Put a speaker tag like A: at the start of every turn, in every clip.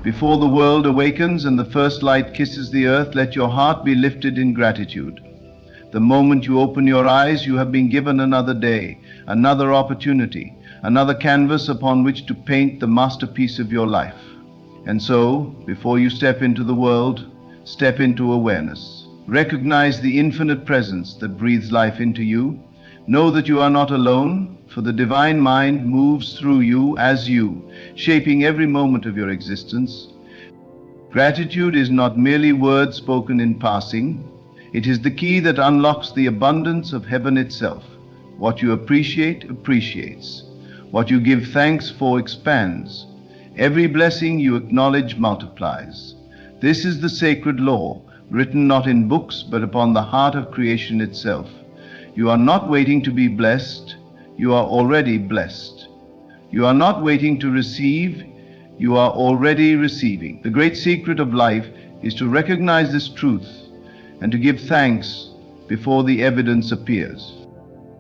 A: Before the world awakens and the first light kisses the earth, let your heart be lifted in gratitude. The moment you open your eyes, you have been given another day, another opportunity, another canvas upon which to paint the masterpiece of your life. And so, before you step into the world, step into awareness. Recognize the infinite presence that breathes life into you. Know that you are not alone, for the divine mind moves through you as you, shaping every moment of your existence. Gratitude is not merely words spoken in passing. It is the key that unlocks the abundance of heaven itself. What you appreciate appreciates. What you give thanks for expands. Every blessing you acknowledge multiplies. This is the sacred law, written not in books but upon the heart of creation itself. You are not waiting to be blessed, you are already blessed. You are not waiting to receive, you are already receiving. The great secret of life is to recognize this truth and to give thanks before the evidence appears.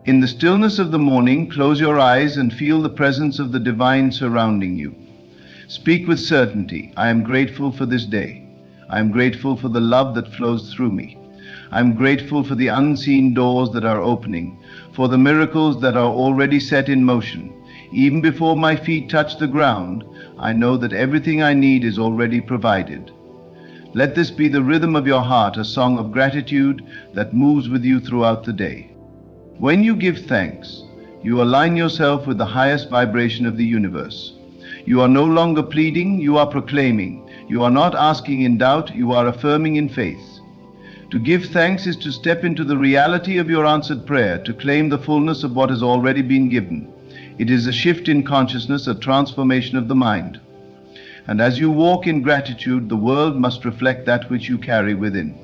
A: In the stillness of the morning, close your eyes and feel the presence of the divine surrounding you. Speak with certainty, I am grateful for this day. I am grateful for the love that flows through me. I am grateful for the unseen doors that are opening, for the miracles that are already set in motion. Even before my feet touch the ground, I know that everything I need is already provided. Let this be the rhythm of your heart, a song of gratitude that moves with you throughout the day. When you give thanks, you align yourself with the highest vibration of the universe. You are no longer pleading, you are proclaiming. You are not asking in doubt, you are affirming in faith. To give thanks is to step into the reality of your answered prayer, to claim the fullness of what has already been given. It is a shift in consciousness, a transformation of the mind. And as you walk in gratitude, the world must reflect that which you carry within.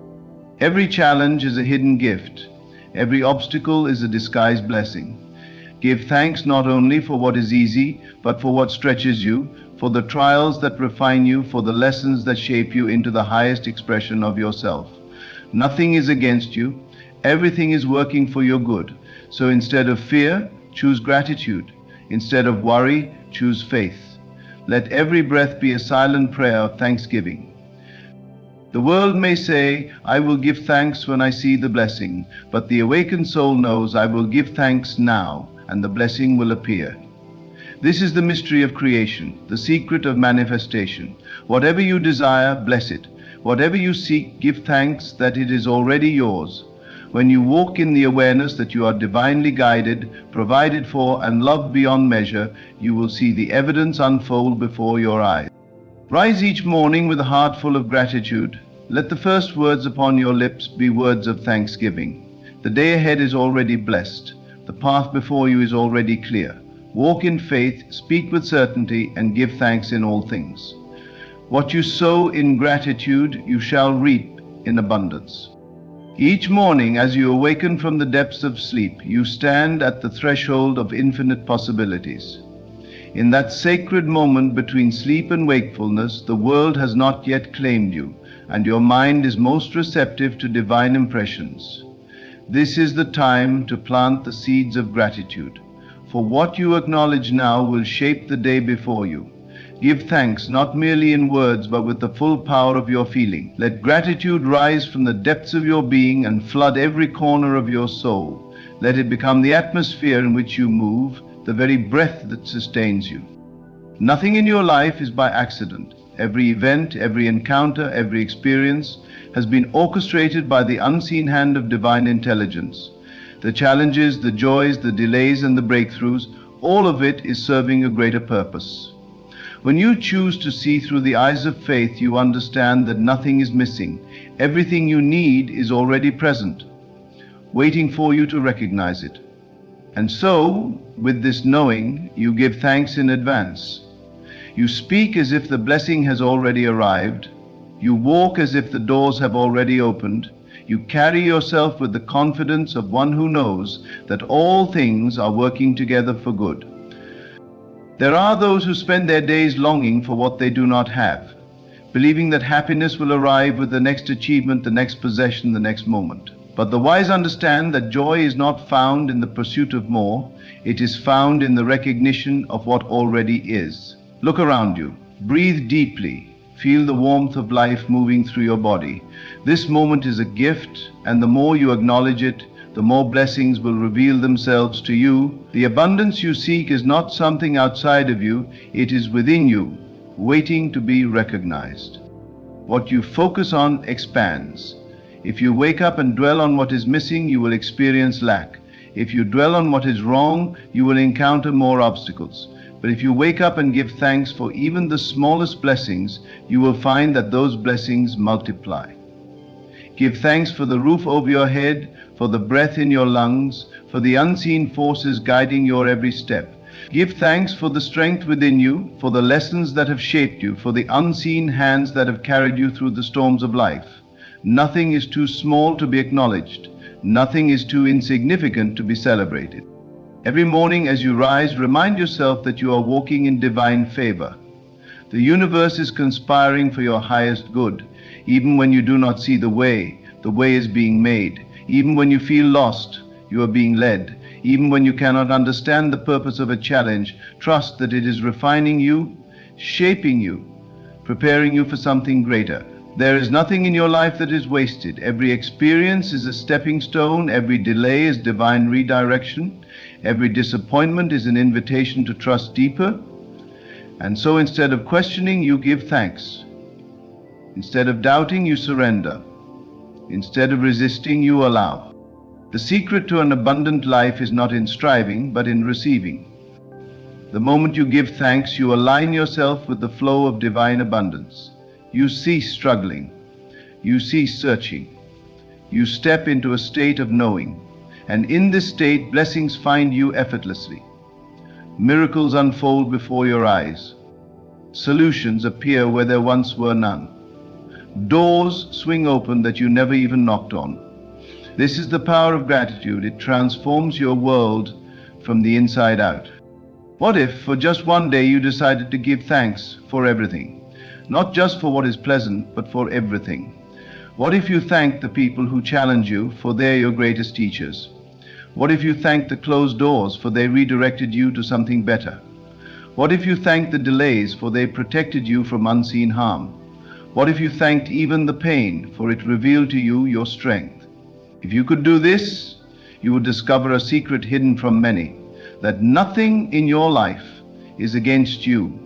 A: Every challenge is a hidden gift. Every obstacle is a disguised blessing. Give thanks not only for what is easy, but for what stretches you, for the trials that refine you, for the lessons that shape you into the highest expression of yourself. Nothing is against you. Everything is working for your good. So instead of fear, choose gratitude. Instead of worry, choose faith. Let every breath be a silent prayer of thanksgiving. The world may say, I will give thanks when I see the blessing, but the awakened soul knows, I will give thanks now, and the blessing will appear. This is the mystery of creation, the secret of manifestation. Whatever you desire, bless it. Whatever you seek, give thanks that it is already yours. When you walk in the awareness that you are divinely guided, provided for, and loved beyond measure, you will see the evidence unfold before your eyes. Rise each morning with a heart full of gratitude. Let the first words upon your lips be words of thanksgiving. The day ahead is already blessed. The path before you is already clear. Walk in faith, speak with certainty, and give thanks in all things. What you sow in gratitude, you shall reap in abundance. Each morning, as you awaken from the depths of sleep, you stand at the threshold of infinite possibilities. In that sacred moment between sleep and wakefulness, the world has not yet claimed you, and your mind is most receptive to divine impressions. This is the time to plant the seeds of gratitude, for what you acknowledge now will shape the day before you. Give thanks not merely in words, but with the full power of your feeling. Let gratitude rise from the depths of your being and flood every corner of your soul. Let it become the atmosphere in which you move, the very breath that sustains you. Nothing in your life is by accident. Every event, every encounter, every experience has been orchestrated by the unseen hand of divine intelligence. The challenges, the joys, the delays, and the breakthroughs, all of it is serving a greater purpose. When you choose to see through the eyes of faith, you understand that nothing is missing. Everything you need is already present, waiting for you to recognize it. And so, with this knowing, you give thanks in advance. You speak as if the blessing has already arrived. You walk as if the doors have already opened. You carry yourself with the confidence of one who knows that all things are working together for good. There are those who spend their days longing for what they do not have, believing that happiness will arrive with the next achievement, the next possession, the next moment. But the wise understand that joy is not found in the pursuit of more, it is found in the recognition of what already is. Look around you, breathe deeply, Feel the warmth of life moving through your body. This moment is a gift, and the more you acknowledge it, the more blessings will reveal themselves to you. The abundance you seek is not something outside of you, it is within you, waiting to be recognized. What you focus on expands. If you wake up and dwell on what is missing, you will experience lack. If you dwell on what is wrong, you will encounter more obstacles. But if you wake up and give thanks for even the smallest blessings, you will find that those blessings multiply. Give thanks for the roof over your head, for the breath in your lungs, for the unseen forces guiding your every step. Give thanks for the strength within you, for the lessons that have shaped you, for the unseen hands that have carried you through the storms of life. Nothing is too small to be acknowledged. Nothing is too insignificant to be celebrated. Every morning as you rise, remind yourself that you are walking in divine favor. The universe is conspiring for your highest good. Even when you do not see the way is being made. Even when you feel lost, you are being led. Even when you cannot understand the purpose of a challenge, trust that it is refining you, shaping you, preparing you for something greater. There is nothing in your life that is wasted. Every experience is a stepping stone. Every delay is divine redirection. Every disappointment is an invitation to trust deeper. And so instead of questioning, you give thanks. Instead of doubting, you surrender. Instead of resisting, you allow. The secret to an abundant life is not in striving, but in receiving. The moment you give thanks, you align yourself with the flow of divine abundance. You cease struggling. You cease searching. You step into a state of knowing. And in this state, blessings find you effortlessly. Miracles unfold before your eyes. Solutions appear where there once were none. Doors swing open that you never even knocked on. This is the power of gratitude. It transforms your world from the inside out. What if, for just one day, you decided to give thanks for everything? Not just for what is pleasant, but for everything. What if you thanked the people who challenge you, for they're your greatest teachers? What if you thanked the closed doors, for they redirected you to something better? What if you thanked the delays, for they protected you from unseen harm? What if you thanked even the pain, for it revealed to you your strength? If you could do this, you would discover a secret hidden from many, that nothing in your life is against you.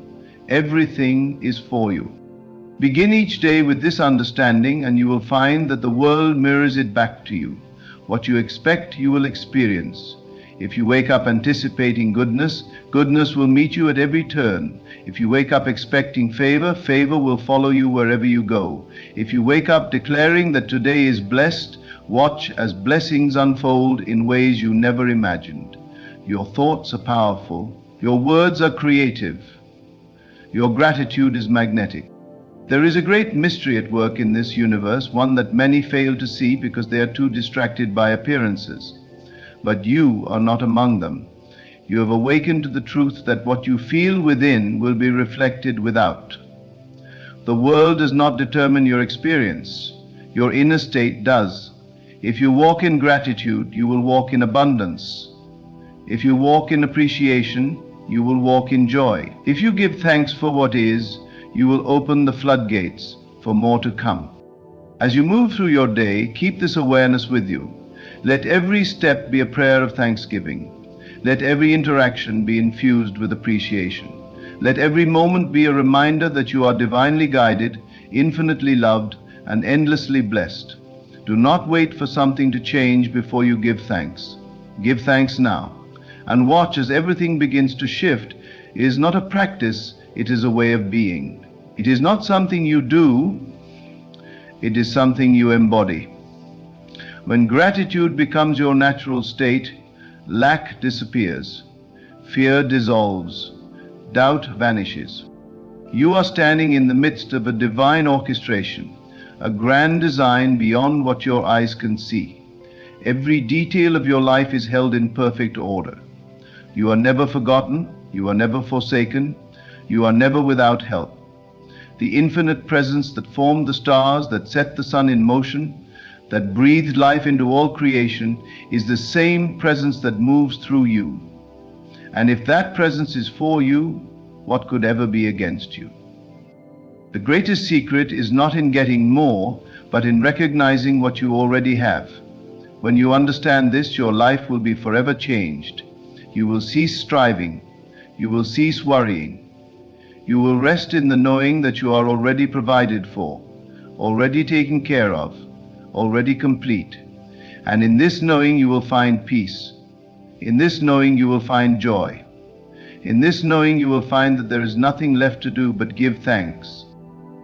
A: Everything is for you. Begin each day with this understanding, and you will find that the world mirrors it back to you. What you expect, you will experience. If you wake up anticipating goodness, goodness will meet you at every turn. If you wake up expecting favor, favor will follow you wherever you go. If you wake up declaring that today is blessed, watch as blessings unfold in ways you never imagined. Your thoughts are powerful. Your words are creative. Your gratitude is magnetic. There is a great mystery at work in this universe, one that many fail to see because they are too distracted by appearances. But you are not among them. You have awakened to the truth that what you feel within will be reflected without. The world does not determine your experience. Your inner state does. If you walk in gratitude, you will walk in abundance. If you walk in appreciation, you will walk in joy. If you give thanks for what is, you will open the floodgates for more to come. As you move through your day, keep this awareness with you. Let every step be a prayer of thanksgiving. Let every interaction be infused with appreciation. Let every moment be a reminder that you are divinely guided, infinitely loved, and endlessly blessed. Do not wait for something to change before you give thanks. Give thanks now. And watch as everything begins to shift. It is not a practice, it is a way of being. It is not something you do, it is something you embody. When gratitude becomes your natural state, lack disappears, fear dissolves, doubt vanishes. You are standing in the midst of a divine orchestration, a grand design beyond what your eyes can see. Every detail of your life is held in perfect order. You are never forgotten, you are never forsaken, you are never without help. The infinite presence that formed the stars, that set the sun in motion, that breathed life into all creation, is the same presence that moves through you. And if that presence is for you, what could ever be against you? The greatest secret is not in getting more, but in recognizing what you already have. When you understand this, your life will be forever changed. You will cease striving. You will cease worrying. You will rest in the knowing that you are already provided for, already taken care of, already complete. And in this knowing you will find peace. In this knowing you will find joy. In this knowing you will find that there is nothing left to do but give thanks.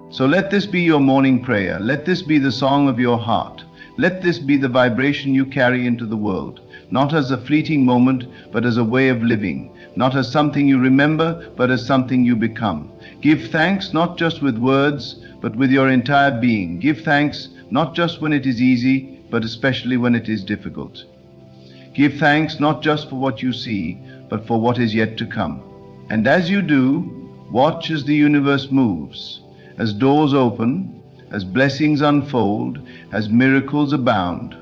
A: So let this be your morning prayer. Let this be the song of your heart. Let this be the vibration you carry into the world, not as a fleeting moment, but as a way of living, not as something you remember, but as something you become. Give thanks not just with words, but with your entire being. Give thanks not just when it is easy, but especially when it is difficult. Give thanks not just for what you see, but for what is yet to come. And as you do, watch as the universe moves, as doors open, as blessings unfold, as miracles abound.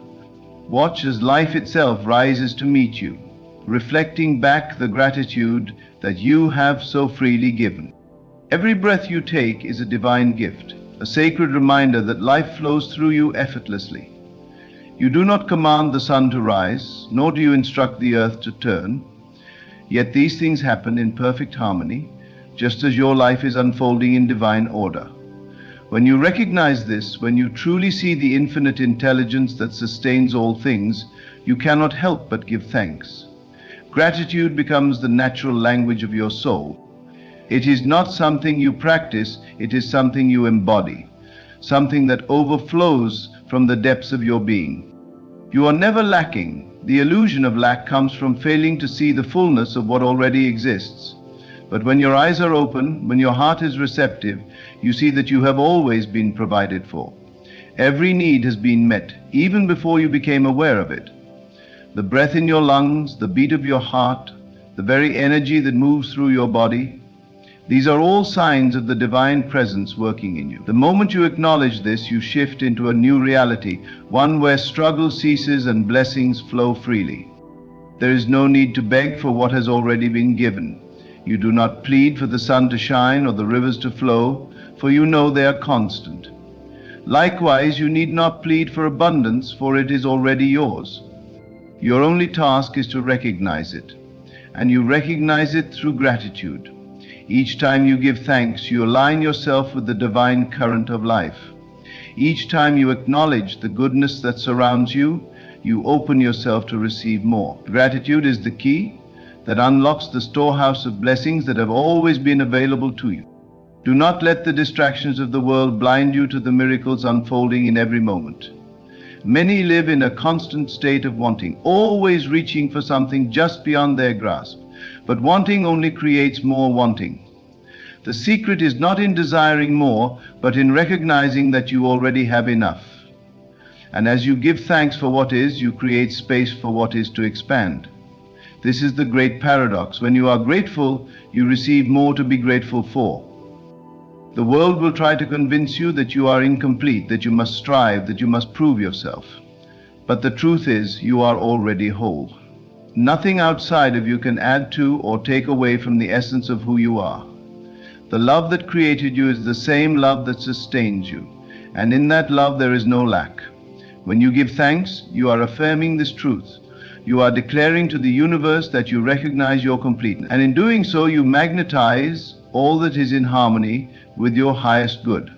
A: Watch as life itself rises to meet you, reflecting back the gratitude that you have so freely given. Every breath you take is a divine gift, a sacred reminder that life flows through you effortlessly. You do not command the sun to rise, nor do you instruct the earth to turn. Yet these things happen in perfect harmony, just as your life is unfolding in divine order. When you recognize this, when you truly see the infinite intelligence that sustains all things, you cannot help but give thanks. Gratitude becomes the natural language of your soul. It is not something you practice, it is something you embody, something that overflows from the depths of your being. You are never lacking. The illusion of lack comes from failing to see the fullness of what already exists. But when your eyes are open, when your heart is receptive, you see that you have always been provided for. Every need has been met, even before you became aware of it. The breath in your lungs, the beat of your heart, the very energy that moves through your body, these are all signs of the divine presence working in you. The moment you acknowledge this, you shift into a new reality, one where struggle ceases and blessings flow freely. There is no need to beg for what has already been given. You do not plead for the sun to shine or the rivers to flow, for you know they are constant. Likewise, you need not plead for abundance, for it is already yours. Your only task is to recognize it, and you recognize it through gratitude. Each time you give thanks, you align yourself with the divine current of life. Each time you acknowledge the goodness that surrounds you, you open yourself to receive more. Gratitude is the key that unlocks the storehouse of blessings that have always been available to you. Do not let the distractions of the world blind you to the miracles unfolding in every moment. Many live in a constant state of wanting, always reaching for something just beyond their grasp. But wanting only creates more wanting. The secret is not in desiring more, but in recognizing that you already have enough. And as you give thanks for what is, you create space for what is to expand. This is the great paradox. When you are grateful, you receive more to be grateful for. The world will try to convince you that you are incomplete, that you must strive, that you must prove yourself. But the truth is, you are already whole. Nothing outside of you can add to or take away from the essence of who you are. The love that created you is the same love that sustains you, and in that love there is no lack. When you give thanks, you are affirming this truth. You are declaring to the universe that you recognize your completeness, and in doing so you magnetize all that is in harmony with your highest good.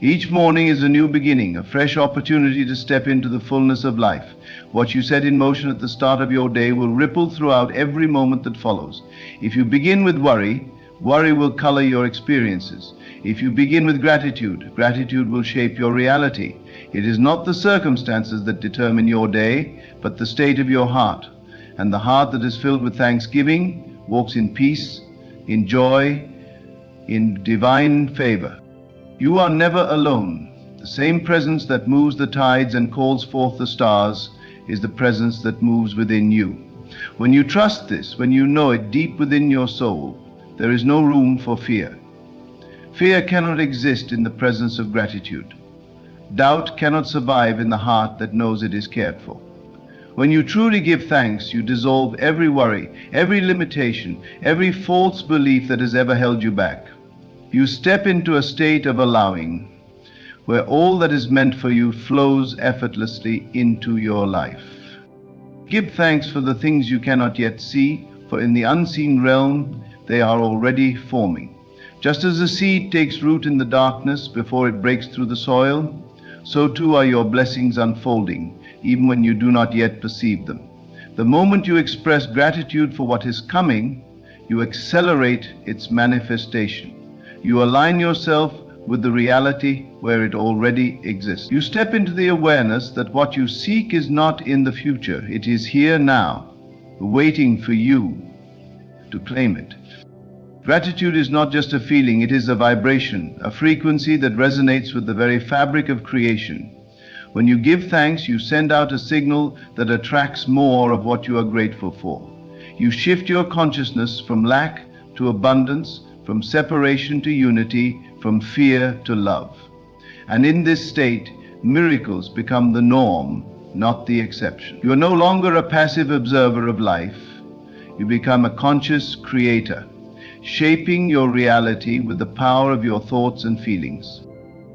A: Each morning is a new beginning, a fresh opportunity to step into the fullness of life. What you set in motion at the start of your day will ripple throughout every moment that follows. If you begin with worry, worry will color your experiences. If you begin with gratitude, gratitude will shape your reality. It is not the circumstances that determine your day, but the state of your heart. And the heart that is filled with thanksgiving walks in peace, in joy, in divine favor. You are never alone. The same presence that moves the tides and calls forth the stars is the presence that moves within you. When you trust this, when you know it deep within your soul, there is no room for fear. Fear cannot exist in the presence of gratitude. Doubt cannot survive in the heart that knows it is cared for. When you truly give thanks, you dissolve every worry, every limitation, every false belief that has ever held you back. You step into a state of allowing, where all that is meant for you flows effortlessly into your life. Give thanks for the things you cannot yet see, for in the unseen realm they are already forming. Just as a seed takes root in the darkness before it breaks through the soil, so too are your blessings unfolding, even when you do not yet perceive them. The moment you express gratitude for what is coming, you accelerate its manifestation. You align yourself with the reality where it already exists. You step into the awareness that what you seek is not in the future, it is here now, waiting for you to claim it. Gratitude is not just a feeling, it is a vibration, a frequency that resonates with the very fabric of creation. When you give thanks, you send out a signal that attracts more of what you are grateful for. You shift your consciousness from lack to abundance, from separation to unity, from fear to love. And in this state, miracles become the norm, not the exception. You are no longer a passive observer of life. You become a conscious creator, shaping your reality with the power of your thoughts and feelings.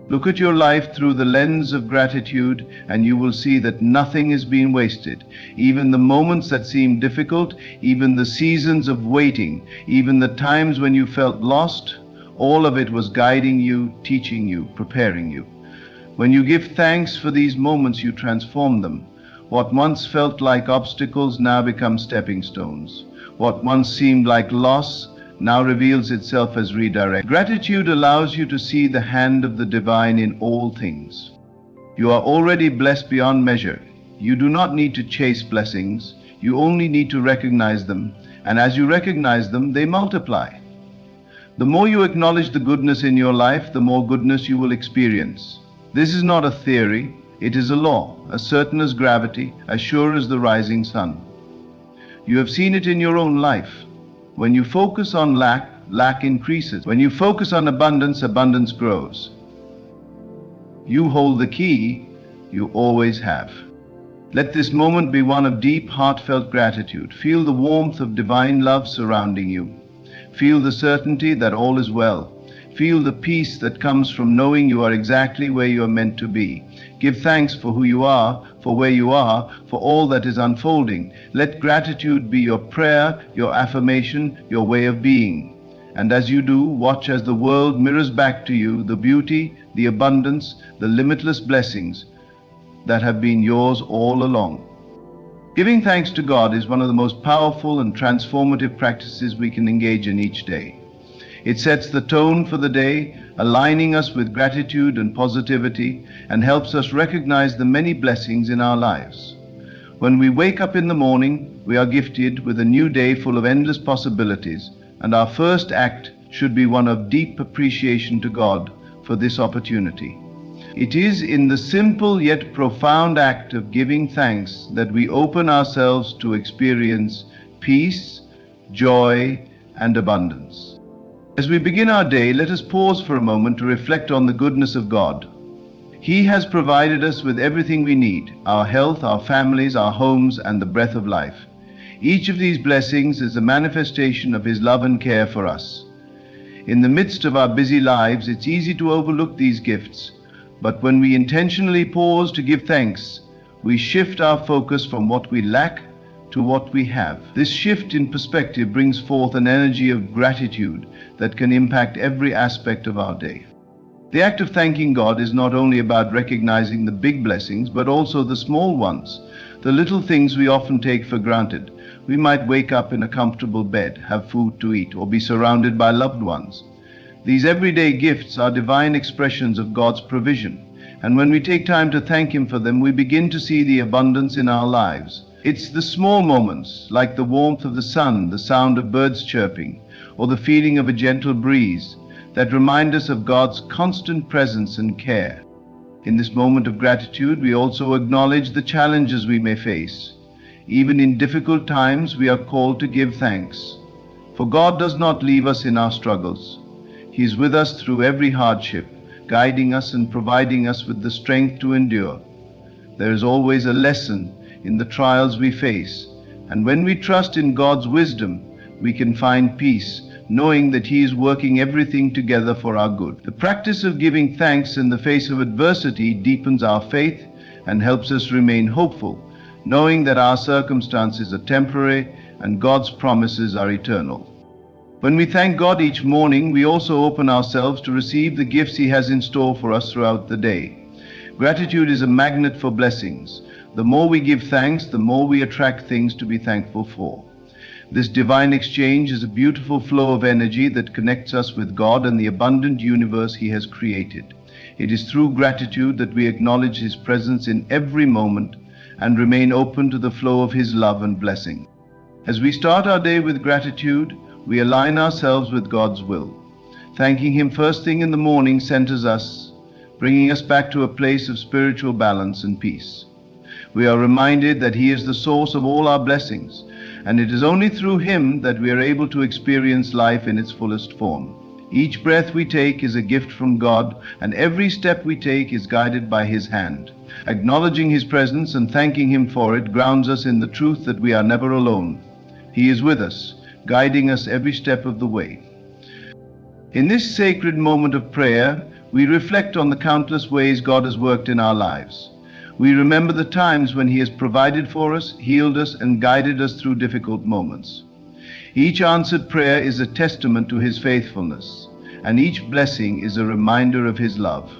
A: Look at your life through the lens of gratitude, and you will see that nothing is being wasted. Even the moments that seem difficult, even the seasons of waiting, even the times when you felt lost, all of it was guiding you, teaching you, preparing you. When you give thanks for these moments, you transform them. What once felt like obstacles now become stepping stones. What once seemed like loss now reveals itself as redirect. Gratitude allows you to see the hand of the divine in all things. You are already blessed beyond measure. You do not need to chase blessings. You only need to recognize them. And as you recognize them, they multiply. The more you acknowledge the goodness in your life, the more goodness you will experience. This is not a theory. It is a law, as certain as gravity, as sure as the rising sun. You have seen it in your own life. When you focus on lack, lack increases. When you focus on abundance, abundance grows. You hold the key, you always have. Let this moment be one of deep, heartfelt gratitude. Feel the warmth of divine love surrounding you. Feel the certainty that all is well. Feel the peace that comes from knowing you are exactly where you are meant to be. Give thanks for who you are, for where you are, for all that is unfolding. Let gratitude be your prayer, your affirmation, your way of being. And as you do, watch as the world mirrors back to you the beauty, the abundance, the limitless blessings that have been yours all along. Giving thanks to God is one of the most powerful and transformative practices we can engage in each day. It sets the tone for the day, aligning us with gratitude and positivity, and helps us recognize the many blessings in our lives. When we wake up in the morning, we are gifted with a new day full of endless possibilities, and our first act should be one of deep appreciation to God for this opportunity. It is in the simple yet profound act of giving thanks that we open ourselves to experience peace, joy, and abundance. As we begin our day, let us pause for a moment to reflect on the goodness of God. He has provided us with everything we need: our health, our families, our homes, and the breath of life. Each of these blessings is a manifestation of His love and care for us. In the midst of our busy lives, it's easy to overlook these gifts, but when we intentionally pause to give thanks, we shift our focus from what we lack to what we have. This shift in perspective brings forth an energy of gratitude that can impact every aspect of our day. The act of thanking God is not only about recognizing the big blessings, but also the small ones, the little things we often take for granted. We might wake up in a comfortable bed, have food to eat, or be surrounded by loved ones. These everyday gifts are divine expressions of God's provision, and when we take time to thank Him for them, we begin to see the abundance in our lives. It's the small moments, like the warmth of the sun, the sound of birds chirping, or the feeling of a gentle breeze, that remind us of God's constant presence and care. In this moment of gratitude, we also acknowledge the challenges we may face. Even in difficult times, we are called to give thanks. For God does not leave us in our struggles. He is with us through every hardship, guiding us and providing us with the strength to endure. There is always a lesson in the trials we face, and when we trust in God's wisdom, we can find peace, knowing that He is working everything together for our good. The practice of giving thanks in the face of adversity deepens our faith and helps us remain hopeful, knowing that our circumstances are temporary and God's promises are eternal. When we thank God each morning, we also open ourselves to receive the gifts He has in store for us throughout the day. Gratitude is a magnet for blessings. The more we give thanks, the more we attract things to be thankful for. This divine exchange is a beautiful flow of energy that connects us with God and the abundant universe He has created. It is through gratitude that we acknowledge His presence in every moment and remain open to the flow of His love and blessing. As we start our day with gratitude, we align ourselves with God's will. Thanking Him first thing in the morning centers us, bringing us back to a place of spiritual balance and peace. We are reminded that He is the source of all our blessings, and it is only through Him that we are able to experience life in its fullest form. Each breath we take is a gift from God, and every step we take is guided by His hand. Acknowledging His presence and thanking Him for it grounds us in the truth that we are never alone. He is with us, guiding us every step of the way. In this sacred moment of prayer, we reflect on the countless ways God has worked in our lives. We remember the times when He has provided for us, healed us, and guided us through difficult moments. Each answered prayer is a testament to His faithfulness, and each blessing is a reminder of His love.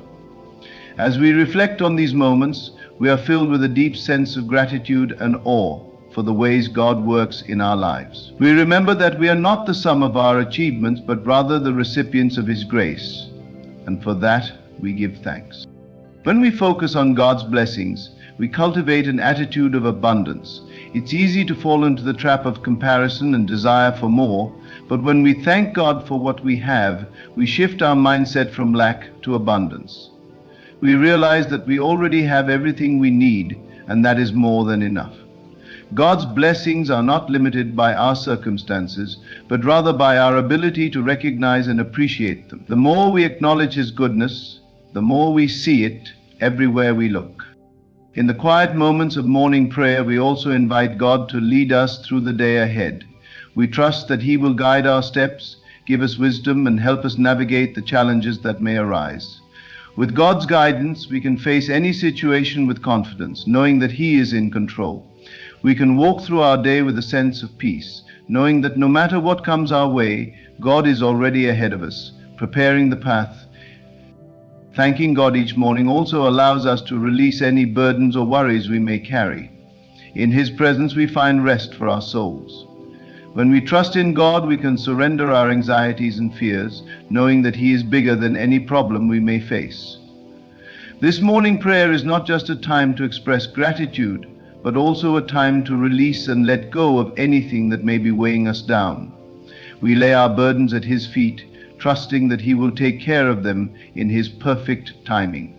A: As we reflect on these moments, we are filled with a deep sense of gratitude and awe for the ways God works in our lives. We remember that we are not the sum of our achievements, but rather the recipients of His grace, and for that we give thanks. When we focus on God's blessings, we cultivate an attitude of abundance. It's easy to fall into the trap of comparison and desire for more, but when we thank God for what we have, we shift our mindset from lack to abundance. We realize that we already have everything we need, and that is more than enough. God's blessings are not limited by our circumstances, but rather by our ability to recognize and appreciate them. The more we acknowledge His goodness, the more we see it everywhere we look. In the quiet moments of morning prayer, we also invite God to lead us through the day ahead. We trust that He will guide our steps, give us wisdom, and help us navigate the challenges that may arise. With God's guidance, we can face any situation with confidence, knowing that He is in control. We can walk through our day with a sense of peace, knowing that no matter what comes our way, God is already ahead of us, preparing the path. Thanking God each morning also allows us to release any burdens or worries we may carry. In His presence we find rest for our souls. When we trust in God, we can surrender our anxieties and fears, knowing that He is bigger than any problem we may face. This morning prayer is not just a time to express gratitude, but also a time to release and let go of anything that may be weighing us down. We lay our burdens at His feet, trusting that He will take care of them in His perfect timing.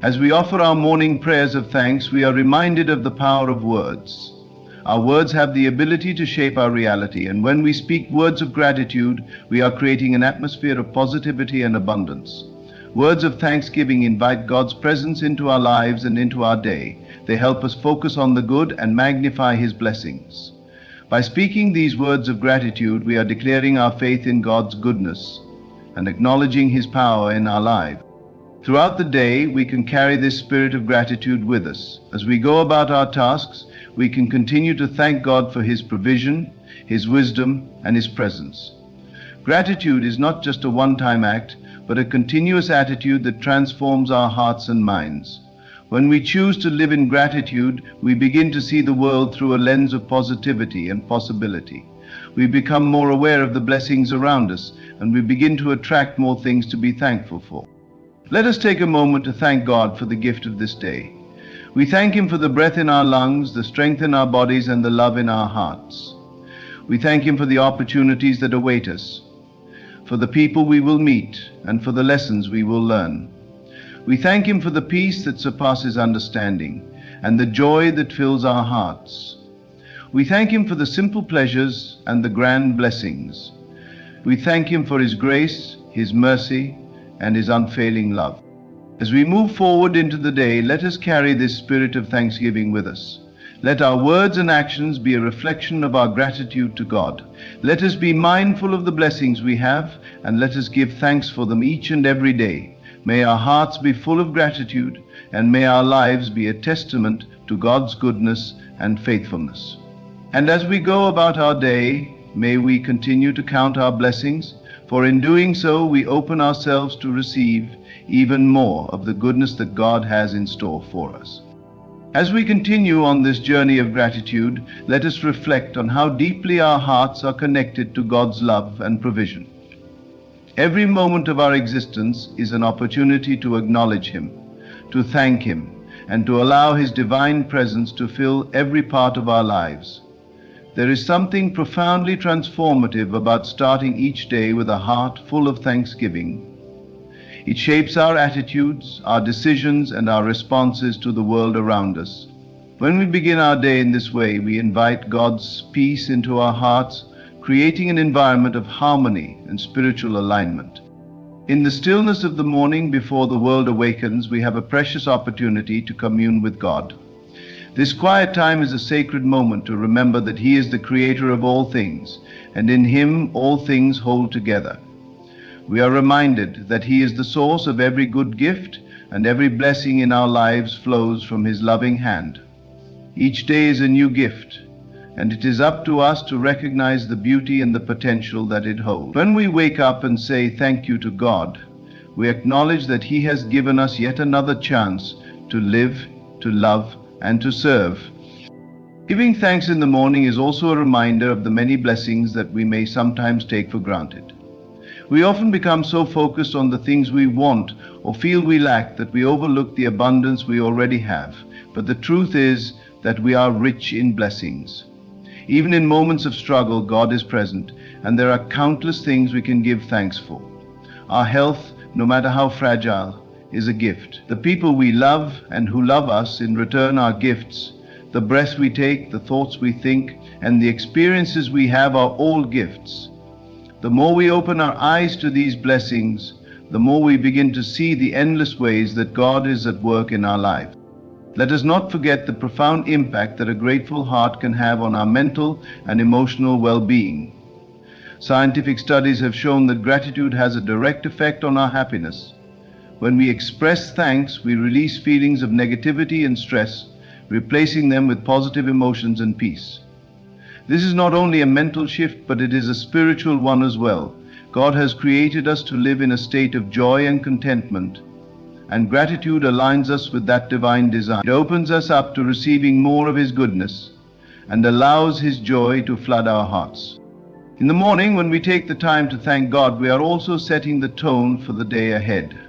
A: As we offer our morning prayers of thanks, we are reminded of the power of words. Our words have the ability to shape our reality, and when we speak words of gratitude, we are creating an atmosphere of positivity and abundance. Words of thanksgiving invite God's presence into our lives and into our day. They help us focus on the good and magnify His blessings. By speaking these words of gratitude, we are declaring our faith in God's goodness and acknowledging His power in our lives. Throughout the day, we can carry this spirit of gratitude with us. As we go about our tasks, we can continue to thank God for His provision, His wisdom, and His presence. Gratitude is not just a one-time act, but a continuous attitude that transforms our hearts and minds. When we choose to live in gratitude, we begin to see the world through a lens of positivity and possibility. We become more aware of the blessings around us, and we begin to attract more things to be thankful for. Let us take a moment to thank God for the gift of this day. We thank Him for the breath in our lungs, the strength in our bodies, and the love in our hearts. We thank Him for the opportunities that await us, for the people we will meet, and for the lessons we will learn. We thank Him for the peace that surpasses understanding, and the joy that fills our hearts. We thank Him for the simple pleasures and the grand blessings. We thank Him for His grace, His mercy, and His unfailing love. As we move forward into the day, let us carry this spirit of thanksgiving with us. Let our words and actions be a reflection of our gratitude to God. Let us be mindful of the blessings we have, and let us give thanks for them each and every day. May our hearts be full of gratitude, and may our lives be a testament to God's goodness and faithfulness. And as we go about our day, may we continue to count our blessings, for in doing so we open ourselves to receive even more of the goodness that God has in store for us. As we continue on this journey of gratitude, let us reflect on how deeply our hearts are connected to God's love and provision. Every moment of our existence is an opportunity to acknowledge Him, to thank Him, and to allow His divine presence to fill every part of our lives. There is something profoundly transformative about starting each day with a heart full of thanksgiving. It shapes our attitudes, our decisions, and our responses to the world around us. When we begin our day in this way, we invite God's peace into our hearts, creating an environment of harmony and spiritual alignment. In the stillness of the morning before the world awakens, we have a precious opportunity to commune with God. This quiet time is a sacred moment to remember that He is the creator of all things, and in Him all things hold together. We are reminded that He is the source of every good gift, and every blessing in our lives flows from His loving hand. Each day is a new gift, and it is up to us to recognize the beauty and the potential that it holds. When we wake up and say thank you to God, we acknowledge that He has given us yet another chance to live, to love, and to serve. Giving thanks in the morning is also a reminder of the many blessings that we may sometimes take for granted. We often become so focused on the things we want or feel we lack that we overlook the abundance we already have. But the truth is that we are rich in blessings. Even in moments of struggle, God is present, and there are countless things we can give thanks for. Our health, no matter how fragile, is a gift. The people we love and who love us in return are gifts. The breath we take, the thoughts we think, and the experiences we have are all gifts. The more we open our eyes to these blessings, the more we begin to see the endless ways that God is at work in our lives. Let us not forget the profound impact that a grateful heart can have on our mental and emotional well-being. Scientific studies have shown that gratitude has a direct effect on our happiness. When we express thanks, we release feelings of negativity and stress, replacing them with positive emotions and peace. This is not only a mental shift, but it is a spiritual one as well. God has created us to live in a state of joy and contentment, and gratitude aligns us with that divine design. It opens us up to receiving more of His goodness and allows His joy to flood our hearts. In the morning, when we take the time to thank God, we are also setting the tone for the day ahead.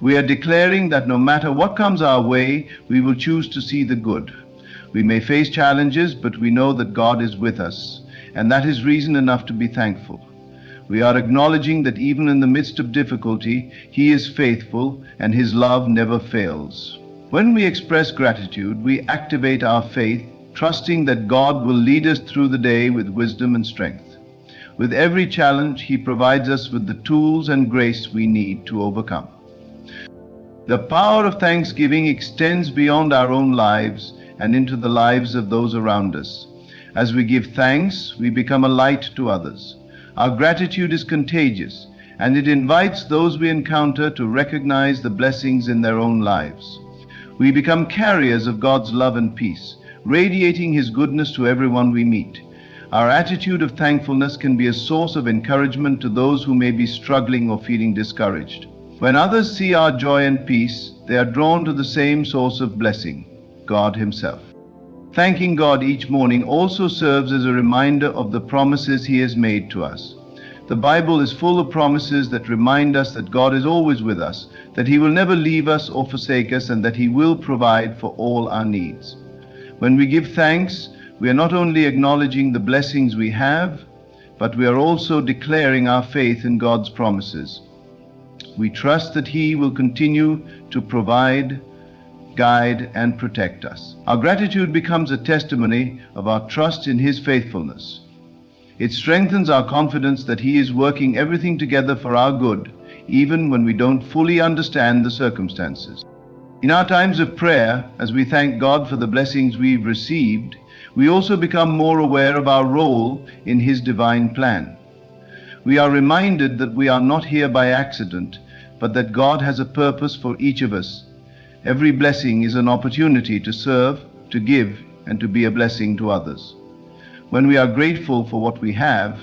A: We are declaring that no matter what comes our way, we will choose to see the good. We may face challenges, but we know that God is with us, and that is reason enough to be thankful. We are acknowledging that even in the midst of difficulty, He is faithful and His love never fails. When we express gratitude, we activate our faith, trusting that God will lead us through the day with wisdom and strength. With every challenge, He provides us with the tools and grace we need to overcome. The power of thanksgiving extends beyond our own lives and into the lives of those around us. As we give thanks, we become a light to others. Our gratitude is contagious, and it invites those we encounter to recognize the blessings in their own lives. We become carriers of God's love and peace, radiating His goodness to everyone we meet. Our attitude of thankfulness can be a source of encouragement to those who may be struggling or feeling discouraged. When others see our joy and peace, they are drawn to the same source of blessing, God Himself. Thanking God each morning also serves as a reminder of the promises He has made to us. The Bible is full of promises that remind us that God is always with us, that He will never leave us or forsake us, and that He will provide for all our needs. When we give thanks, we are not only acknowledging the blessings we have, but we are also declaring our faith in God's promises. We trust that He will continue to provide, guide, and protect us. Our gratitude becomes a testimony of our trust in His faithfulness. It strengthens our confidence that He is working everything together for our good, even when we don't fully understand the circumstances. In our times of prayer, as we thank God for the blessings we've received, we also become more aware of our role in His divine plan. We are reminded that we are not here by accident, but that God has a purpose for each of us. Every blessing is an opportunity to serve, to give, and to be a blessing to others. When we are grateful for what we have,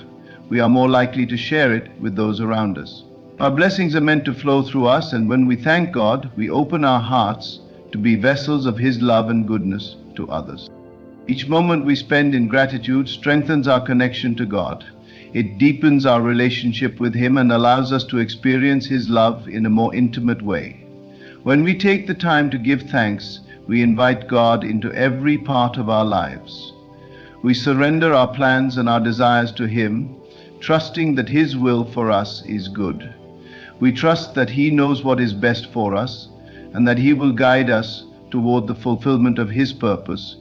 A: we are more likely to share it with those around us. Our blessings are meant to flow through us, and when we thank God, we open our hearts to be vessels of His love and goodness to others. Each moment we spend in gratitude strengthens our connection to God. It deepens our relationship with Him and allows us to experience His love in a more intimate way. When we take the time to give thanks, we invite God into every part of our lives. We surrender our plans and our desires to Him, trusting that His will for us is good. We trust that He knows what is best for us and that He will guide us toward the fulfillment of His purpose.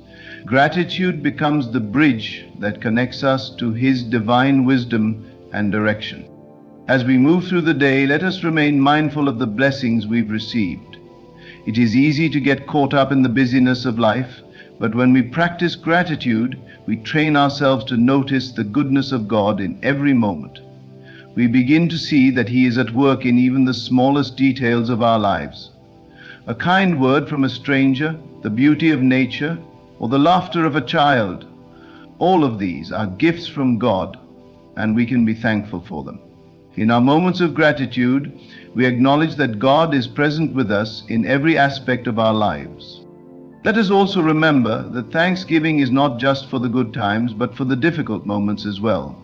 A: Gratitude becomes the bridge that connects us to His divine wisdom and direction. As we move through the day, let us remain mindful of the blessings we've received. It is easy to get caught up in the busyness of life, but when we practice gratitude, we train ourselves to notice the goodness of God in every moment. We begin to see that He is at work in even the smallest details of our lives. A kind word from a stranger, the beauty of nature, or the laughter of a child, all of these are gifts from God, and we can be thankful for them. In our moments of gratitude, we acknowledge that God is present with us in every aspect of our lives. Let us also remember that thanksgiving is not just for the good times, but for the difficult moments as well.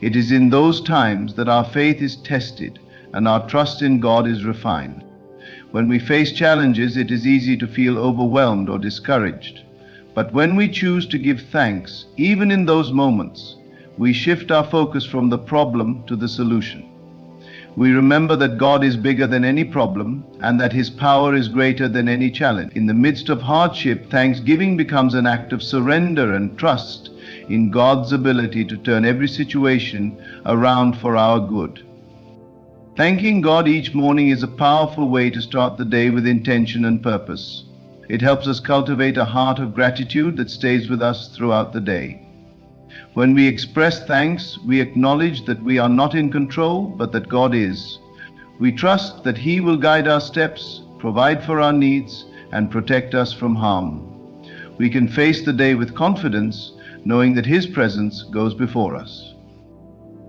A: It is in those times that our faith is tested and our trust in God is refined. When we face challenges, it is easy to feel overwhelmed or discouraged. But when we choose to give thanks, even in those moments, we shift our focus from the problem to the solution. We remember that God is bigger than any problem and that His power is greater than any challenge. In the midst of hardship, thanksgiving becomes an act of surrender and trust in God's ability to turn every situation around for our good. Thanking God each morning is a powerful way to start the day with intention and purpose. It helps us cultivate a heart of gratitude that stays with us throughout the day. When we express thanks, we acknowledge that we are not in control, but that God is. We trust that He will guide our steps, provide for our needs, and protect us from harm. We can face the day with confidence, knowing that His presence goes before us.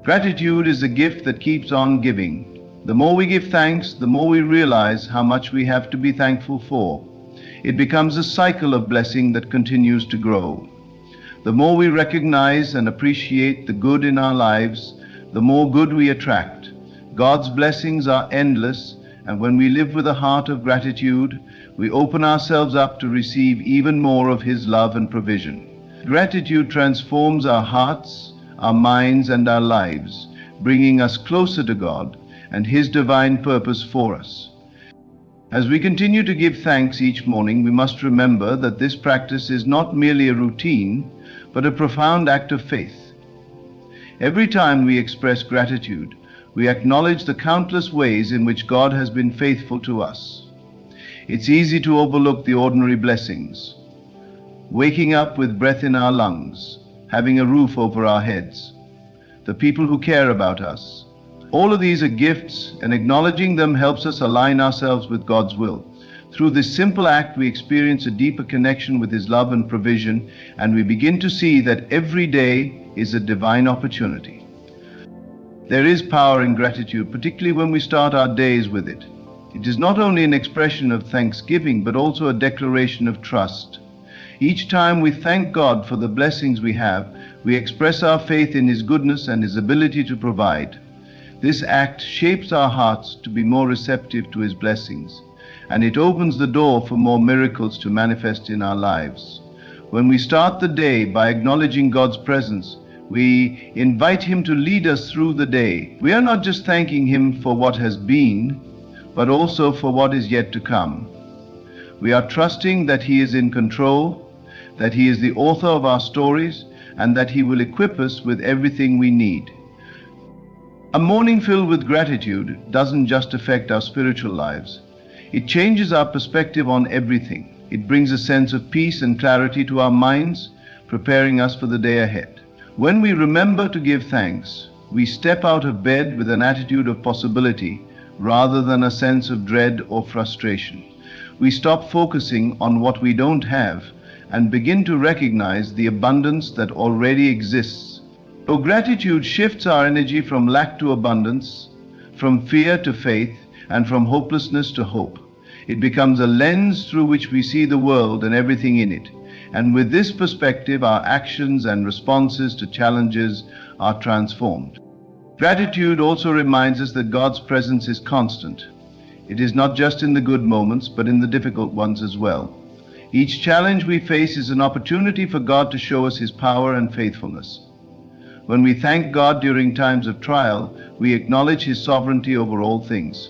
A: Gratitude is a gift that keeps on giving. The more we give thanks, the more we realize how much we have to be thankful for. It becomes a cycle of blessing that continues to grow. The more we recognize and appreciate the good in our lives, the more good we attract. God's blessings are endless, and when we live with a heart of gratitude, we open ourselves up to receive even more of His love and provision. Gratitude transforms our hearts, our minds, and our lives, bringing us closer to God and His divine purpose for us. As we continue to give thanks each morning, we must remember that this practice is not merely a routine, but a profound act of faith. Every time we express gratitude, we acknowledge the countless ways in which God has been faithful to us. It's easy to overlook the ordinary blessings. Waking up with breath in our lungs, having a roof over our heads, the people who care about us. All of these are gifts, and acknowledging them helps us align ourselves with God's will. Through this simple act, we experience a deeper connection with His love and provision, and we begin to see that every day is a divine opportunity. There is power in gratitude, particularly when we start our days with it. It is not only an expression of thanksgiving, but also a declaration of trust. Each time we thank God for the blessings we have, we express our faith in His goodness and His ability to provide. This act shapes our hearts to be more receptive to His blessings, and it opens the door for more miracles to manifest in our lives. When we start the day by acknowledging God's presence, we invite Him to lead us through the day. We are not just thanking Him for what has been, but also for what is yet to come. We are trusting that He is in control, that He is the author of our stories, and that He will equip us with everything we need. A morning filled with gratitude doesn't just affect our spiritual lives. It changes our perspective on everything. It brings a sense of peace and clarity to our minds, preparing us for the day ahead. When we remember to give thanks, we step out of bed with an attitude of possibility rather than a sense of dread or frustration. We stop focusing on what we don't have and begin to recognize the abundance that already exists. So gratitude shifts our energy from lack to abundance, from fear to faith, and from hopelessness to hope. It becomes a lens through which we see the world and everything in it. And with this perspective, our actions and responses to challenges are transformed. Gratitude also reminds us that God's presence is constant. It is not just in the good moments, but in the difficult ones as well. Each challenge we face is an opportunity for God to show us His power and faithfulness. When we thank God during times of trial, we acknowledge His sovereignty over all things.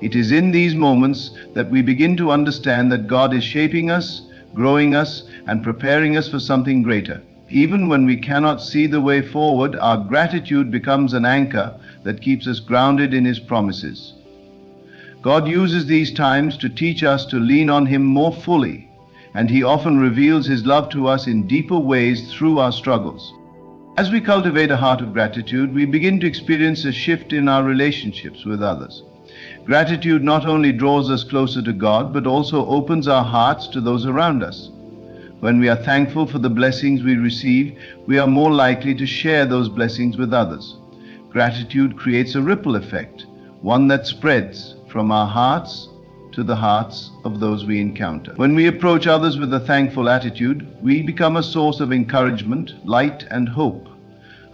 A: It is in these moments that we begin to understand that God is shaping us, growing us, and preparing us for something greater. Even when we cannot see the way forward, our gratitude becomes an anchor that keeps us grounded in His promises. God uses these times to teach us to lean on Him more fully, and He often reveals His love to us in deeper ways through our struggles. As we cultivate a heart of gratitude, we begin to experience a shift in our relationships with others. Gratitude not only draws us closer to God, but also opens our hearts to those around us. When we are thankful for the blessings we receive, we are more likely to share those blessings with others. Gratitude creates a ripple effect, one that spreads from our hearts to the hearts of those we encounter. When we approach others with a thankful attitude, we become a source of encouragement, light, and hope.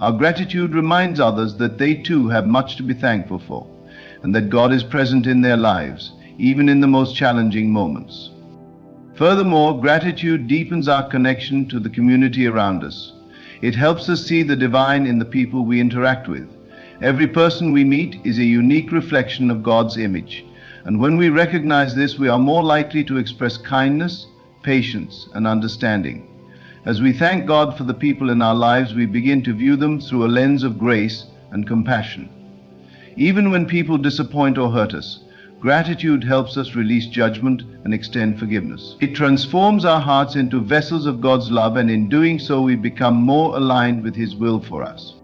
A: Our gratitude reminds others that they too have much to be thankful for, and that God is present in their lives, even in the most challenging moments. Furthermore, gratitude deepens our connection to the community around us. It helps us see the divine in the people we interact with. Every person we meet is a unique reflection of God's image, and when we recognize this, we are more likely to express kindness, patience, and understanding. As we thank God for the people in our lives, we begin to view them through a lens of grace and compassion. Even when people disappoint or hurt us, gratitude helps us release judgment and extend forgiveness. It transforms our hearts into vessels of God's love, and in doing so, we become more aligned with His will for us.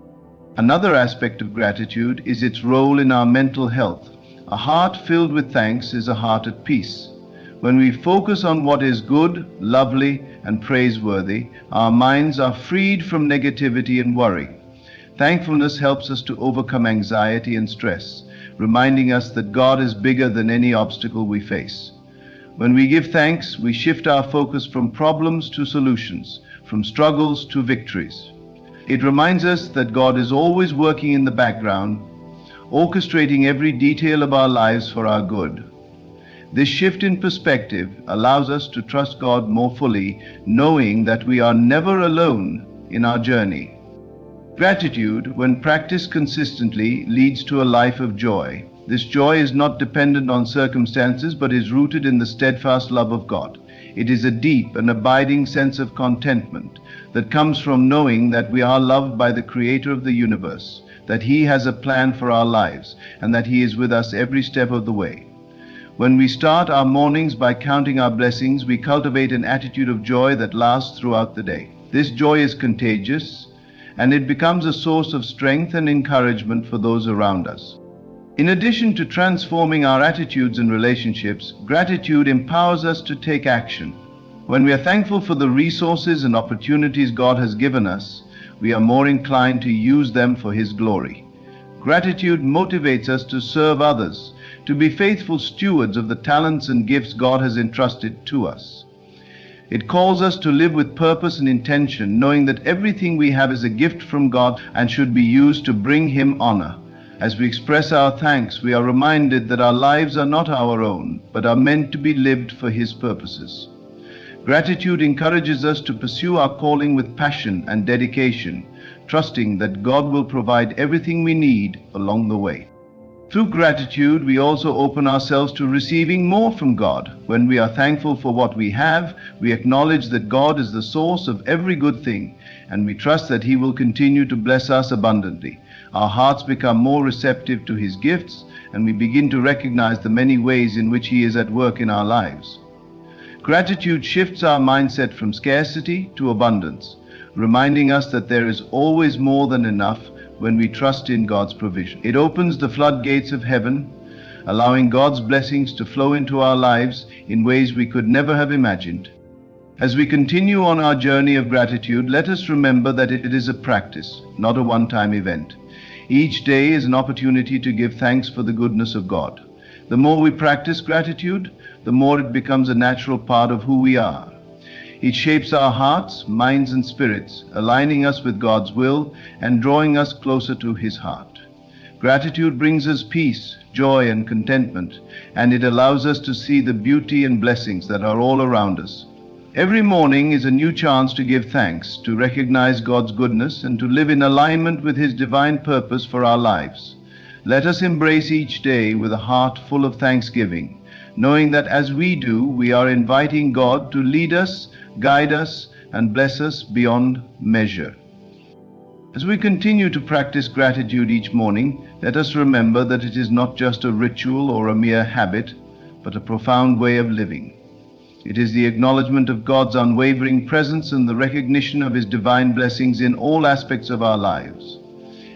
A: Another aspect of gratitude is its role in our mental health. A heart filled with thanks is a heart at peace. When we focus on what is good, lovely, and praiseworthy, our minds are freed from negativity and worry. Thankfulness helps us to overcome anxiety and stress, reminding us that God is bigger than any obstacle we face. When we give thanks, we shift our focus from problems to solutions, from struggles to victories. It reminds us that God is always working in the background, orchestrating every detail of our lives for our good. This shift in perspective allows us to trust God more fully, knowing that we are never alone in our journey. Gratitude, when practiced consistently, leads to a life of joy. This joy is not dependent on circumstances, but is rooted in the steadfast love of God. It is a deep and abiding sense of contentment that comes from knowing that we are loved by the Creator of the universe, that He has a plan for our lives, and that He is with us every step of the way. When we start our mornings by counting our blessings, we cultivate an attitude of joy that lasts throughout the day. This joy is contagious, and it becomes a source of strength and encouragement for those around us. In addition to transforming our attitudes and relationships, gratitude empowers us to take action. When we are thankful for the resources and opportunities God has given us, we are more inclined to use them for His glory. Gratitude motivates us to serve others, to be faithful stewards of the talents and gifts God has entrusted to us. It calls us to live with purpose and intention, knowing that everything we have is a gift from God and should be used to bring Him honor. As we express our thanks, we are reminded that our lives are not our own, but are meant to be lived for His purposes. Gratitude encourages us to pursue our calling with passion and dedication, trusting that God will provide everything we need along the way. Through gratitude, we also open ourselves to receiving more from God. When we are thankful for what we have, we acknowledge that God is the source of every good thing, and we trust that He will continue to bless us abundantly. Our hearts become more receptive to His gifts, and we begin to recognize the many ways in which He is at work in our lives. Gratitude shifts our mindset from scarcity to abundance, reminding us that there is always more than enough when we trust in God's provision. It opens the floodgates of heaven, allowing God's blessings to flow into our lives in ways we could never have imagined. As we continue on our journey of gratitude, let us remember that it is a practice, not a one-time event. Each day is an opportunity to give thanks for the goodness of God. The more we practice gratitude, the more it becomes a natural part of who we are. It shapes our hearts, minds, and spirits, aligning us with God's will and drawing us closer to His heart. Gratitude brings us peace, joy, and contentment, and it allows us to see the beauty and blessings that are all around us. Every morning is a new chance to give thanks, to recognize God's goodness, and to live in alignment with His divine purpose for our lives. Let us embrace each day with a heart full of thanksgiving, knowing that as we do, we are inviting God to lead us, guide us, and bless us beyond measure. As we continue to practice gratitude each morning, let us remember that it is not just a ritual or a mere habit, but a profound way of living. It is the acknowledgement of God's unwavering presence and the recognition of His divine blessings in all aspects of our lives.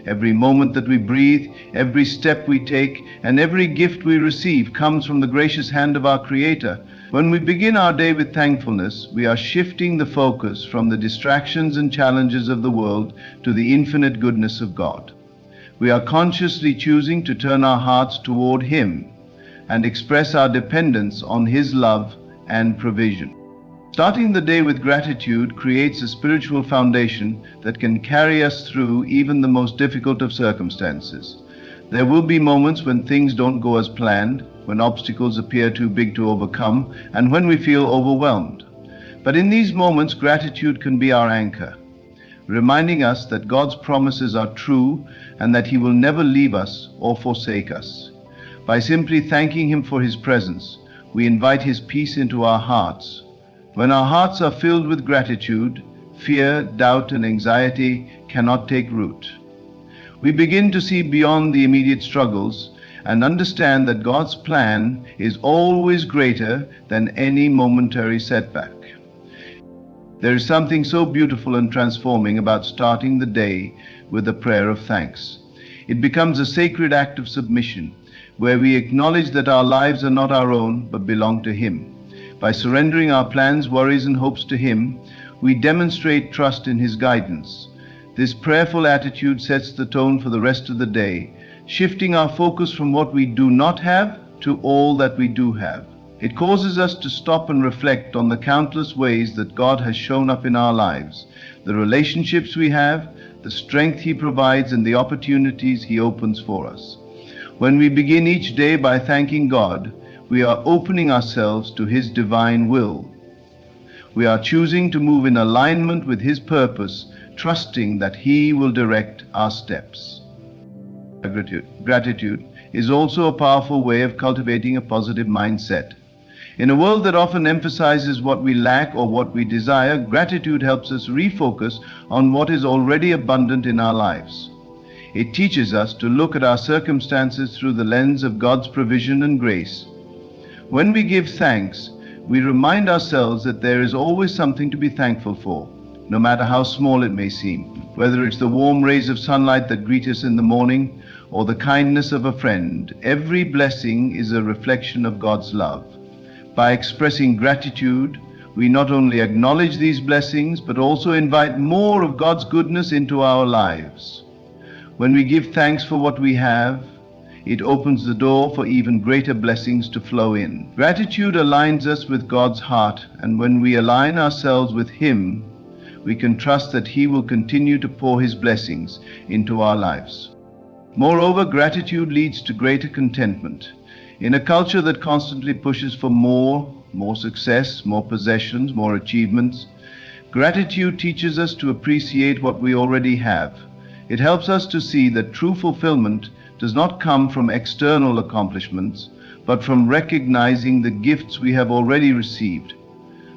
A: Every moment that we breathe, every step we take, and every gift we receive comes from the gracious hand of our Creator. When we begin our day with thankfulness, we are shifting the focus from the distractions and challenges of the world to the infinite goodness of God. We are consciously choosing to turn our hearts toward Him and express our dependence on His love and provision. Starting the day with gratitude creates a spiritual foundation that can carry us through even the most difficult of circumstances. There will be moments when things don't go as planned, when obstacles appear too big to overcome, and when we feel overwhelmed. But in these moments, gratitude can be our anchor, reminding us that God's promises are true and that He will never leave us or forsake us. By simply thanking Him for His presence, we invite His peace into our hearts. When our hearts are filled with gratitude, fear, doubt, and anxiety cannot take root. We begin to see beyond the immediate struggles and understand that God's plan is always greater than any momentary setback. There is something so beautiful and transforming about starting the day with a prayer of thanks. It becomes a sacred act of submission, where we acknowledge that our lives are not our own, but belong to Him. By surrendering our plans, worries, and hopes to Him, we demonstrate trust in His guidance. This prayerful attitude sets the tone for the rest of the day, shifting our focus from what we do not have to all that we do have. It causes us to stop and reflect on the countless ways that God has shown up in our lives, the relationships we have, the strength He provides, and the opportunities He opens for us. When we begin each day by thanking God, we are opening ourselves to His divine will. We are choosing to move in alignment with His purpose, trusting that He will direct our steps. Gratitude is also a powerful way of cultivating a positive mindset. In a world that often emphasizes what we lack or what we desire, gratitude helps us refocus on what is already abundant in our lives. It teaches us to look at our circumstances through the lens of God's provision and grace. When we give thanks, we remind ourselves that there is always something to be thankful for, no matter how small it may seem. Whether it's the warm rays of sunlight that greet us in the morning or the kindness of a friend, every blessing is a reflection of God's love. By expressing gratitude, we not only acknowledge these blessings, but also invite more of God's goodness into our lives. When we give thanks for what we have, it opens the door for even greater blessings to flow in. Gratitude aligns us with God's heart, and when we align ourselves with Him, we can trust that He will continue to pour His blessings into our lives. Moreover, gratitude leads to greater contentment. In a culture that constantly pushes for more success, more possessions, more achievements, gratitude teaches us to appreciate what we already have. It helps us to see that true fulfillment does not come from external accomplishments, but from recognizing the gifts we have already received.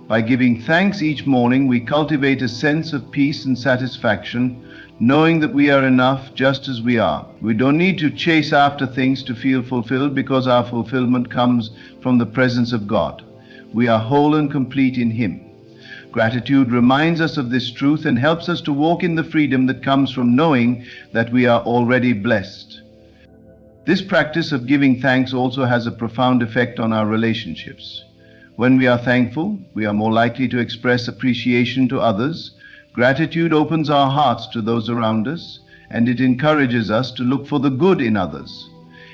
A: By giving thanks each morning, we cultivate a sense of peace and satisfaction, knowing that we are enough just as we are. We don't need to chase after things to feel fulfilled, because our fulfillment comes from the presence of God. We are whole and complete in Him. Gratitude reminds us of this truth and helps us to walk in the freedom that comes from knowing that we are already blessed. This practice of giving thanks also has a profound effect on our relationships. When we are thankful, we are more likely to express appreciation to others. Gratitude opens our hearts to those around us, and it encourages us to look for the good in others.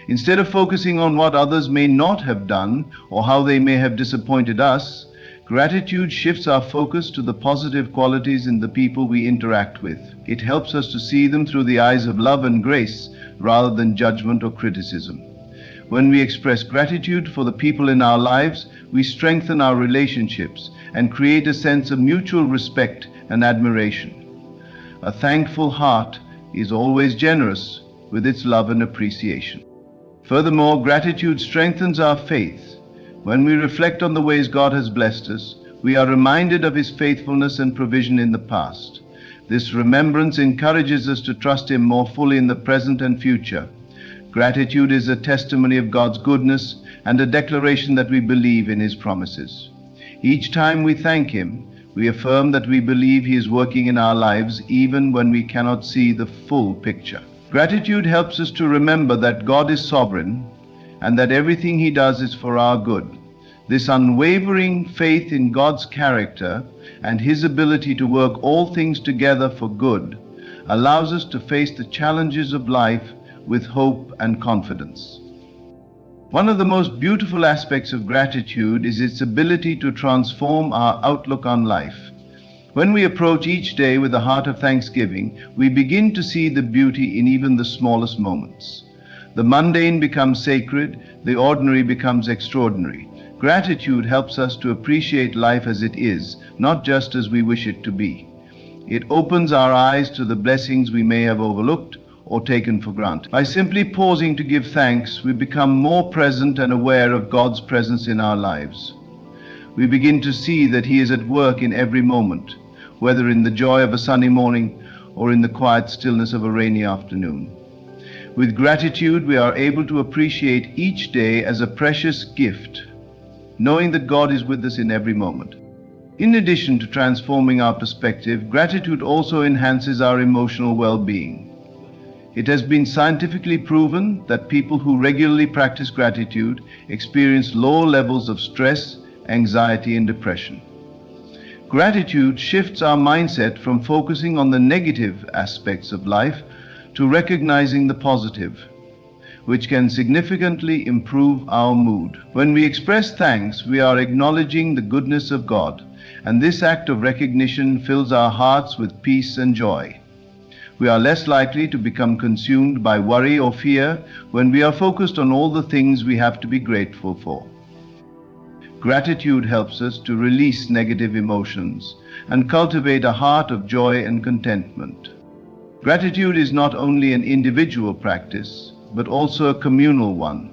A: Instead of focusing on what others may not have done or how they may have disappointed us, gratitude shifts our focus to the positive qualities in the people we interact with. It helps us to see them through the eyes of love and grace rather than judgment or criticism. When we express gratitude for the people in our lives, we strengthen our relationships and create a sense of mutual respect and admiration. A thankful heart is always generous with its love and appreciation. Furthermore, gratitude strengthens our faith. When we reflect on the ways God has blessed us, we are reminded of His faithfulness and provision in the past. This remembrance encourages us to trust Him more fully in the present and future. Gratitude is a testimony of God's goodness and a declaration that we believe in His promises. Each time we thank Him, we affirm that we believe He is working in our lives even when we cannot see the full picture. Gratitude helps us to remember that God is sovereign and that everything He does is for our good. This unwavering faith in God's character and His ability to work all things together for good allows us to face the challenges of life with hope and confidence. One of the most beautiful aspects of gratitude is its ability to transform our outlook on life. When we approach each day with a heart of thanksgiving, we begin to see the beauty in even the smallest moments. The mundane becomes sacred, the ordinary becomes extraordinary. Gratitude helps us to appreciate life as it is, not just as we wish it to be. It opens our eyes to the blessings we may have overlooked or taken for granted. By simply pausing to give thanks, we become more present and aware of God's presence in our lives. We begin to see that He is at work in every moment, whether in the joy of a sunny morning or in the quiet stillness of a rainy afternoon. With gratitude, we are able to appreciate each day as a precious gift, knowing that God is with us in every moment. In addition to transforming our perspective, gratitude also enhances our emotional well-being. It has been scientifically proven that people who regularly practice gratitude experience lower levels of stress, anxiety, and depression. Gratitude shifts our mindset from focusing on the negative aspects of life to recognizing the positive, which can significantly improve our mood. When we express thanks, we are acknowledging the goodness of God, and this act of recognition fills our hearts with peace and joy. We are less likely to become consumed by worry or fear when we are focused on all the things we have to be grateful for. Gratitude helps us to release negative emotions and cultivate a heart of joy and contentment. Gratitude is not only an individual practice, but also a communal one.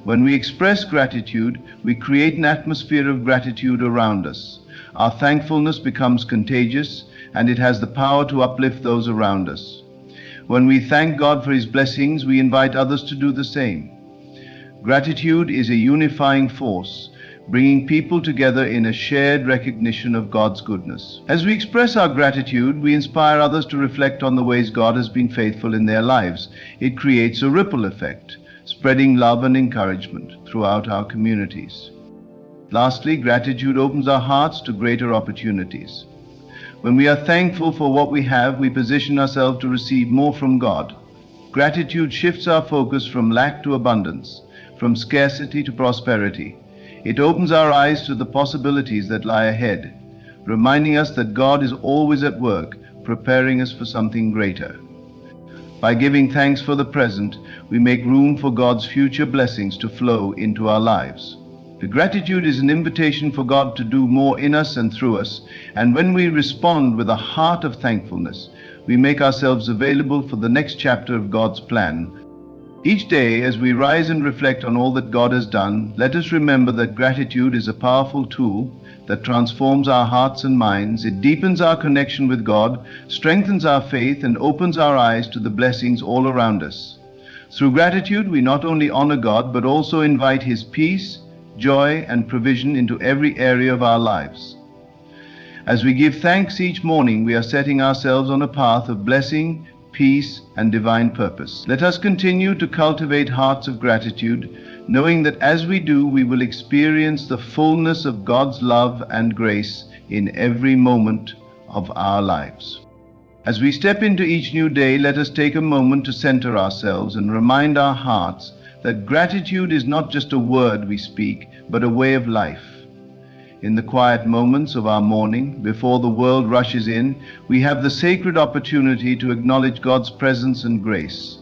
A: When we express gratitude, we create an atmosphere of gratitude around us. Our thankfulness becomes contagious, and it has the power to uplift those around us. When we thank God for His blessings, we invite others to do the same. Gratitude is a unifying force, bringing people together in a shared recognition of God's goodness. As we express our gratitude, we inspire others to reflect on the ways God has been faithful in their lives. It creates a ripple effect, spreading love and encouragement throughout our communities. Lastly, gratitude opens our hearts to greater opportunities. When we are thankful for what we have, we position ourselves to receive more from God. Gratitude shifts our focus from lack to abundance, from scarcity to prosperity. It opens our eyes to the possibilities that lie ahead, reminding us that God is always at work, preparing us for something greater. By giving thanks for the present, we make room for God's future blessings to flow into our lives. The gratitude is an invitation for God to do more in us and through us, and when we respond with a heart of thankfulness, we make ourselves available for the next chapter of God's plan. Each day, as we rise and reflect on all that God has done, let us remember that gratitude is a powerful tool that transforms our hearts and minds. It deepens our connection with God, strengthens our faith, and opens our eyes to the blessings all around us. Through gratitude, we not only honor God, but also invite His peace, joy, and provision into every area of our lives. As we give thanks each morning, we are setting ourselves on a path of blessing, peace, and divine purpose. Let us continue to cultivate hearts of gratitude, knowing that as we do, we will experience the fullness of God's love and grace in every moment of our lives. As we step into each new day, let us take a moment to center ourselves and remind our hearts that gratitude is not just a word we speak, but a way of life. In the quiet moments of our morning, before the world rushes in, we have the sacred opportunity to acknowledge God's presence and grace.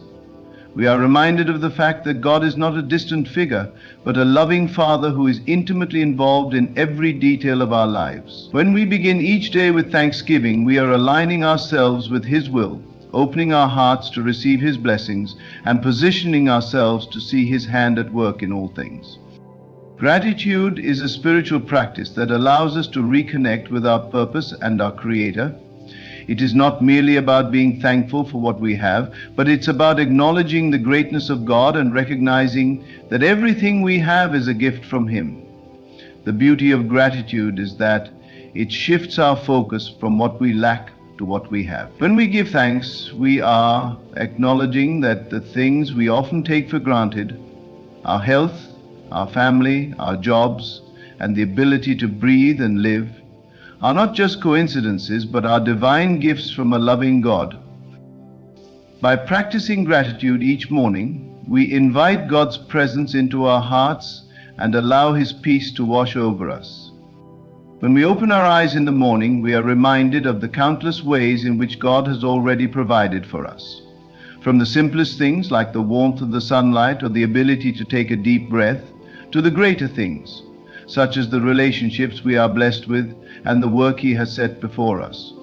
A: We are reminded of the fact that God is not a distant figure, but a loving Father who is intimately involved in every detail of our lives. When we begin each day with thanksgiving, we are aligning ourselves with His will, opening our hearts to receive His blessings, and positioning ourselves to see His hand at work in all things. Gratitude is a spiritual practice that allows us to reconnect with our purpose and our Creator. It is not merely about being thankful for what we have, but it's about acknowledging the greatness of God and recognizing that everything we have is a gift from Him. The beauty of gratitude is that it shifts our focus from what we lack to what we have. When we give thanks, we are acknowledging that the things we often take for granted, our health, our family, our jobs, and the ability to breathe and live, are not just coincidences, but are divine gifts from a loving God. By practicing gratitude each morning, we invite God's presence into our hearts and allow His peace to wash over us. When we open our eyes in the morning, we are reminded of the countless ways in which God has already provided for us. From the simplest things like the warmth of the sunlight or the ability to take a deep breath, to the greater things, such as the relationships we are blessed with and the work He has set before us.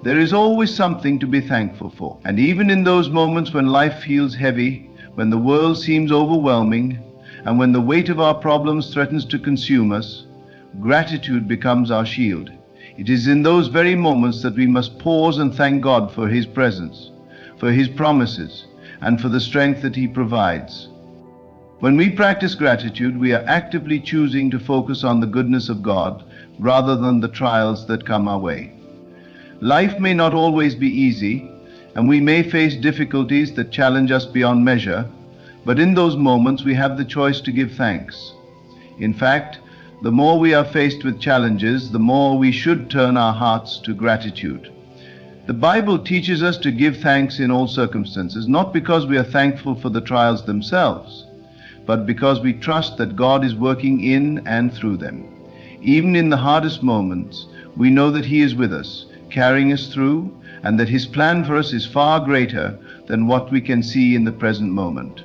A: There is always something to be thankful for. And even in those moments when life feels heavy, when the world seems overwhelming, and when the weight of our problems threatens to consume us, gratitude becomes our shield. It is in those very moments that we must pause and thank God for His presence, for His promises, and for the strength that He provides. When we practice gratitude, we are actively choosing to focus on the goodness of God rather than the trials that come our way. Life may not always be easy, and we may face difficulties that challenge us beyond measure, but in those moments we have the choice to give thanks. In fact, the more we are faced with challenges, the more we should turn our hearts to gratitude. The Bible teaches us to give thanks in all circumstances, not because we are thankful for the trials themselves, but because we trust that God is working in and through them. Even in the hardest moments, we know that He is with us, carrying us through, and that His plan for us is far greater than what we can see in the present moment.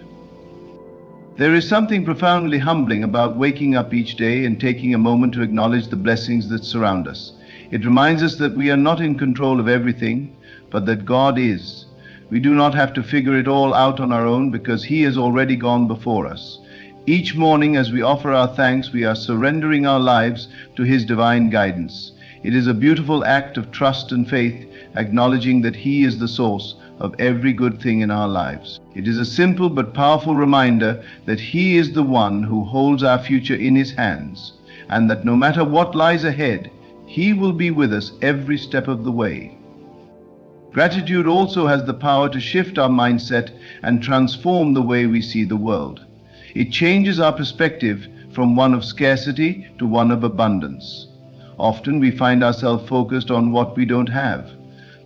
A: There is something profoundly humbling about waking up each day and taking a moment to acknowledge the blessings that surround us. It reminds us that we are not in control of everything, but that God is. We do not have to figure it all out on our own because He has already gone before us. Each morning as we offer our thanks, we are surrendering our lives to His divine guidance. It is a beautiful act of trust and faith, acknowledging that He is the source of every good thing in our lives. It is a simple but powerful reminder that He is the one who holds our future in His hands, and that no matter what lies ahead, He will be with us every step of the way. Gratitude also has the power to shift our mindset and transform the way we see the world. It changes our perspective from one of scarcity to one of abundance. Often we find ourselves focused on what we don't have,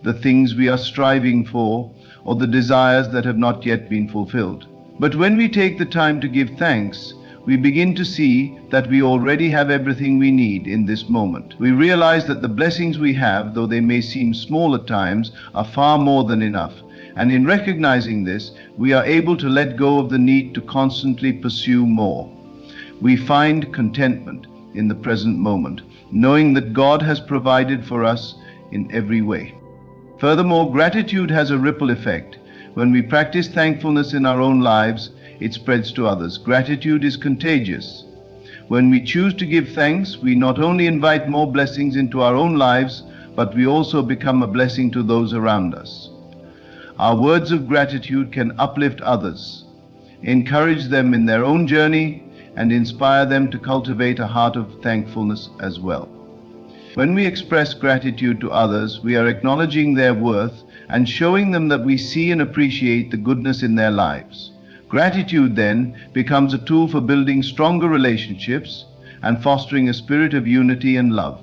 A: the things we are striving for, or the desires that have not yet been fulfilled. But when we take the time to give thanks, we begin to see that we already have everything we need in this moment. We realize that the blessings we have, though they may seem small at times, are far more than enough. And in recognizing this, we are able to let go of the need to constantly pursue more. We find contentment in the present moment, knowing that God has provided for us in every way. Furthermore, gratitude has a ripple effect. When we practice thankfulness in our own lives, it spreads to others. Gratitude is contagious. When we choose to give thanks, we not only invite more blessings into our own lives, but we also become a blessing to those around us. Our words of gratitude can uplift others, encourage them in their own journey, and inspire them to cultivate a heart of thankfulness as well. When we express gratitude to others, we are acknowledging their worth and showing them that we see and appreciate the goodness in their lives. Gratitude then becomes a tool for building stronger relationships and fostering a spirit of unity and love.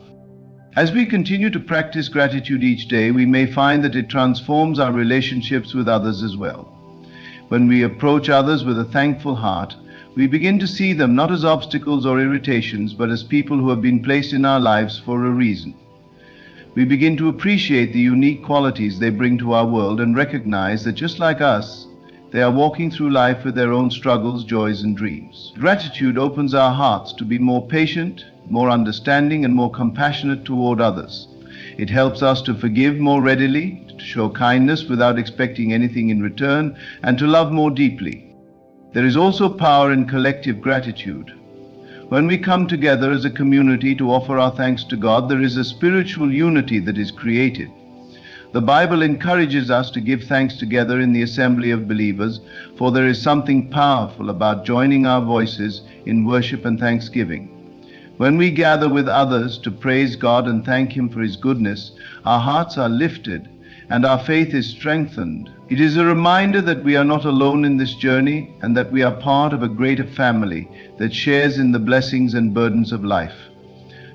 A: As we continue to practice gratitude each day, we may find that it transforms our relationships with others as well. When we approach others with a thankful heart, we begin to see them not as obstacles or irritations, but as people who have been placed in our lives for a reason. We begin to appreciate the unique qualities they bring to our world and recognize that just like us, they are walking through life with their own struggles, joys, and dreams. Gratitude opens our hearts to be more patient, more understanding, and more compassionate toward others. It helps us to forgive more readily, to show kindness without expecting anything in return, and to love more deeply. There is also power in collective gratitude. When we come together as a community to offer our thanks to God, there is a spiritual unity that is created. The Bible encourages us to give thanks together in the assembly of believers, for there is something powerful about joining our voices in worship and thanksgiving. When we gather with others to praise God and thank Him for His goodness, our hearts are lifted and our faith is strengthened. It is a reminder that we are not alone in this journey and that we are part of a greater family that shares in the blessings and burdens of life.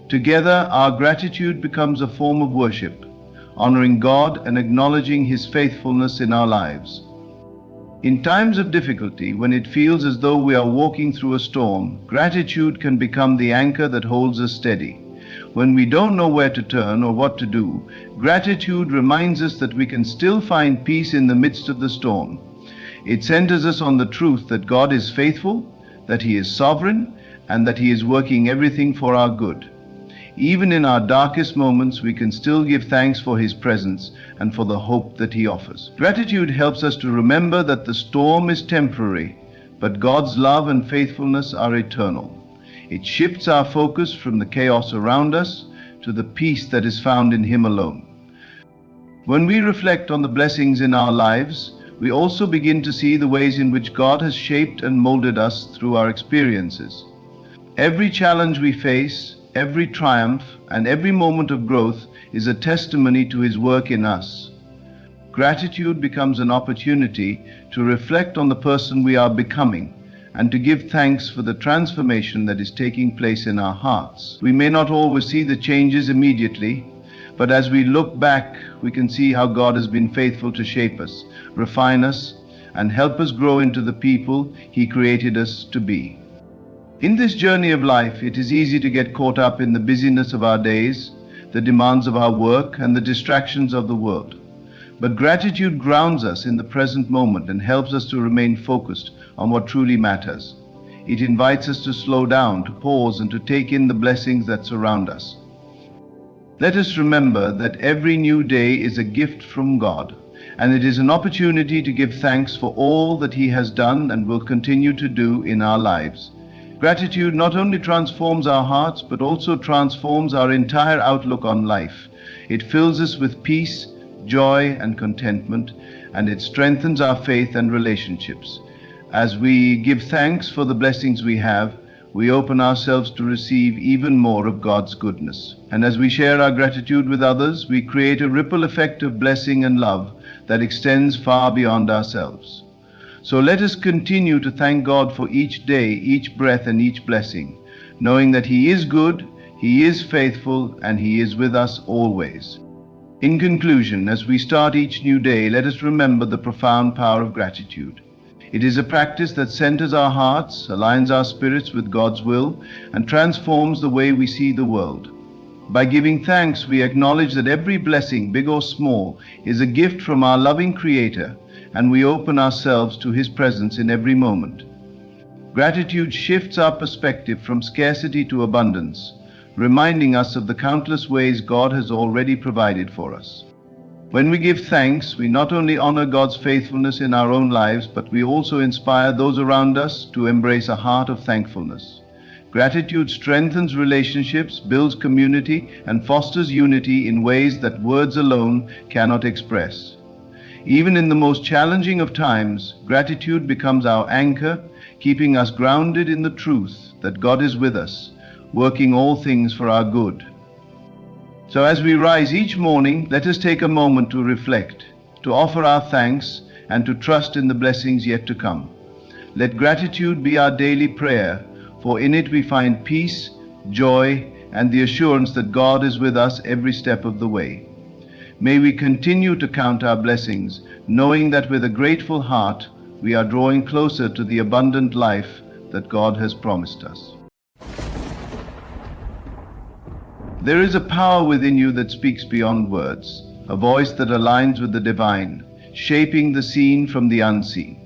A: Together, our gratitude becomes a form of worship, honoring God and acknowledging His faithfulness in our lives. In times of difficulty, when it feels as though we are walking through a storm, gratitude can become the anchor that holds us steady. When we don't know where to turn or what to do, gratitude reminds us that we can still find peace in the midst of the storm. It centers us on the truth that God is faithful, that He is sovereign, and that He is working everything for our good. Even in our darkest moments, we can still give thanks for His presence and for the hope that He offers. Gratitude helps us to remember that the storm is temporary, but God's love and faithfulness are eternal. It shifts our focus from the chaos around us to the peace that is found in Him alone. When we reflect on the blessings in our lives, we also begin to see the ways in which God has shaped and molded us through our experiences. Every challenge we face, every triumph, and every moment of growth is a testimony to His work in us. Gratitude becomes an opportunity to reflect on the person we are becoming and to give thanks for the transformation that is taking place in our hearts. We may not always see the changes immediately, but as we look back, we can see how God has been faithful to shape us, refine us, and help us grow into the people He created us to be. In this journey of life, it is easy to get caught up in the busyness of our days, the demands of our work, and the distractions of the world. But gratitude grounds us in the present moment and helps us to remain focused on what truly matters. It invites us to slow down, to pause, and to take in the blessings that surround us. Let us remember that every new day is a gift from God, and it is an opportunity to give thanks for all that He has done and will continue to do in our lives. Gratitude not only transforms our hearts, but also transforms our entire outlook on life. It fills us with peace, joy, and contentment, and it strengthens our faith and relationships. As we give thanks for the blessings we have, we open ourselves to receive even more of God's goodness. And as we share our gratitude with others, we create a ripple effect of blessing and love that extends far beyond ourselves. So let us continue to thank God for each day, each breath, and each blessing, knowing that He is good, He is faithful, and He is with us always. In conclusion, as we start each new day, let us remember the profound power of gratitude. It is a practice that centers our hearts, aligns our spirits with God's will, and transforms the way we see the world. By giving thanks, we acknowledge that every blessing, big or small, is a gift from our loving Creator, and we open ourselves to His presence in every moment. Gratitude shifts our perspective from scarcity to abundance, reminding us of the countless ways God has already provided for us. When we give thanks, we not only honor God's faithfulness in our own lives, but we also inspire those around us to embrace a heart of thankfulness. Gratitude strengthens relationships, builds community, and fosters unity in ways that words alone cannot express. Even in the most challenging of times, gratitude becomes our anchor, keeping us grounded in the truth that God is with us, working all things for our good. So as we rise each morning, let us take a moment to reflect, to offer our thanks, and to trust in the blessings yet to come. Let gratitude be our daily prayer, for in it we find peace, joy, and the assurance that God is with us every step of the way. May we continue to count our blessings, knowing that with a grateful heart, we are drawing closer to the abundant life that God has promised us. There is a power within you that speaks beyond words, a voice that aligns with the divine, shaping the seen from the unseen.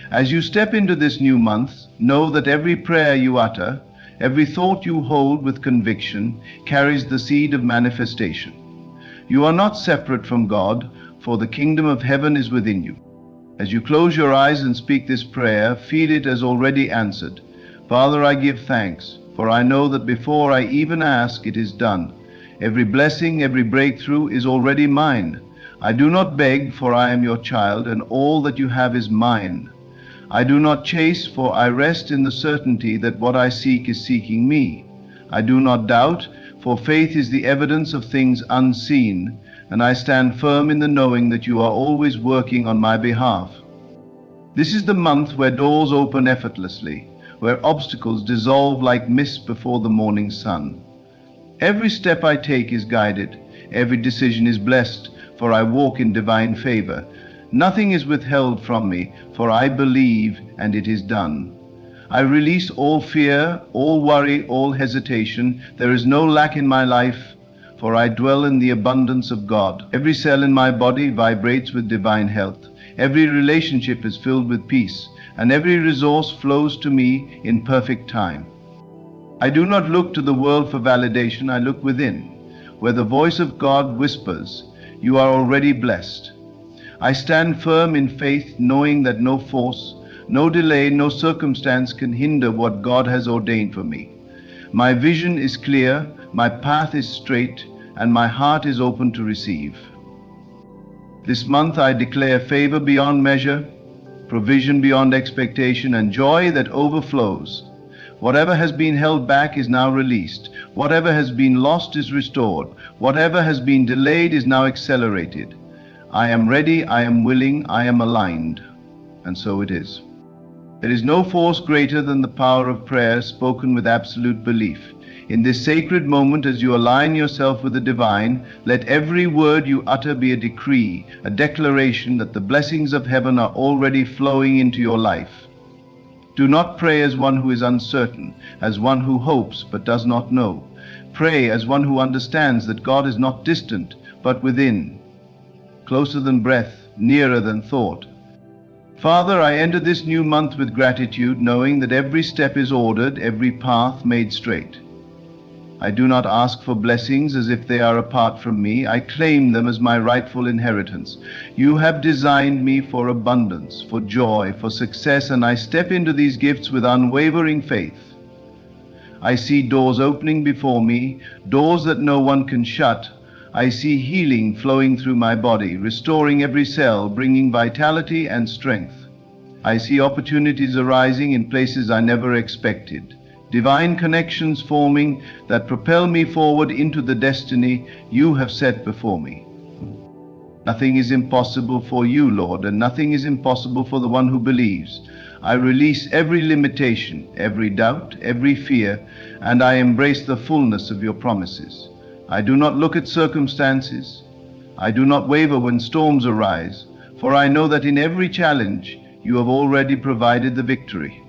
A: As you step into this new month, know that every prayer you utter, every thought you hold with conviction, carries the seed of manifestation. You are not separate from God, for the kingdom of heaven is within you. As you close your eyes and speak this prayer, feel it as already answered. Father, I give thanks, for I know that before I even ask, it is done. Every blessing, every breakthrough is already mine. I do not beg, for I am your child, and all that you have is mine. I do not chase, for I rest in the certainty that what I seek is seeking me. I do not doubt, for faith is the evidence of things unseen, and I stand firm in the knowing that you are always working on my behalf. This is the month where doors open effortlessly, where obstacles dissolve like mist before the morning sun. Every step I take is guided, every decision is blessed, for I walk in divine favor. Nothing is withheld from me, for I believe, and it is done. I release all fear, all worry, all hesitation. There is no lack in my life, for I dwell in the abundance of God. Every cell in my body vibrates with divine health. Every relationship is filled with peace, and every resource flows to me in perfect time. I do not look to the world for validation, I look within, where the voice of God whispers, "You are already blessed." I stand firm in faith, knowing that no force, no delay, no circumstance can hinder what God has ordained for me. My vision is clear, my path is straight, and my heart is open to receive. This month I declare favor beyond measure, provision beyond expectation, and joy that overflows. Whatever has been held back is now released. Whatever has been lost is restored. Whatever has been delayed is now accelerated. I am ready, I am willing, I am aligned. And so it is. There is no force greater than the power of prayer spoken with absolute belief. In this sacred moment, as you align yourself with the divine, let every word you utter be a decree, a declaration that the blessings of heaven are already flowing into your life. Do not pray as one who is uncertain, as one who hopes but does not know. Pray as one who understands that God is not distant, but within, closer than breath, nearer than thought. Father, I enter this new month with gratitude, knowing that every step is ordered, every path made straight. I do not ask for blessings as if they are apart from me. I claim them as my rightful inheritance. You have designed me for abundance, for joy, for success, and I step into these gifts with unwavering faith. I see doors opening before me, doors that no one can shut. I see healing flowing through my body, restoring every cell, bringing vitality and strength. I see opportunities arising in places I never expected. Divine connections forming that propel me forward into the destiny you have set before me. Nothing is impossible for you, Lord, and nothing is impossible for the one who believes. I release every limitation, every doubt, every fear, and I embrace the fullness of your promises. I do not look at circumstances. I do not waver when storms arise, for I know that in every challenge you have already provided the victory.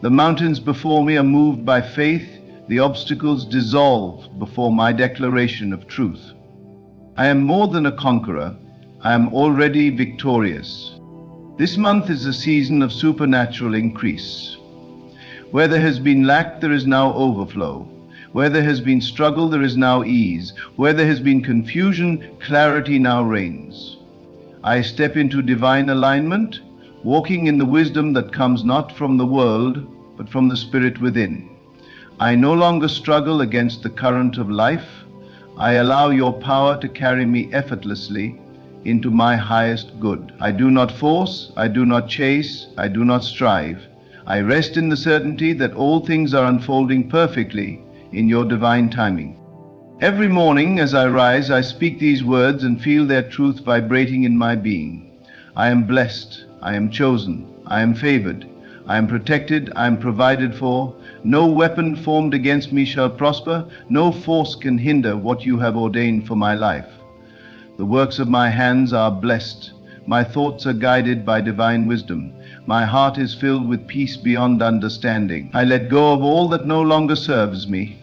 A: The mountains before me are moved by faith, the obstacles dissolve before my declaration of truth. I am more than a conqueror, I am already victorious. This month is a season of supernatural increase. Where there has been lack, there is now overflow. Where there has been struggle, there is now ease. Where there has been confusion, clarity now reigns. I step into divine alignment, walking in the wisdom that comes not from the world, but from the Spirit within. I no longer struggle against the current of life. I allow your power to carry me effortlessly into my highest good. I do not force, I do not chase, I do not strive. I rest in the certainty that all things are unfolding perfectly in your divine timing. Every morning as I rise, I speak these words and feel their truth vibrating in my being. I am blessed, I am chosen, I am favored, I am protected, I am provided for. No weapon formed against me shall prosper, no force can hinder what you have ordained for my life. The works of my hands are blessed, my thoughts are guided by divine wisdom. My heart is filled with peace beyond understanding. I let go of all that no longer serves me.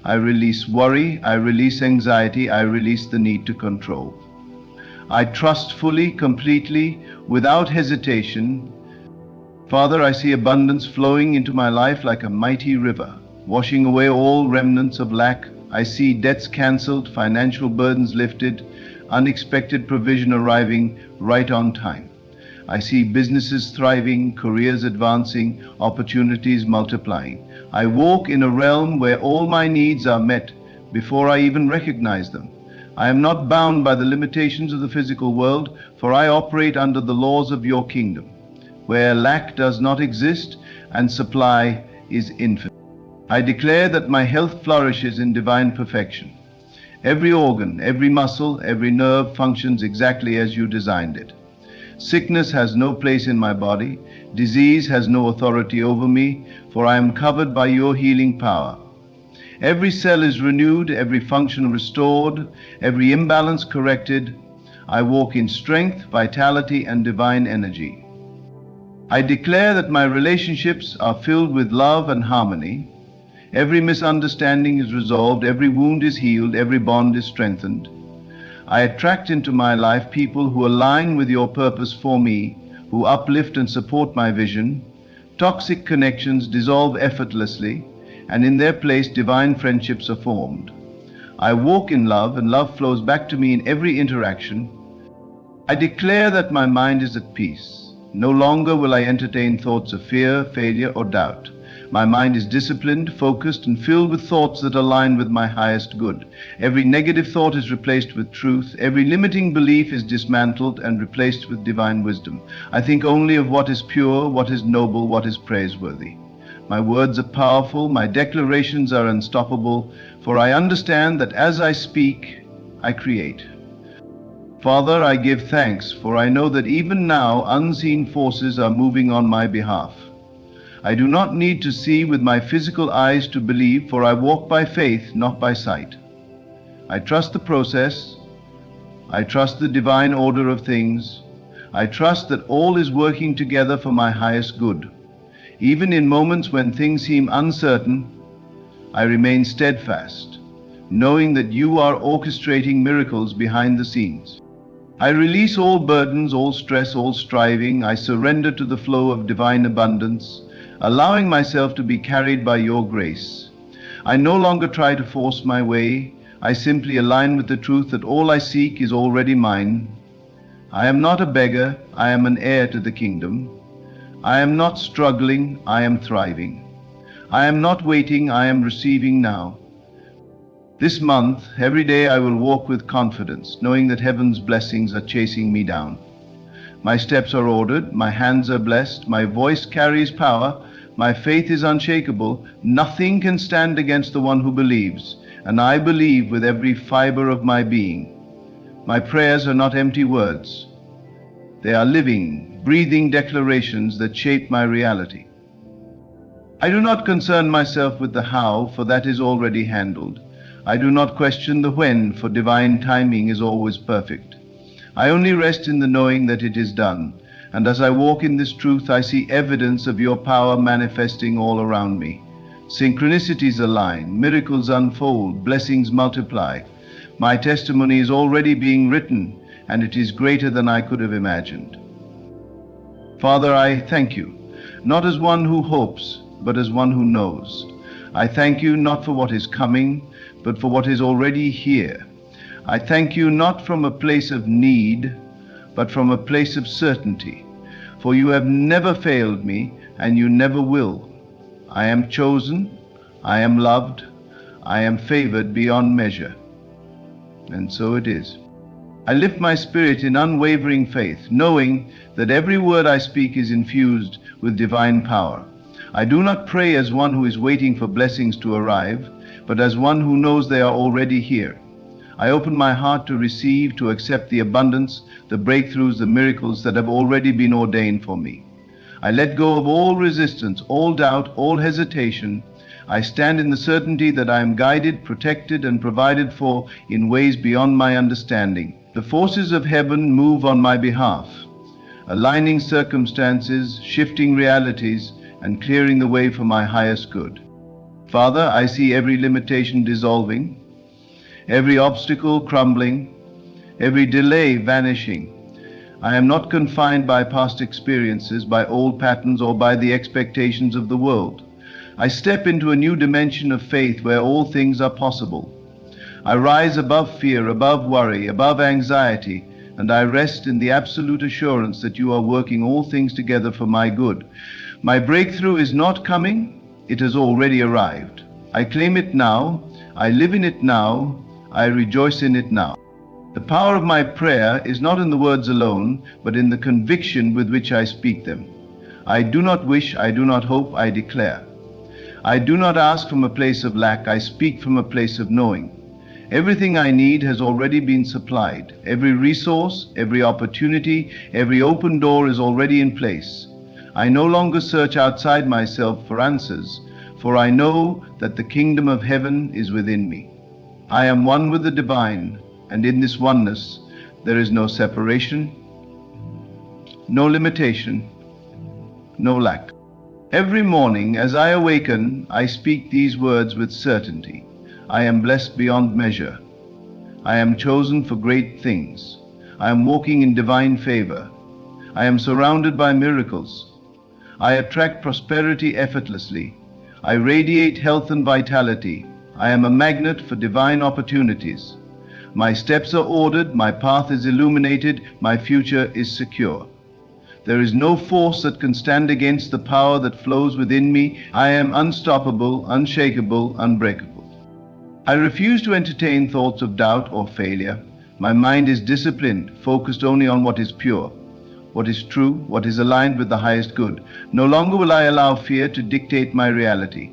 A: I release worry, I release anxiety, I release the need to control. I trust fully, completely, without hesitation. Father, I see abundance flowing into my life like a mighty river, washing away all remnants of lack. I see debts cancelled, financial burdens lifted, unexpected provision arriving right on time. I see businesses thriving, careers advancing, opportunities multiplying. I walk in a realm where all my needs are met before I even recognize them. I am not bound by the limitations of the physical world, for I operate under the laws of your kingdom, where lack does not exist and supply is infinite. I declare that my health flourishes in divine perfection. Every organ, every muscle, every nerve functions exactly as you designed it. Sickness has no place in my body. Disease has no authority over me, for I am covered by your healing power. Every cell is renewed, every function restored, every imbalance corrected. I walk in strength, vitality, and divine energy. I declare that my relationships are filled with love and harmony. Every misunderstanding is resolved, every wound is healed, every bond is strengthened. I attract into my life people who align with your purpose for me, who uplift and support my vision. Toxic connections dissolve effortlessly, and in their place divine friendships are formed. I walk in love, and love flows back to me in every interaction. I declare that my mind is at peace. No longer will I entertain thoughts of fear, failure, or doubt. My mind is disciplined, focused, and filled with thoughts that align with my highest good. Every negative thought is replaced with truth. Every limiting belief is dismantled and replaced with divine wisdom. I think only of what is pure, what is noble, what is praiseworthy. My words are powerful, my declarations are unstoppable, for I understand that as I speak, I create. Father, I give thanks, for I know that even now unseen forces are moving on my behalf. I do not need to see with my physical eyes to believe, for I walk by faith, not by sight. I trust the process. I trust the divine order of things. I trust that all is working together for my highest good. Even in moments when things seem uncertain, I remain steadfast, knowing that you are orchestrating miracles behind the scenes. I release all burdens, all stress, all striving. I surrender to the flow of divine abundance, allowing myself to be carried by your grace. I no longer try to force my way. I simply align with the truth that all I seek is already mine. I am not a beggar, I am an heir to the kingdom. I am not struggling, I am thriving. I am not waiting, I am receiving now. This month, every day I will walk with confidence, knowing that heaven's blessings are chasing me down. My steps are ordered, my hands are blessed, my voice carries power, my faith is unshakable. Nothing can stand against the one who believes, and I believe with every fiber of my being. My prayers are not empty words. They are living, breathing declarations that shape my reality. I do not concern myself with the how, for that is already handled. I do not question the when, for divine timing is always perfect. I only rest in the knowing that it is done, and as I walk in this truth, I see evidence of your power manifesting all around me. Synchronicities align, miracles unfold, blessings multiply. My testimony is already being written, and it is greater than I could have imagined. Father, I thank you, not as one who hopes, but as one who knows. I thank you not for what is coming, but for what is already here. I thank you not from a place of need, but from a place of certainty. For you have never failed me, and you never will. I am chosen, I am loved, I am favored beyond measure. And so it is. I lift my spirit in unwavering faith, knowing that every word I speak is infused with divine power. I do not pray as one who is waiting for blessings to arrive, but as one who knows they are already here. I open my heart to receive, to accept the abundance, the breakthroughs, the miracles that have already been ordained for me. I let go of all resistance, all doubt, all hesitation. I stand in the certainty that I am guided, protected, and provided for in ways beyond my understanding. The forces of heaven move on my behalf, aligning circumstances, shifting realities, and clearing the way for my highest good. Father, I see every limitation dissolving, every obstacle crumbling, every delay vanishing. I am not confined by past experiences, by old patterns, or by the expectations of the world. I step into a new dimension of faith where all things are possible. I rise above fear, above worry, above anxiety, and I rest in the absolute assurance that you are working all things together for my good. My breakthrough is not coming, it has already arrived. I claim it now, I live in it now, I rejoice in it now. The power of my prayer is not in the words alone, but in the conviction with which I speak them. I do not wish, I do not hope, I declare. I do not ask from a place of lack, I speak from a place of knowing. Everything I need has already been supplied. Every resource, every opportunity, every open door is already in place. I no longer search outside myself for answers, for I know that the kingdom of heaven is within me. I am one with the divine, and in this oneness there is no separation, no limitation, no lack. Every morning as I awaken, I speak these words with certainty. I am blessed beyond measure. I am chosen for great things. I am walking in divine favor. I am surrounded by miracles. I attract prosperity effortlessly. I radiate health and vitality. I am a magnet for divine opportunities. My steps are ordered, my path is illuminated, my future is secure. There is no force that can stand against the power that flows within me. I am unstoppable, unshakable, unbreakable. I refuse to entertain thoughts of doubt or failure. My mind is disciplined, focused only on what is pure, what is true, what is aligned with the highest good. No longer will I allow fear to dictate my reality.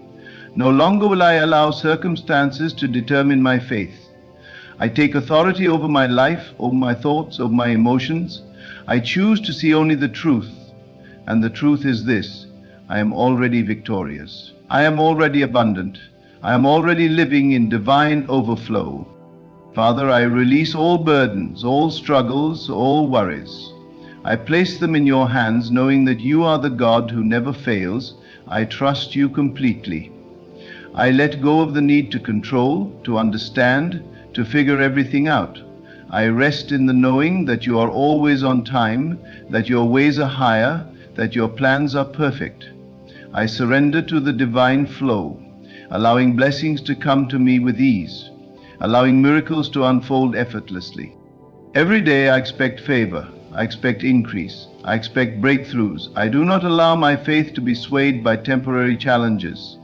A: No longer will I allow circumstances to determine my faith. I take authority over my life, over my thoughts, over my emotions. I choose to see only the truth, and the truth is this: I am already victorious. I am already abundant. I am already living in divine overflow. Father, I release all burdens, all struggles, all worries. I place them in your hands, knowing that you are the God who never fails. I trust you completely. I let go of the need to control, to understand, to figure everything out. I rest in the knowing that you are always on time, that your ways are higher, that your plans are perfect. I surrender to the divine flow, allowing blessings to come to me with ease, allowing miracles to unfold effortlessly. Every day I expect favor, I expect increase, I expect breakthroughs. I do not allow my faith to be swayed by temporary challenges.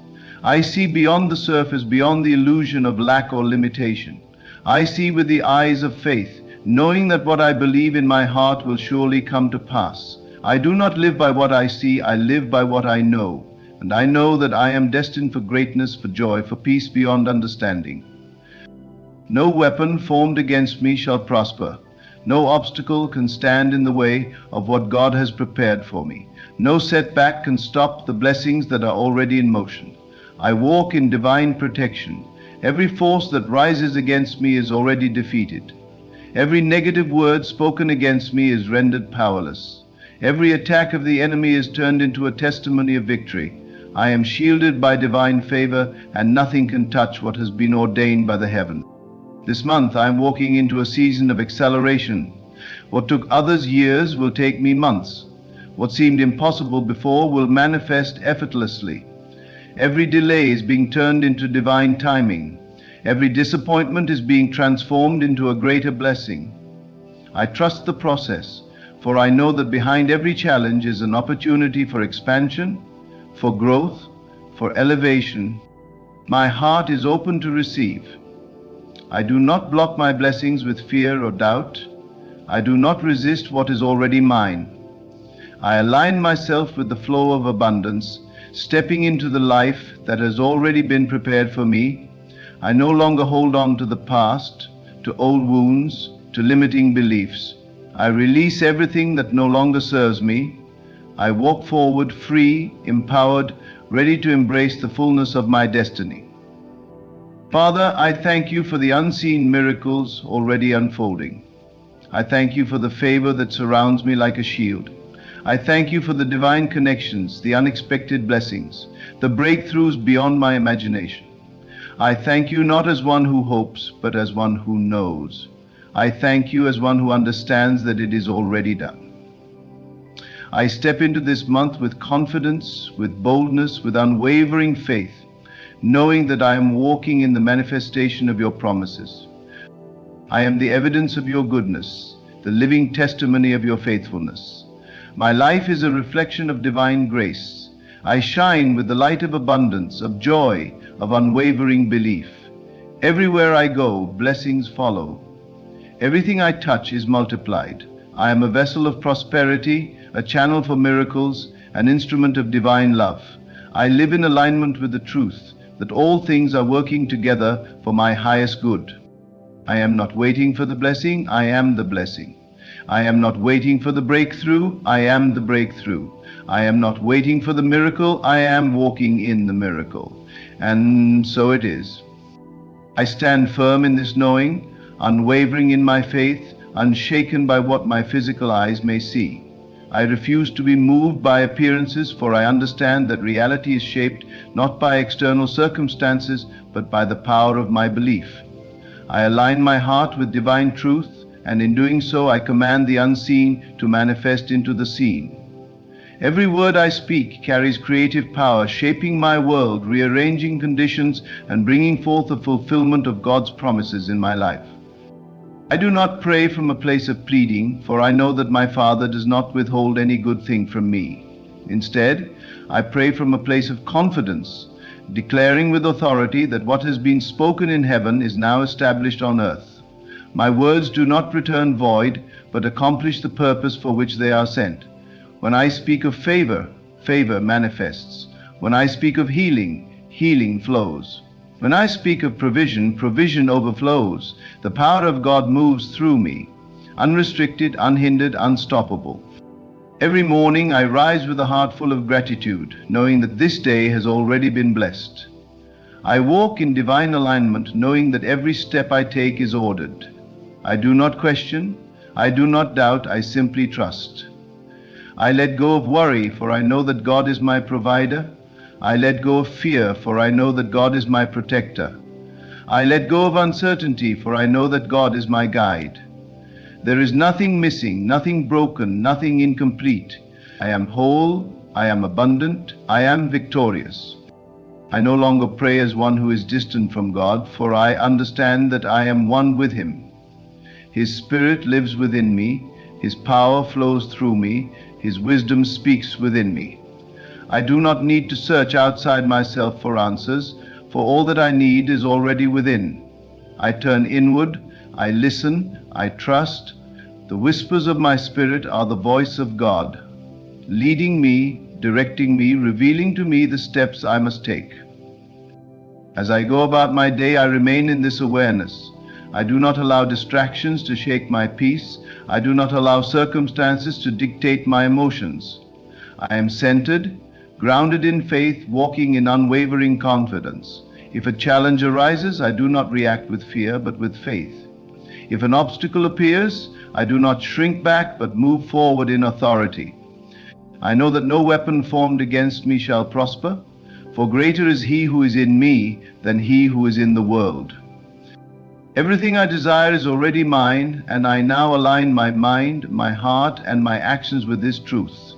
A: I see beyond the surface, beyond the illusion of lack or limitation. I see with the eyes of faith, knowing that what I believe in my heart will surely come to pass. I do not live by what I see, I live by what I know. And I know that I am destined for greatness, for joy, for peace beyond understanding. No weapon formed against me shall prosper. No obstacle can stand in the way of what God has prepared for me. No setback can stop the blessings that are already in motion. I walk in divine protection. Every force that rises against me is already defeated. Every negative word spoken against me is rendered powerless. Every attack of the enemy is turned into a testimony of victory. I am shielded by divine favor, and nothing can touch what has been ordained by the heaven. This month I am walking into a season of acceleration. What took others years will take me months. What seemed impossible before will manifest effortlessly. Every delay is being turned into divine timing. Every disappointment is being transformed into a greater blessing. I trust the process, for I know that behind every challenge is an opportunity for expansion, for growth, for elevation. My heart is open to receive. I do not block my blessings with fear or doubt. I do not resist what is already mine. I align myself with the flow of abundance, stepping into the life that has already been prepared for me. I no longer hold on to the past, to old wounds, to limiting beliefs. I release everything that no longer serves me. I walk forward free, empowered, ready to embrace the fullness of my destiny. Father, I thank you for the unseen miracles already unfolding. I thank you for the favor that surrounds me like a shield. I thank you for the divine connections, the unexpected blessings, the breakthroughs beyond my imagination. I thank you not as one who hopes, but as one who knows. I thank you as one who understands that it is already done. I step into this month with confidence, with boldness, with unwavering faith, knowing that I am walking in the manifestation of your promises. I am the evidence of your goodness, the living testimony of your faithfulness. My life is a reflection of divine grace. I shine with the light of abundance, of joy, of unwavering belief. Everywhere I go, blessings follow. Everything I touch is multiplied. I am a vessel of prosperity, a channel for miracles, an instrument of divine love. I live in alignment with the truth that all things are working together for my highest good. I am not waiting for the blessing, I am the blessing. I am not waiting for the breakthrough, I am the breakthrough. I am not waiting for the miracle, I am walking in the miracle. And so it is. I stand firm in this knowing, unwavering in my faith, unshaken by what my physical eyes may see. I refuse to be moved by appearances, for I understand that reality is shaped not by external circumstances, but by the power of my belief. I align my heart with divine truth, and in doing so I command the unseen to manifest into the seen. Every word I speak carries creative power, shaping my world, rearranging conditions, and bringing forth the fulfillment of God's promises in my life. I do not pray from a place of pleading, for I know that my Father does not withhold any good thing from me. Instead, I pray from a place of confidence, declaring with authority that what has been spoken in heaven is now established on earth. My words do not return void, but accomplish the purpose for which they are sent. When I speak of favor, favor manifests. When I speak of healing, healing flows. When I speak of provision, provision overflows. The power of God moves through me, unrestricted, unhindered, unstoppable. Every morning I rise with a heart full of gratitude, knowing that this day has already been blessed. I walk in divine alignment, knowing that every step I take is ordered. I do not question, I do not doubt, I simply trust. I let go of worry, for I know that God is my provider. I let go of fear, for I know that God is my protector. I let go of uncertainty, for I know that God is my guide. There is nothing missing, nothing broken, nothing incomplete. I am whole, I am abundant, I am victorious. I no longer pray as one who is distant from God, for I understand that I am one with Him. His Spirit lives within me, His power flows through me, His wisdom speaks within me. I do not need to search outside myself for answers, for all that I need is already within. I turn inward, I listen, I trust. The whispers of my spirit are the voice of God, leading me, directing me, revealing to me the steps I must take. As I go about my day, I remain in this awareness. I do not allow distractions to shake my peace. I do not allow circumstances to dictate my emotions. I am centered, grounded in faith, walking in unwavering confidence. If a challenge arises, I do not react with fear, but with faith. If an obstacle appears, I do not shrink back, but move forward in authority. I know that no weapon formed against me shall prosper, for greater is He who is in me than he who is in the world. Everything I desire is already mine, and I now align my mind, my heart, and my actions with this truth.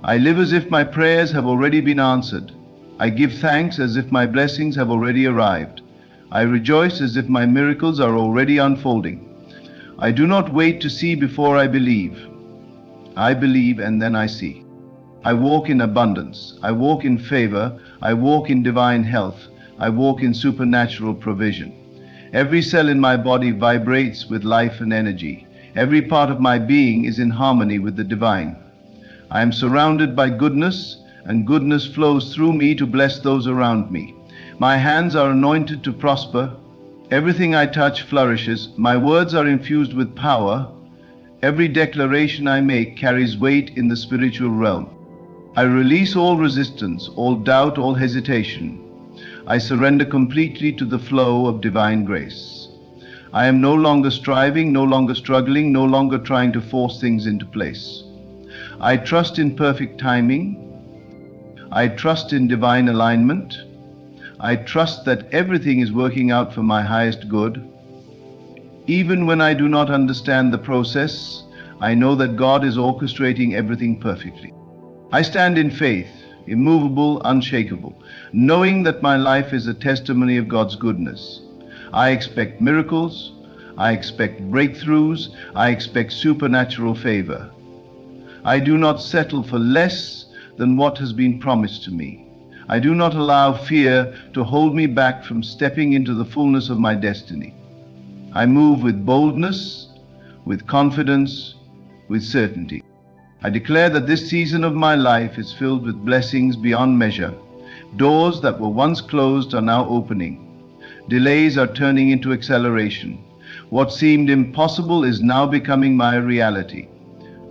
A: I live as if my prayers have already been answered. I give thanks as if my blessings have already arrived. I rejoice as if my miracles are already unfolding. I do not wait to see before I believe. I believe and then I see. I walk in abundance. I walk in favor. I walk in divine health. I walk in supernatural provision. Every cell in my body vibrates with life and energy. Every part of my being is in harmony with the divine. I am surrounded by goodness, and goodness flows through me to bless those around me. My hands are anointed to prosper. Everything I touch flourishes. My words are infused with power. Every declaration I make carries weight in the spiritual realm. I release all resistance, all doubt, all hesitation. I surrender completely to the flow of divine grace. I am no longer striving, no longer struggling, no longer trying to force things into place. I trust in perfect timing. I trust in divine alignment. I trust that everything is working out for my highest good. Even when I do not understand the process, I know that God is orchestrating everything perfectly. I stand in faith, immovable, unshakable, knowing that my life is a testimony of God's goodness. I expect miracles. I expect breakthroughs. I expect supernatural favor. I do not settle for less than what has been promised to me. I do not allow fear to hold me back from stepping into the fullness of my destiny. I move with boldness, with confidence, with certainty. I declare that this season of my life is filled with blessings beyond measure. Doors that were once closed are now opening. Delays are turning into acceleration. What seemed impossible is now becoming my reality.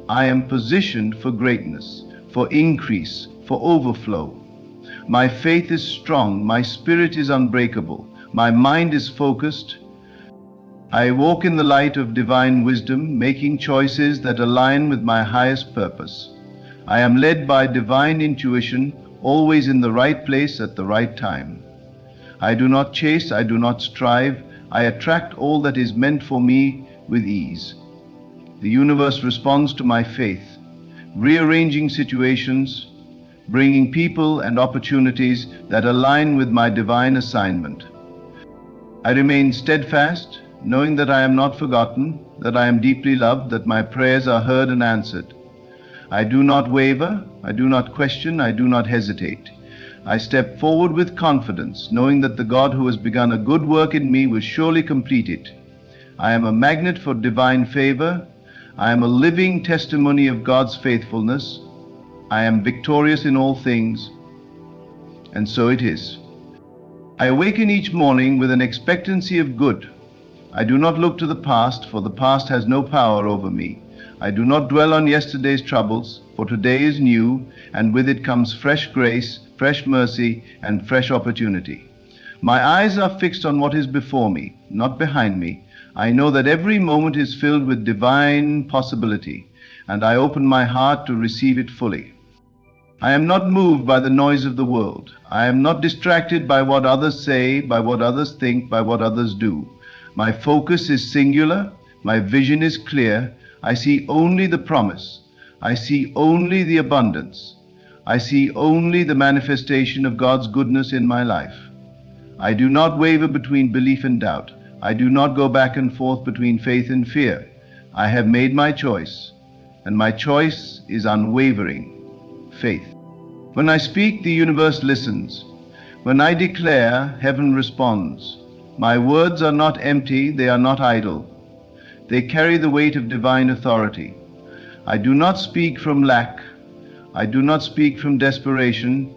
A: I am positioned for greatness, for increase, for overflow. My faith is strong, my spirit is unbreakable, my mind is focused. I walk in the light of divine wisdom, making choices that align with my highest purpose. I am led by divine intuition, always in the right place at the right time. I do not chase, I do not strive, I attract all that is meant for me with ease. The universe responds to my faith, rearranging situations, bringing people and opportunities that align with my divine assignment. I remain steadfast, knowing that I am not forgotten, that I am deeply loved, that my prayers are heard and answered. I do not waver, I do not question, I do not hesitate. I step forward with confidence, knowing that the God who has begun a good work in me will surely complete it. I am a magnet for divine favor. I am a living testimony of God's faithfulness. I am victorious in all things, and so it is. I awaken each morning with an expectancy of good. I do not look to the past, for the past has no power over me. I do not dwell on yesterday's troubles, for today is new, and with it comes fresh grace, fresh mercy, and fresh opportunity. My eyes are fixed on what is before me, not behind me. I know that every moment is filled with divine possibility, and I open my heart to receive it fully. I am not moved by the noise of the world. I am not distracted by what others say, by what others think, by what others do. My focus is singular. My vision is clear. I see only the promise. I see only the abundance. I see only the manifestation of God's goodness in my life. I do not waver between belief and doubt. I do not go back and forth between faith and fear. I have made my choice, and my choice is unwavering faith. When I speak, the universe listens. When I declare, heaven responds. My words are not empty, they are not idle. They carry the weight of divine authority. I do not speak from lack. I do not speak from desperation.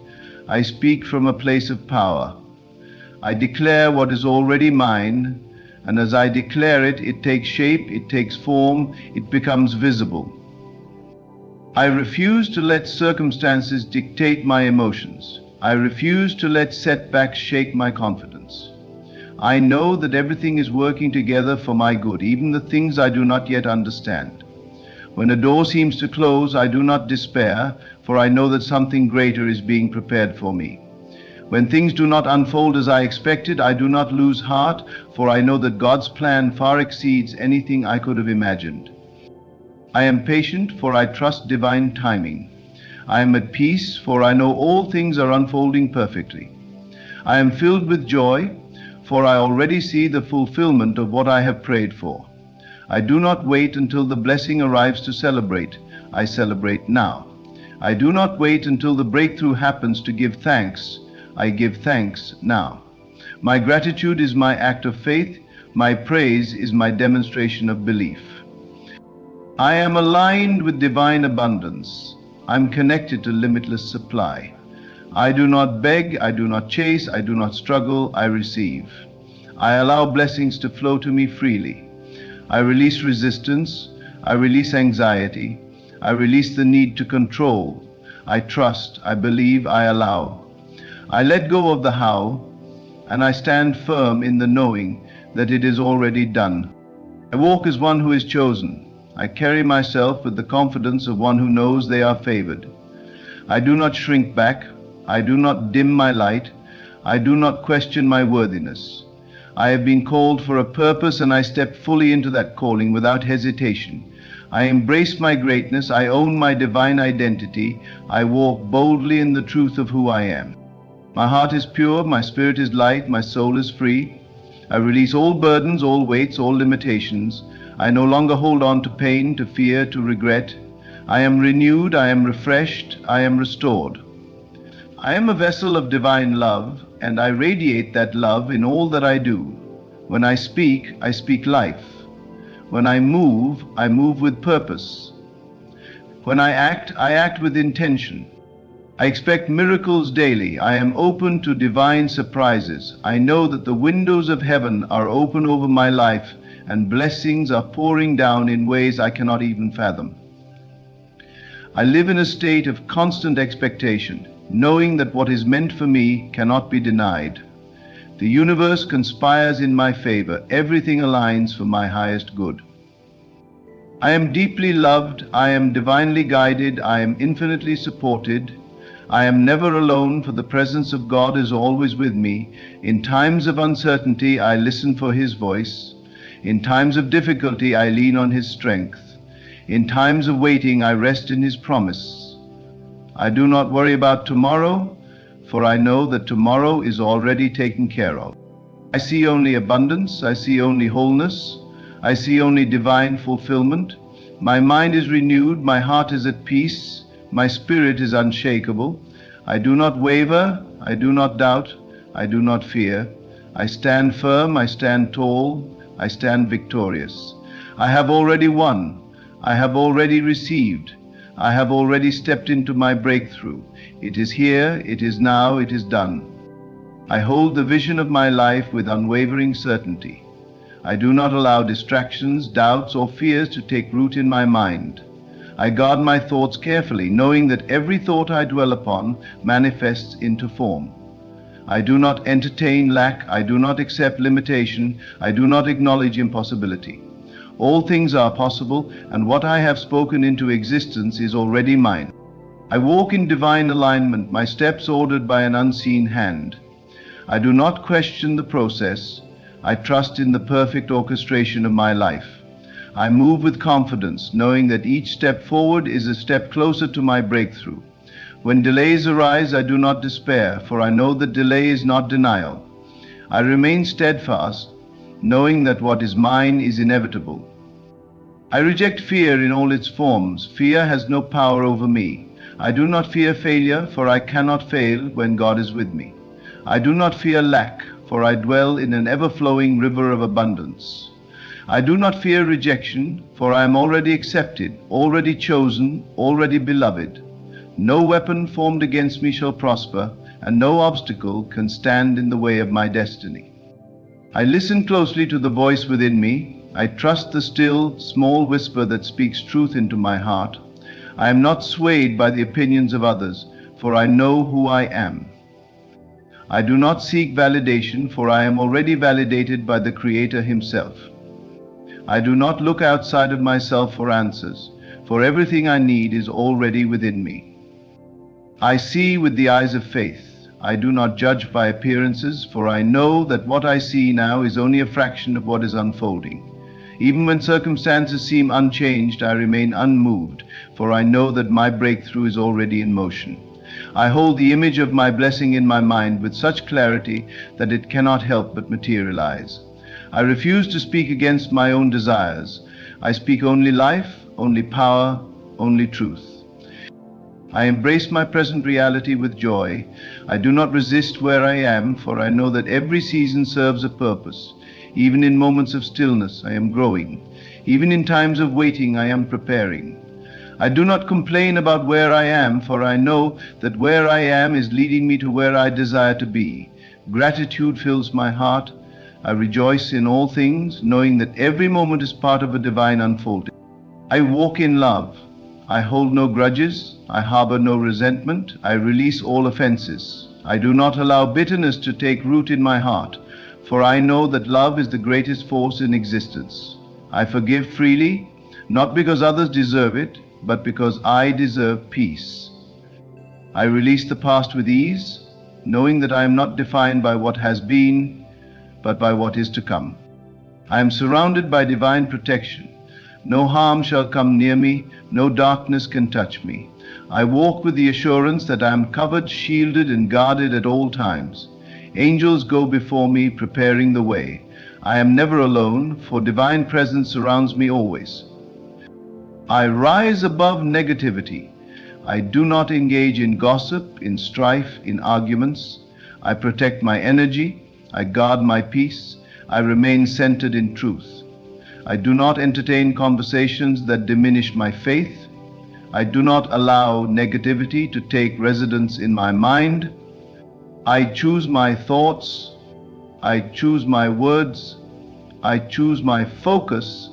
A: I speak from a place of power. I declare what is already mine, and as I declare it, it takes shape, it takes form, it becomes visible. I refuse to let circumstances dictate my emotions. I refuse to let setbacks shake my confidence. I know that everything is working together for my good, even the things I do not yet understand. When a door seems to close, I do not despair, for I know that something greater is being prepared for me. When things do not unfold as I expected, I do not lose heart, for I know that God's plan far exceeds anything I could have imagined. I am patient, for I trust divine timing. I am at peace, for I know all things are unfolding perfectly. I am filled with joy, for I already see the fulfillment of what I have prayed for. I do not wait until the blessing arrives to celebrate. I celebrate now. I do not wait until the breakthrough happens to give thanks. I give thanks now. My gratitude is my act of faith. My praise is my demonstration of belief. I am aligned with divine abundance. I'm connected to limitless supply. I do not beg, I do not chase, I do not struggle, I receive. I allow blessings to flow to me freely. I release resistance, I release anxiety, I release the need to control. I trust, I believe, I allow. I let go of the how, and I stand firm in the knowing that it is already done. I walk as one who is chosen. I carry myself with the confidence of one who knows they are favored. I do not shrink back. I do not dim my light. I do not question my worthiness. I have been called for a purpose, and I step fully into that calling without hesitation. I embrace my greatness. I own my divine identity. I walk boldly in the truth of who I am. My heart is pure. My spirit is light. My soul is free. I release all burdens, all weights, all limitations. I no longer hold on to pain, to fear, to regret. I am renewed. I am refreshed. I am restored. I am a vessel of divine love, and I radiate that love in all that I do. When I speak life. When I move with purpose. When I act with intention. I expect miracles daily. I am open to divine surprises. I know that the windows of heaven are open over my life, and blessings are pouring down in ways I cannot even fathom. I live in a state of constant expectation, knowing that what is meant for me cannot be denied. The universe conspires in my favor. Everything aligns for my highest good. I am deeply loved. I am divinely guided. I am infinitely supported. I am never alone, for the presence of God is always with me. In times of uncertainty, I listen for His voice. In times of difficulty, I lean on His strength. In times of waiting, I rest in His promise. I do not worry about tomorrow, for I know that tomorrow is already taken care of. I see only abundance. I see only wholeness. I see only divine fulfillment. My mind is renewed. My heart is at peace. My spirit is unshakable. I do not waver. I do not doubt. I do not fear. I stand firm. I stand tall. I stand victorious. I have already won. I have already received. I have already stepped into my breakthrough. It is here. It is now. It is done. I hold the vision of my life with unwavering certainty. I do not allow distractions, doubts, or fears to take root in my mind. I guard my thoughts carefully, knowing that every thought I dwell upon manifests into form. I do not entertain lack. I do not accept limitation. I do not acknowledge impossibility. All things are possible, and what I have spoken into existence is already mine. I walk in divine alignment, my steps ordered by an unseen hand. I do not question the process. I trust in the perfect orchestration of my life. I move with confidence, knowing that each step forward is a step closer to my breakthrough. When delays arise, I do not despair, for I know that delay is not denial. I remain steadfast, knowing that what is mine is inevitable. I reject fear in all its forms. Fear has no power over me. I do not fear failure, for I cannot fail when God is with me. I do not fear lack, for I dwell in an ever-flowing river of abundance. I do not fear rejection, for I am already accepted, already chosen, already beloved. No weapon formed against me shall prosper, and no obstacle can stand in the way of my destiny. I listen closely to the voice within me. I trust the still, small whisper that speaks truth into my heart. I am not swayed by the opinions of others, for I know who I am. I do not seek validation, for I am already validated by the Creator Himself. I do not look outside of myself for answers, for everything I need is already within me. I see with the eyes of faith. I do not judge by appearances, for I know that what I see now is only a fraction of what is unfolding. Even when circumstances seem unchanged, I remain unmoved, for I know that my breakthrough is already in motion. I hold the image of my blessing in my mind with such clarity that it cannot help but materialize. I refuse to speak against my own desires. I speak only life, only power, only truth. I embrace my present reality with joy. I do not resist where I am, for I know that every season serves a purpose. Even in moments of stillness, I am growing. Even in times of waiting, I am preparing. I do not complain about where I am, for I know that where I am is leading me to where I desire to be. Gratitude fills my heart. I rejoice in all things, knowing that every moment is part of a divine unfolding. I walk in love. I hold no grudges. I harbor no resentment. I release all offenses. I do not allow bitterness to take root in my heart, for I know that love is the greatest force in existence. I forgive freely, not because others deserve it, but because I deserve peace. I release the past with ease, knowing that I am not defined by what has been, but by what is to come. I am surrounded by divine protection. No harm shall come near me, no darkness can touch me. I walk with the assurance that I am covered, shielded, and guarded at all times. Angels go before me, preparing the way. I am never alone, for divine presence surrounds me always. I rise above negativity. I do not engage in gossip, in strife, in arguments. I protect my energy. I guard my peace. I remain centered in truth. I do not entertain conversations that diminish my faith. I do not allow negativity to take residence in my mind. I choose my thoughts. I choose my words. I choose my focus.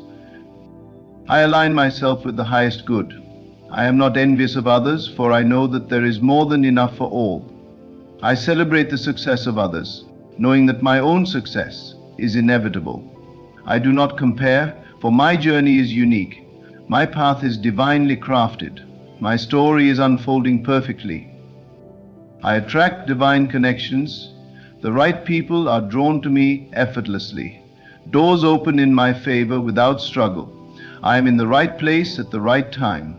A: I align myself with the highest good. I am not envious of others, for I know that there is more than enough for all. I celebrate the success of others, knowing that my own success is inevitable. I do not compare, for my journey is unique. My path is divinely crafted. My story is unfolding perfectly. I attract divine connections. The right people are drawn to me effortlessly. Doors open in my favor without struggle. I am in the right place at the right time.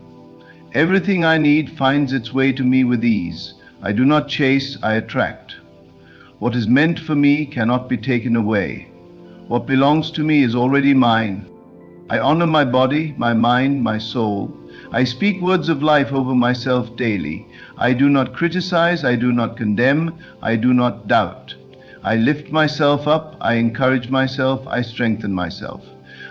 A: Everything I need finds its way to me with ease. I do not chase, I attract. What is meant for me cannot be taken away. What belongs to me is already mine. I honor my body, my mind, my soul. I speak words of life over myself daily. I do not criticize, I do not condemn, I do not doubt. I lift myself up, I encourage myself, I strengthen myself.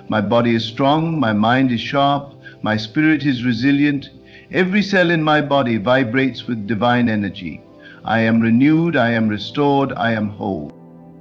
A: My body is strong, my mind is sharp, my spirit is resilient. Every cell in my body vibrates with divine energy. I am renewed, I am restored, I am whole.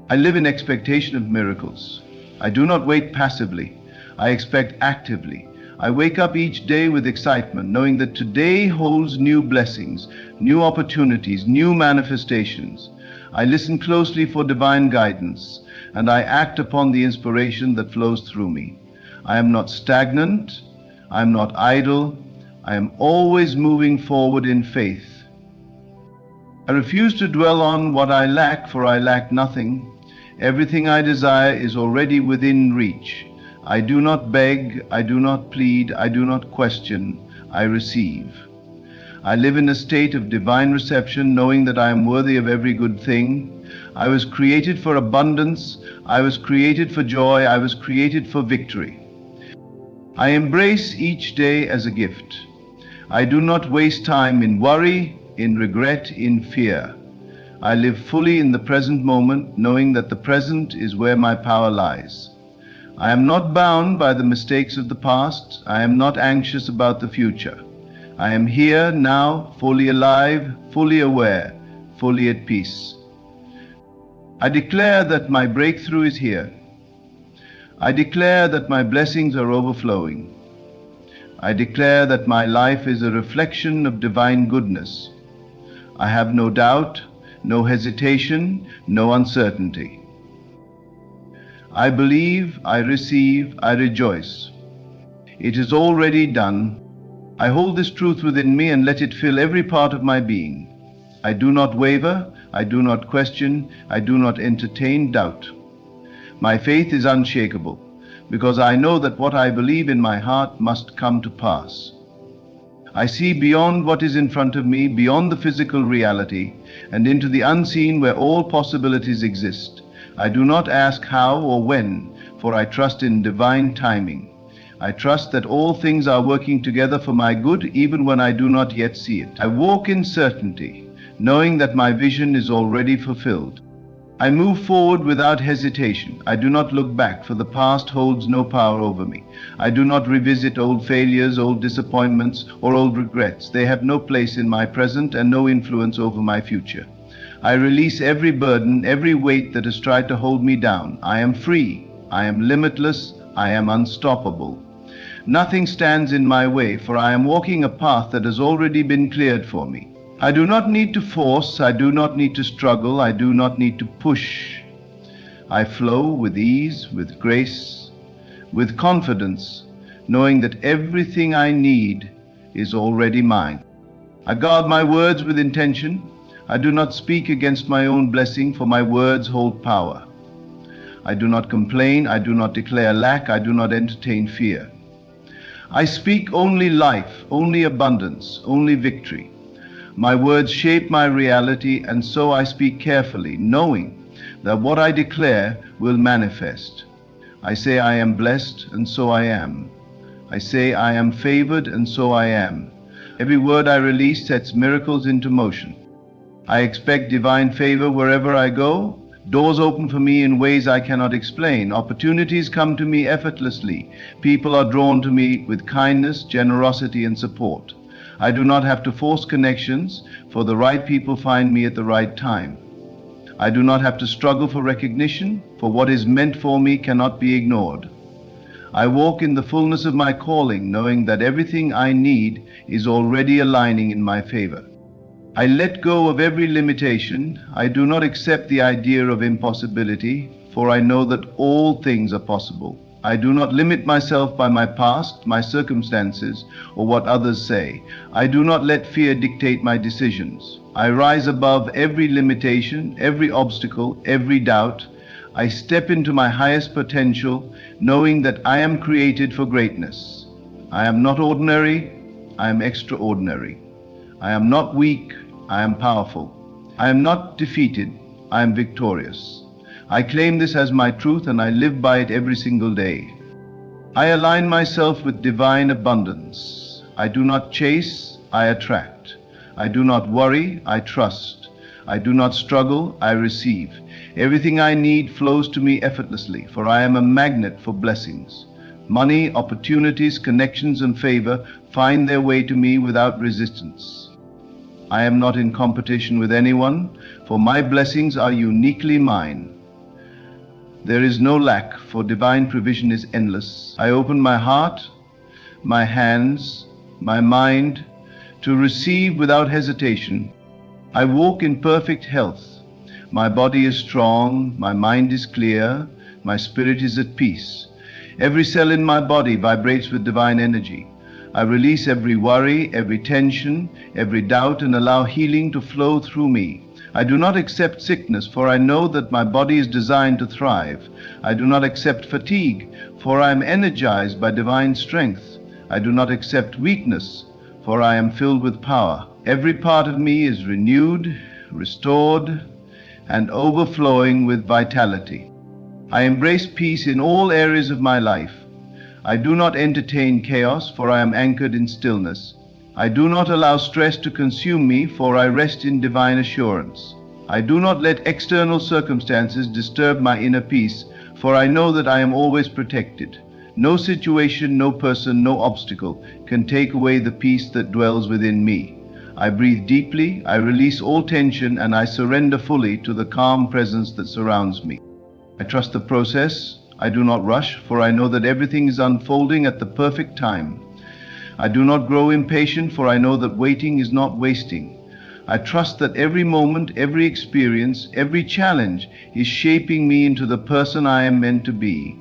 A: I live in expectation of miracles. I do not wait passively. I expect actively. I wake up each day with excitement, knowing that today holds new blessings, new opportunities, new manifestations. I listen closely for divine guidance, and I act upon the inspiration that flows through me. I am not stagnant. I am not idle. I am always moving forward in faith. I refuse to dwell on what I lack, for I lack nothing. Everything I desire is already within reach. I do not beg, I do not plead, I do not question, I receive. I live in a state of divine reception, knowing that I am worthy of every good thing. I was created for abundance, I was created for joy, I was created for victory. I embrace each day as a gift. I do not waste time in worry, in regret, in fear. I live fully in the present moment, knowing that the present is where my power lies. I am not bound by the mistakes of the past. I am not anxious about the future. I am here now, fully alive, fully aware, fully at peace. I declare that my breakthrough is here. I declare that my blessings are overflowing. I declare that my life is a reflection of divine goodness. I have no doubt, no hesitation, no uncertainty. I believe, I receive, I rejoice. It is already done. I hold this truth within me and let it fill every part of my being. I do not waver, I do not question, I do not entertain doubt. My faith is unshakable. because I know that what I believe in my heart must come to pass. I see beyond what is in front of me, beyond the physical reality, and into the unseen where all possibilities exist. I do not ask how or when, for I trust in divine timing. I trust that all things are working together for my good, even when I do not yet see it. I walk in certainty, knowing that my vision is already fulfilled. I move forward without hesitation. I do not look back, for the past holds no power over me. I do not revisit old failures, old disappointments, or old regrets. They have no place in my present and no influence over my future. I release every burden, every weight that has tried to hold me down. I am free. I am limitless. I am unstoppable. Nothing stands in my way, for I am walking a path that has already been cleared for me. I do not need to force, I do not need to struggle, I do not need to push. I flow with ease, with grace, with confidence, knowing that everything I need is already mine. I guard my words with intention. I do not speak against my own blessing, for my words hold power. I do not complain, I do not declare lack, I do not entertain fear. I speak only life, only abundance, only victory. My words shape my reality, and so I speak carefully, knowing that what I declare will manifest. I say I am blessed, and so I am. I say I am favored, and so I am. Every word I release sets miracles into motion. I expect divine favor wherever I go. Doors open for me in ways I cannot explain. Opportunities come to me effortlessly. People are drawn to me with kindness, generosity, and support. I do not have to force connections, for the right people find me at the right time. I do not have to struggle for recognition, for what is meant for me cannot be ignored. I walk in the fullness of my calling, knowing that everything I need is already aligning in my favor. I let go of every limitation. I do not accept the idea of impossibility, for I know that all things are possible. I do not limit myself by my past, my circumstances, or what others say. I do not let fear dictate my decisions. I rise above every limitation, every obstacle, every doubt. I step into my highest potential, knowing that I am created for greatness. I am not ordinary, I am extraordinary. I am not weak, I am powerful. I am not defeated, I am victorious. I claim this as my truth, and I live by it every single day. I align myself with divine abundance. I do not chase, I attract. I do not worry, I trust. I do not struggle, I receive. Everything I need flows to me effortlessly, for I am a magnet for blessings. Money, opportunities, connections, and favor find their way to me without resistance. I am not in competition with anyone, for my blessings are uniquely mine. There is no lack, for divine provision is endless. I open my heart, my hands, my mind to receive without hesitation. I walk in perfect health. My body is strong, my mind is clear, my spirit is at peace. Every cell in my body vibrates with divine energy. I release every worry, every tension, every doubt, and allow healing to flow through me. I do not accept sickness, for I know that my body is designed to thrive. I do not accept fatigue, for I am energized by divine strength. I do not accept weakness, for I am filled with power. Every part of me is renewed, restored, and overflowing with vitality. I embrace peace in all areas of my life. I do not entertain chaos, for I am anchored in stillness. I do not allow stress to consume me, for I rest in divine assurance. I do not let external circumstances disturb my inner peace, for I know that I am always protected. No situation, no person, no obstacle can take away the peace that dwells within me. I breathe deeply, I release all tension, and I surrender fully to the calm presence that surrounds me. I trust the process. I do not rush, for I know that everything is unfolding at the perfect time. I do not grow impatient, for I know that waiting is not wasting. I trust that every moment, every experience, every challenge is shaping me into the person I am meant to be.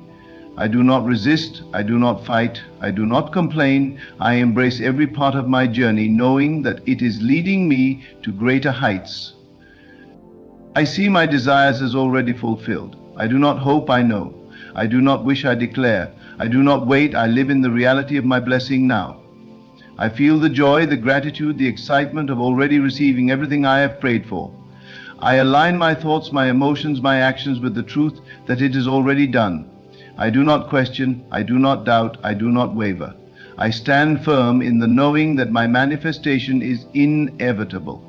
A: I do not resist, I do not fight, I do not complain. I embrace every part of my journey, knowing that it is leading me to greater heights. I see my desires as already fulfilled. I do not hope, I know. I do not wish, I declare. I do not wait, I live in the reality of my blessing now. I feel the joy, the gratitude, the excitement of already receiving everything I have prayed for. I align my thoughts, my emotions, my actions with the truth that it is already done. I do not question, I do not doubt, I do not waver. I stand firm in the knowing that my manifestation is inevitable.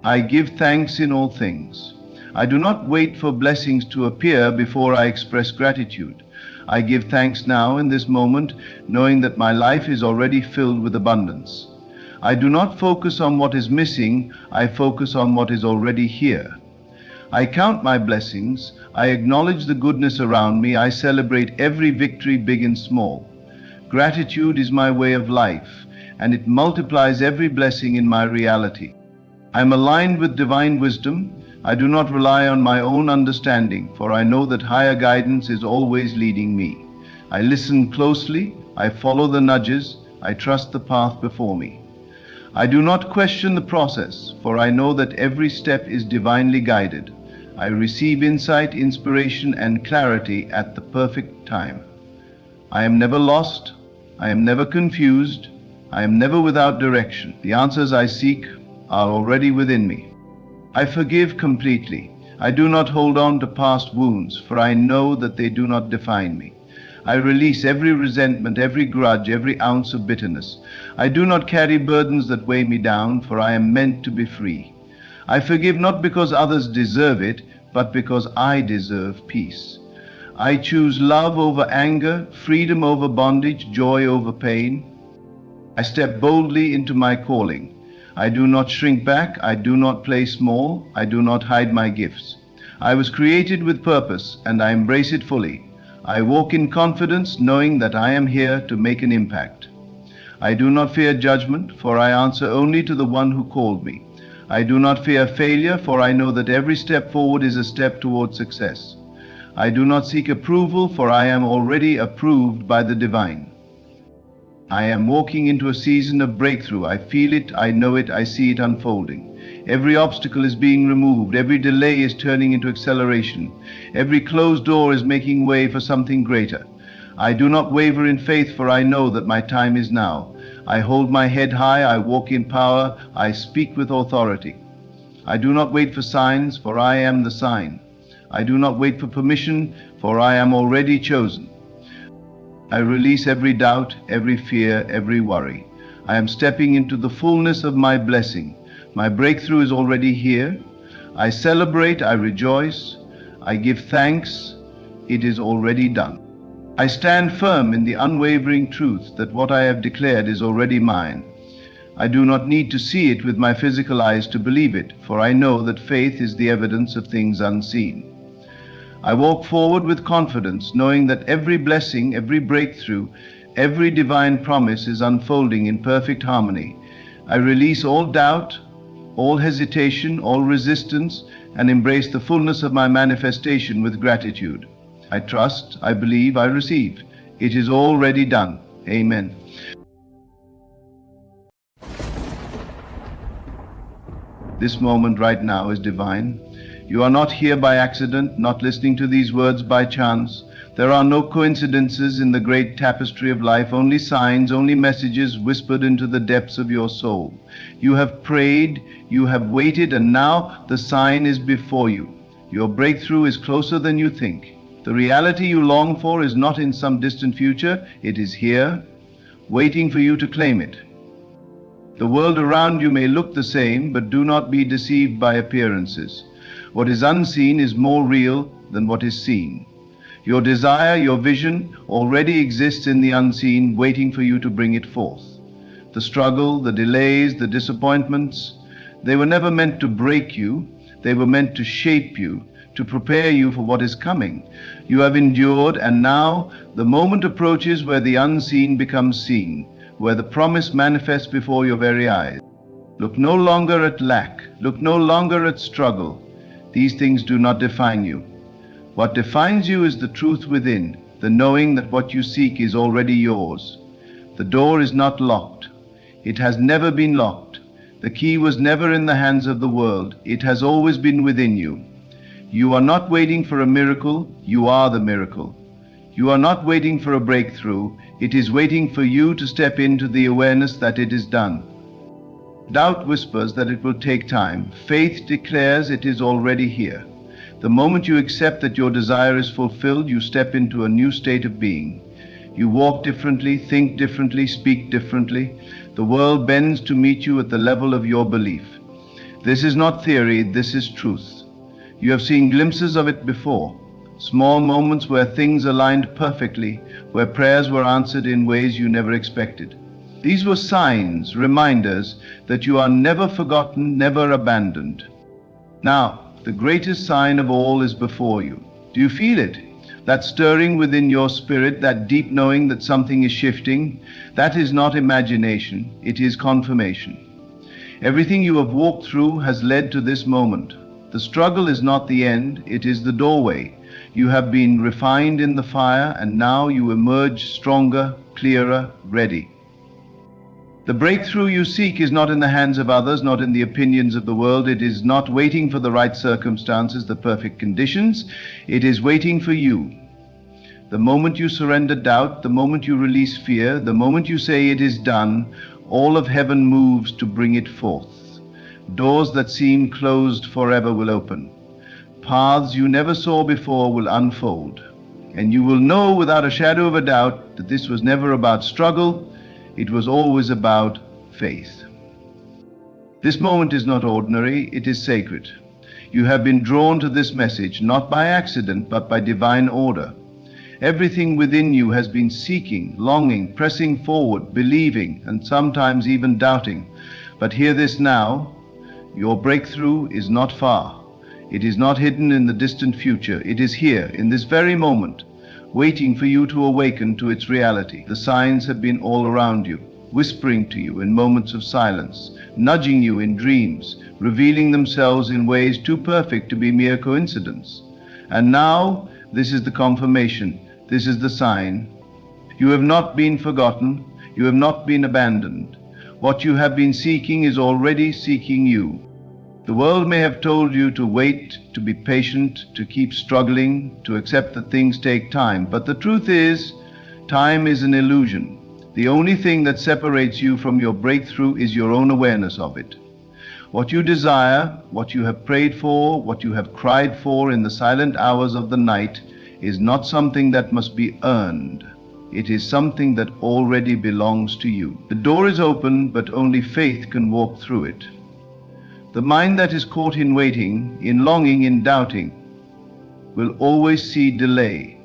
A: I give thanks in all things. I do not wait for blessings to appear before I express gratitude. I give thanks now in this moment, knowing that my life is already filled with abundance. I do not focus on what is missing, I focus on what is already here. I count my blessings, I acknowledge the goodness around me, I celebrate every victory, big and small. Gratitude is my way of life, and it multiplies every blessing in my reality. I am aligned with divine wisdom. I do not rely on my own understanding, for I know that higher guidance is always leading me. I listen closely, I follow the nudges, I trust the path before me. I do not question the process, for I know that every step is divinely guided. I receive insight, inspiration, and clarity at the perfect time. I am never lost, I am never confused, I am never without direction. The answers I seek are already within me. I forgive completely. I do not hold on to past wounds, for I know that they do not define me. I release every resentment, every grudge, every ounce of bitterness. I do not carry burdens that weigh me down, for I am meant to be free. I forgive not because others deserve it, but because I deserve peace. I choose love over anger, freedom over bondage, joy over pain. I step boldly into my calling. I do not shrink back, I do not play small, I do not hide my gifts. I was created with purpose, and I embrace it fully. I walk in confidence, knowing that I am here to make an impact. I do not fear judgment, for I answer only to the one who called me. I do not fear failure, for I know that every step forward is a step toward success. I do not seek approval, for I am already approved by the divine. I am walking into a season of breakthrough. I feel it, I know it, I see it unfolding. Every obstacle is being removed. Every delay is turning into acceleration. Every closed door is making way for something greater. I do not waver in faith, for I know that my time is now. I hold my head high, I walk in power, I speak with authority. I do not wait for signs, for I am the sign. I do not wait for permission, for I am already chosen. I release every doubt, every fear, every worry. I am stepping into the fullness of my blessing. My breakthrough is already here. I celebrate, I rejoice, I give thanks. It is already done. I stand firm in the unwavering truth that what I have declared is already mine. I do not need to see it with my physical eyes to believe it, for I know that faith is the evidence of things unseen. I walk forward with confidence, knowing that every blessing, every breakthrough, every divine promise is unfolding in perfect harmony. I release all doubt, all hesitation, all resistance, and embrace the fullness of my manifestation with gratitude. I trust, I believe, I receive. It is already done. Amen. This moment right now is divine. You are not here by accident, not listening to these words by chance. There are no coincidences in the great tapestry of life, only signs, only messages whispered into the depths of your soul. You have prayed, you have waited, and now the sign is before you. Your breakthrough is closer than you think. The reality you long for is not in some distant future, it is here, waiting for you to claim it. The world around you may look the same, but do not be deceived by appearances. What is unseen is more real than what is seen. Your desire, your vision, already exists in the unseen, waiting for you to bring it forth. The struggle, the delays, the disappointments, they were never meant to break you. They were meant to shape you, to prepare you for what is coming. You have endured, and now the moment approaches where the unseen becomes seen, where the promise manifests before your very eyes. Look no longer at lack. Look no longer at struggle. These things do not define you. What defines you is the truth within, the knowing that what you seek is already yours. The door is not locked. It has never been locked. The key was never in the hands of the world. It has always been within you. You are not waiting for a miracle. You are the miracle. You are not waiting for a breakthrough. It is waiting for you to step into the awareness that it is done. Doubt whispers that it will take time. Faith declares it is already here. The moment you accept that your desire is fulfilled, you step into a new state of being. You walk differently, think differently, speak differently. The world bends to meet you at the level of your belief. This is not theory, this is truth. You have seen glimpses of it before. Small moments where things aligned perfectly, where prayers were answered in ways you never expected. These were signs, reminders that you are never forgotten, never abandoned. Now, the greatest sign of all is before you. Do you feel it? That stirring within your spirit, that deep knowing that something is shifting, that is not imagination, it is confirmation. Everything you have walked through has led to this moment. The struggle is not the end, it is the doorway. You have been refined in the fire, and now you emerge stronger, clearer, ready. The breakthrough you seek is not in the hands of others, not in the opinions of the world. It is not waiting for the right circumstances, the perfect conditions. It is waiting for you. The moment you surrender doubt, the moment you release fear, the moment you say it is done, all of heaven moves to bring it forth. Doors that seem closed forever will open. Paths you never saw before will unfold. And you will know without a shadow of a doubt that this was never about struggle, it was always about faith. This moment is not ordinary, it is sacred. You have been drawn to this message not by accident but by divine order. Everything within you has been seeking, longing, pressing forward, believing, and sometimes even doubting. But hear this now, your breakthrough is not far. It is not hidden in the distant future. It is here, in this very moment, waiting for you to awaken to its reality. The signs have been all around you, whispering to you in moments of silence, nudging you in dreams, revealing themselves in ways too perfect to be mere coincidence. And now, this is the confirmation. This is the sign. You have not been forgotten. You have not been abandoned. What you have been seeking is already seeking you. The world may have told you to wait, to be patient, to keep struggling, to accept that things take time. But the truth is, time is an illusion. The only thing that separates you from your breakthrough is your own awareness of it. What you desire, what you have prayed for, what you have cried for in the silent hours of the night is not something that must be earned. It is something that already belongs to you. The door is open, but only faith can walk through it. The mind that is caught in waiting, in longing, in doubting, will always see delay.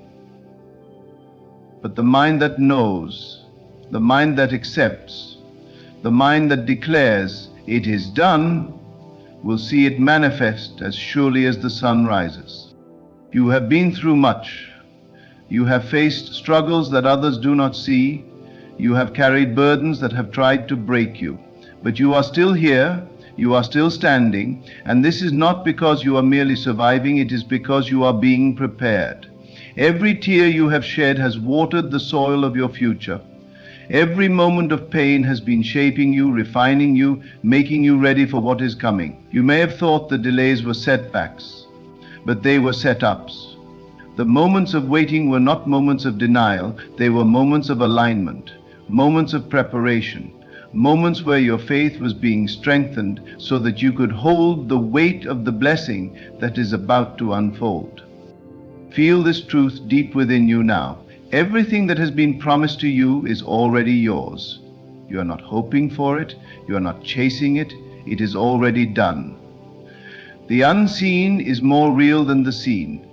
A: But the mind that knows, the mind that accepts, the mind that declares it is done, will see it manifest as surely as the sun rises. You have been through much. You have faced struggles that others do not see. You have carried burdens that have tried to break you. But you are still here. You are still standing, and this is not because you are merely surviving, it is because you are being prepared. Every tear you have shed has watered the soil of your future. Every moment of pain has been shaping you, refining you, making you ready for what is coming. You may have thought the delays were setbacks, but they were setups. The moments of waiting were not moments of denial, they were moments of alignment, moments of preparation. Moments where your faith was being strengthened so that you could hold the weight of the blessing that is about to unfold. Feel this truth deep within you now. Everything that has been promised to you is already yours. You are not hoping for it. You are not chasing it. It is already done. The unseen is more real than the seen.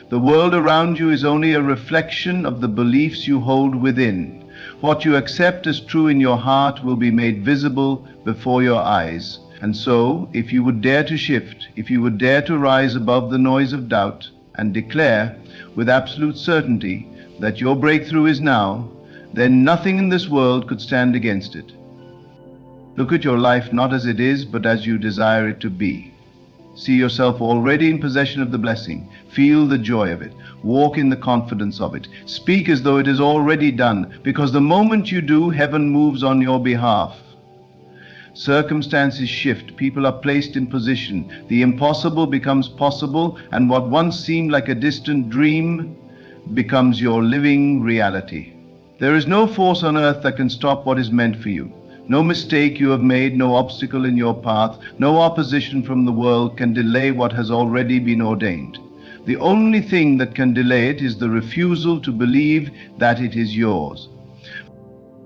A: The world around you is only a reflection of the beliefs you hold within. What you accept as true in your heart will be made visible before your eyes. And so, if you would dare to shift, if you would dare to rise above the noise of doubt and declare with absolute certainty that your breakthrough is now, then nothing in this world could stand against it. Look at your life not as it is, but as you desire it to be. See yourself already in possession of the blessing. Feel the joy of it. Walk in the confidence of it. Speak as though it is already done, because the moment you do, heaven moves on your behalf. Circumstances shift. People are placed in position. The impossible becomes possible, and what once seemed like a distant dream becomes your living reality. There is no force on earth that can stop what is meant for you. No mistake you have made, no obstacle in your path, no opposition from the world can delay what has already been ordained. The only thing that can delay it is the refusal to believe that it is yours.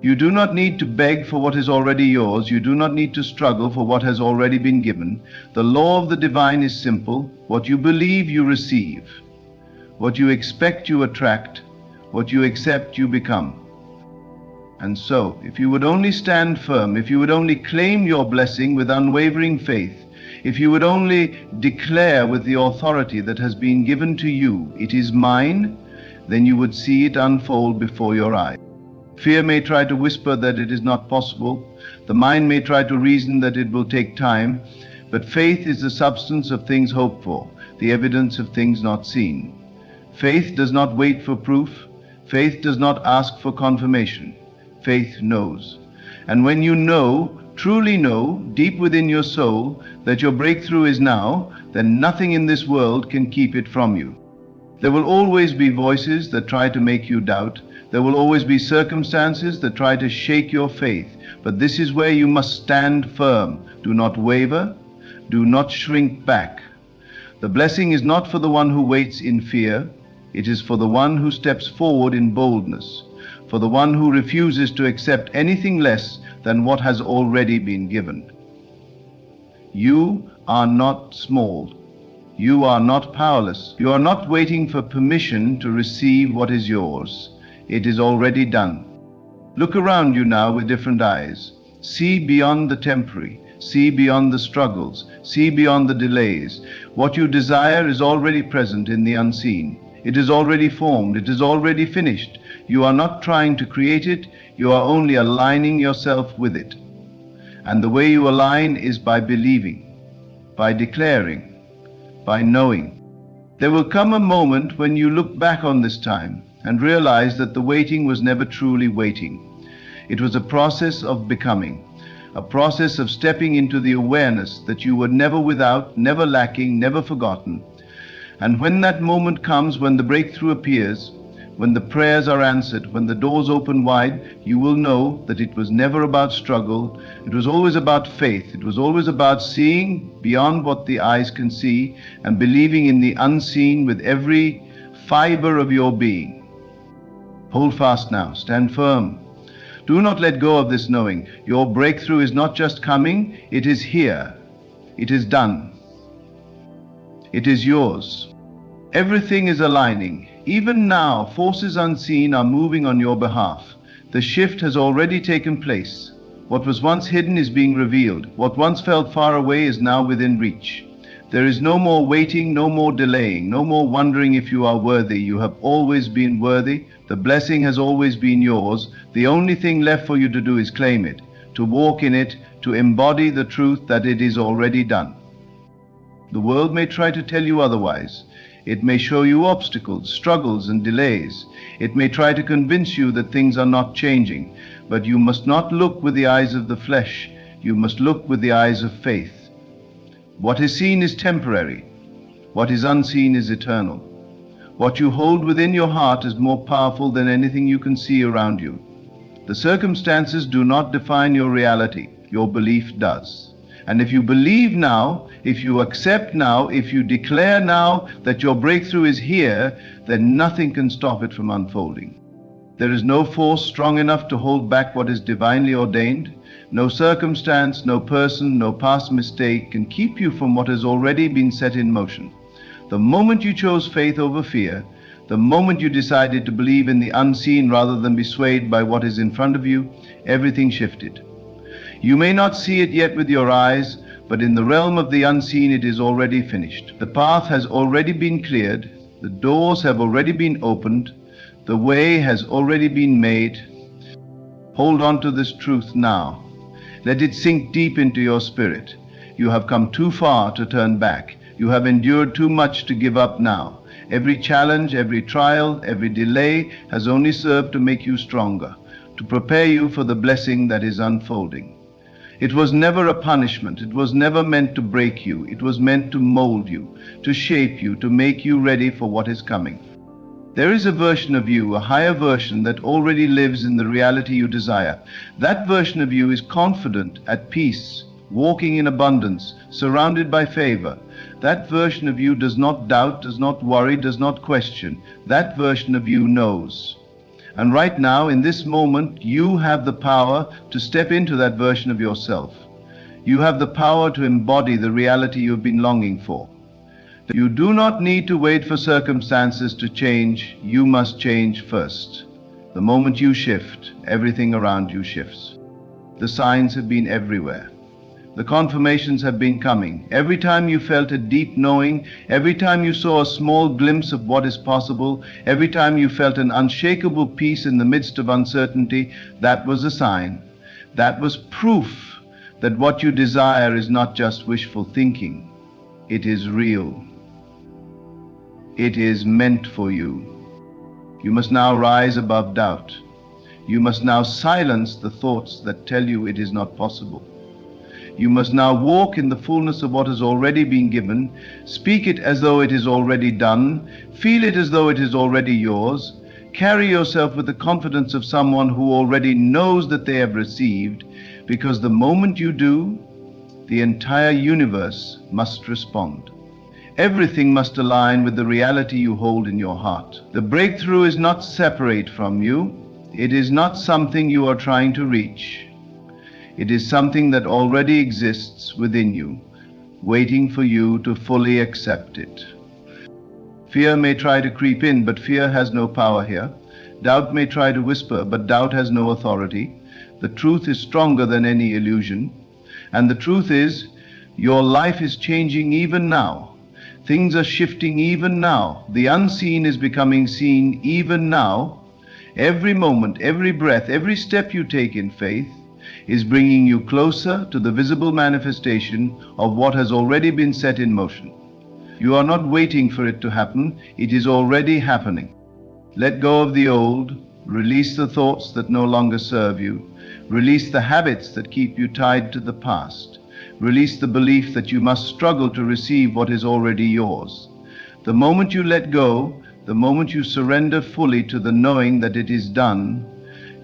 A: You do not need to beg for what is already yours. You do not need to struggle for what has already been given. The law of the divine is simple. What you believe, you receive. What you expect, you attract. What you accept, you become. And so, if you would only stand firm, if you would only claim your blessing with unwavering faith, if you would only declare with the authority that has been given to you, "It is mine," then you would see it unfold before your eyes. Fear may try to whisper that it is not possible. The mind may try to reason that it will take time. But faith is the substance of things hoped for, the evidence of things not seen. Faith does not wait for proof. Faith does not ask for confirmation. Faith knows. And when you know, truly know, deep within your soul, that your breakthrough is now, then nothing in this world can keep it from you. There will always be voices that try to make you doubt. There will always be circumstances that try to shake your faith. But this is where you must stand firm. Do not waver. Do not shrink back. The blessing is not for the one who waits in fear. It is for the one who steps forward in boldness, for the one who refuses to accept anything less than what has already been given. You are not small. You are not powerless. You are not waiting for permission to receive what is yours. It is already done. Look around you now with different eyes. See beyond the temporary. See beyond the struggles. See beyond the delays. What you desire is already present in the unseen. It is already formed. It is already finished. You are not trying to create it. You are only aligning yourself with it. And the way you align is by believing, by declaring, by knowing. There will come a moment when you look back on this time and realize that the waiting was never truly waiting. It was a process of becoming, a process of stepping into the awareness that you were never without, never lacking, never forgotten. And when that moment comes, when the breakthrough appears, when the prayers are answered, when the doors open wide, you will know that it was never about struggle. It was always about faith. It was always about seeing beyond what the eyes can see and believing in the unseen with every fiber of your being. Hold fast now. Stand firm. Do not let go of this knowing. Your breakthrough is not just coming, it is here. It is done. It is yours. Everything is aligning. Even now, forces unseen are moving on your behalf. The shift has already taken place. What was once hidden is being revealed. What once felt far away is now within reach. There is no more waiting, no more delaying, no more wondering if you are worthy. You have always been worthy. The blessing has always been yours. The only thing left for you to do is claim it, to walk in it, to embody the truth that it is already done. The world may try to tell you otherwise. It may show you obstacles, struggles, and delays. It may try to convince you that things are not changing. But you must not look with the eyes of the flesh. You must look with the eyes of faith. What is seen is temporary. What is unseen is eternal. What you hold within your heart is more powerful than anything you can see around you. The circumstances do not define your reality. Your belief does. And if you believe now, if you accept now, if you declare now that your breakthrough is here, then nothing can stop it from unfolding. There is no force strong enough to hold back what is divinely ordained. No circumstance, no person, no past mistake can keep you from what has already been set in motion. The moment you chose faith over fear, the moment you decided to believe in the unseen rather than be swayed by what is in front of you, everything shifted. You may not see it yet with your eyes, but in the realm of the unseen it is already finished. The path has already been cleared. The doors have already been opened. The way has already been made. Hold on to this truth now. Let it sink deep into your spirit. You have come too far to turn back. You have endured too much to give up now. Every challenge, every trial, every delay has only served to make you stronger, to prepare you for the blessing that is unfolding. It was never a punishment. It was never meant to break you. It was meant to mold you, to shape you, to make you ready for what is coming. There is a version of you, a higher version, that already lives in the reality you desire. That version of you is confident, at peace, walking in abundance, surrounded by favor. That version of you does not doubt, does not worry, does not question. That version of you knows. And right now, in this moment, you have the power to step into that version of yourself. You have the power to embody the reality you've been longing for. You do not need to wait for circumstances to change. You must change first. The moment you shift, everything around you shifts. The signs have been everywhere. The confirmations have been coming. Every time you felt a deep knowing, every time you saw a small glimpse of what is possible, every time you felt an unshakable peace in the midst of uncertainty, that was a sign. That was proof that what you desire is not just wishful thinking. It is real. It is meant for you. You must now rise above doubt. You must now silence the thoughts that tell you it is not possible. You must now walk in the fullness of what has already been given, speak it as though it is already done, feel it as though it is already yours, carry yourself with the confidence of someone who already knows that they have received, because the moment you do, the entire universe must respond. Everything must align with the reality you hold in your heart. The breakthrough is not separate from you. It is not something you are trying to reach. It is something that already exists within you, waiting for you to fully accept it. Fear may try to creep in, but fear has no power here. Doubt may try to whisper, but doubt has no authority. The truth is stronger than any illusion. And the truth is, your life is changing even now. Things are shifting even now. The unseen is becoming seen even now. Every moment, every breath, every step you take in faith is bringing you closer to the visible manifestation of what has already been set in motion. You are not waiting for it to happen. It is already happening. Let go of the old. Release the thoughts that no longer serve you. Release the habits that keep you tied to the past. Release the belief that you must struggle to receive what is already yours. The moment you let go, the moment you surrender fully to the knowing that it is done,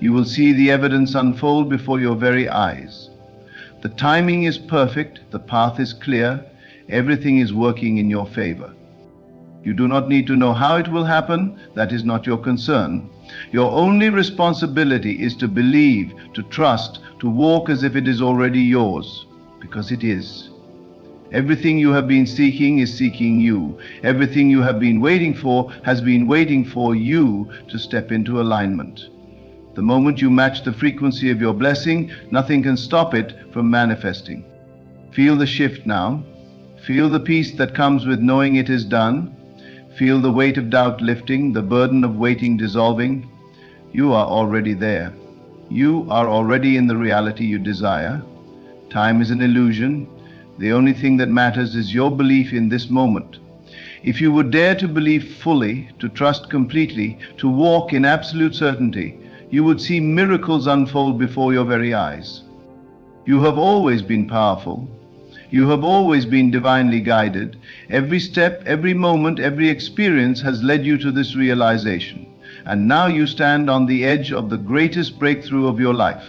A: you will see the evidence unfold before your very eyes. The timing is perfect, the path is clear, everything is working in your favor. You do not need to know how it will happen. That is not your concern. Your only responsibility is to believe, to trust, to walk as if it is already yours, because it is. Everything you have been seeking is seeking you. Everything you have been waiting for has been waiting for you to step into alignment. The moment you match the frequency of your blessing, nothing can stop it from manifesting. Feel the shift now. Feel the peace that comes with knowing it is done. Feel the weight of doubt lifting, the burden of waiting dissolving. You are already there. You are already in the reality you desire. Time is an illusion. The only thing that matters is your belief in this moment. If you would dare to believe fully, to trust completely, to walk in absolute certainty, you would see miracles unfold before your very eyes. You have always been powerful. You have always been divinely guided. Every step, every moment, every experience has led you to this realization. And now you stand on the edge of the greatest breakthrough of your life.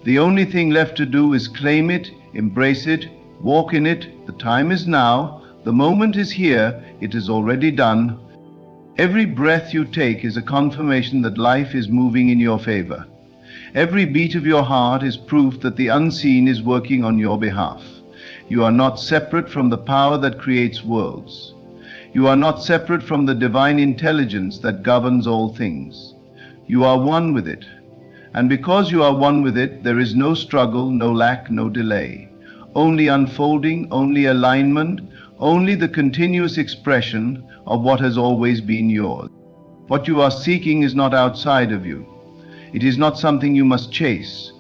A: The only thing left to do is claim it, embrace it, walk in it. The time is now. The moment is here. It is already done. Every breath you take is a confirmation that life is moving in your favor. Every beat of your heart is proof that the unseen is working on your behalf. You are not separate from the power that creates worlds. You are not separate from the divine intelligence that governs all things. You are one with it. And because you are one with it, there is no struggle, no lack, no delay. Only unfolding, only alignment, only the continuous expression of what has always been yours. What you are seeking is not outside of you. It is not something you must chase.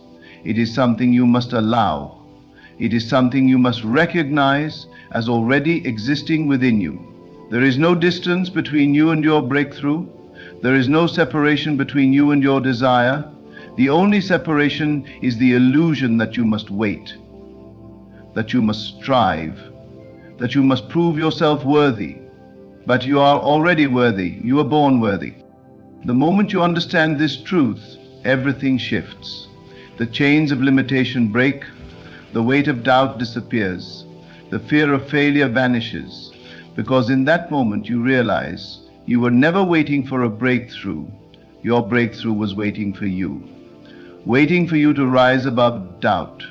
A: It is something you must allow. It is something you must recognize as already existing within you. There is no distance between you and your breakthrough. There is no separation between you and your desire. The only separation is the illusion that you must wait, that you must strive, that you must prove yourself worthy. But you are already worthy. You were born worthy. The moment you understand this truth, everything shifts. The chains of limitation break, the weight of doubt disappears, the fear of failure vanishes, because in that moment you realize you were never waiting for a breakthrough. Your breakthrough was waiting for you to rise above doubt,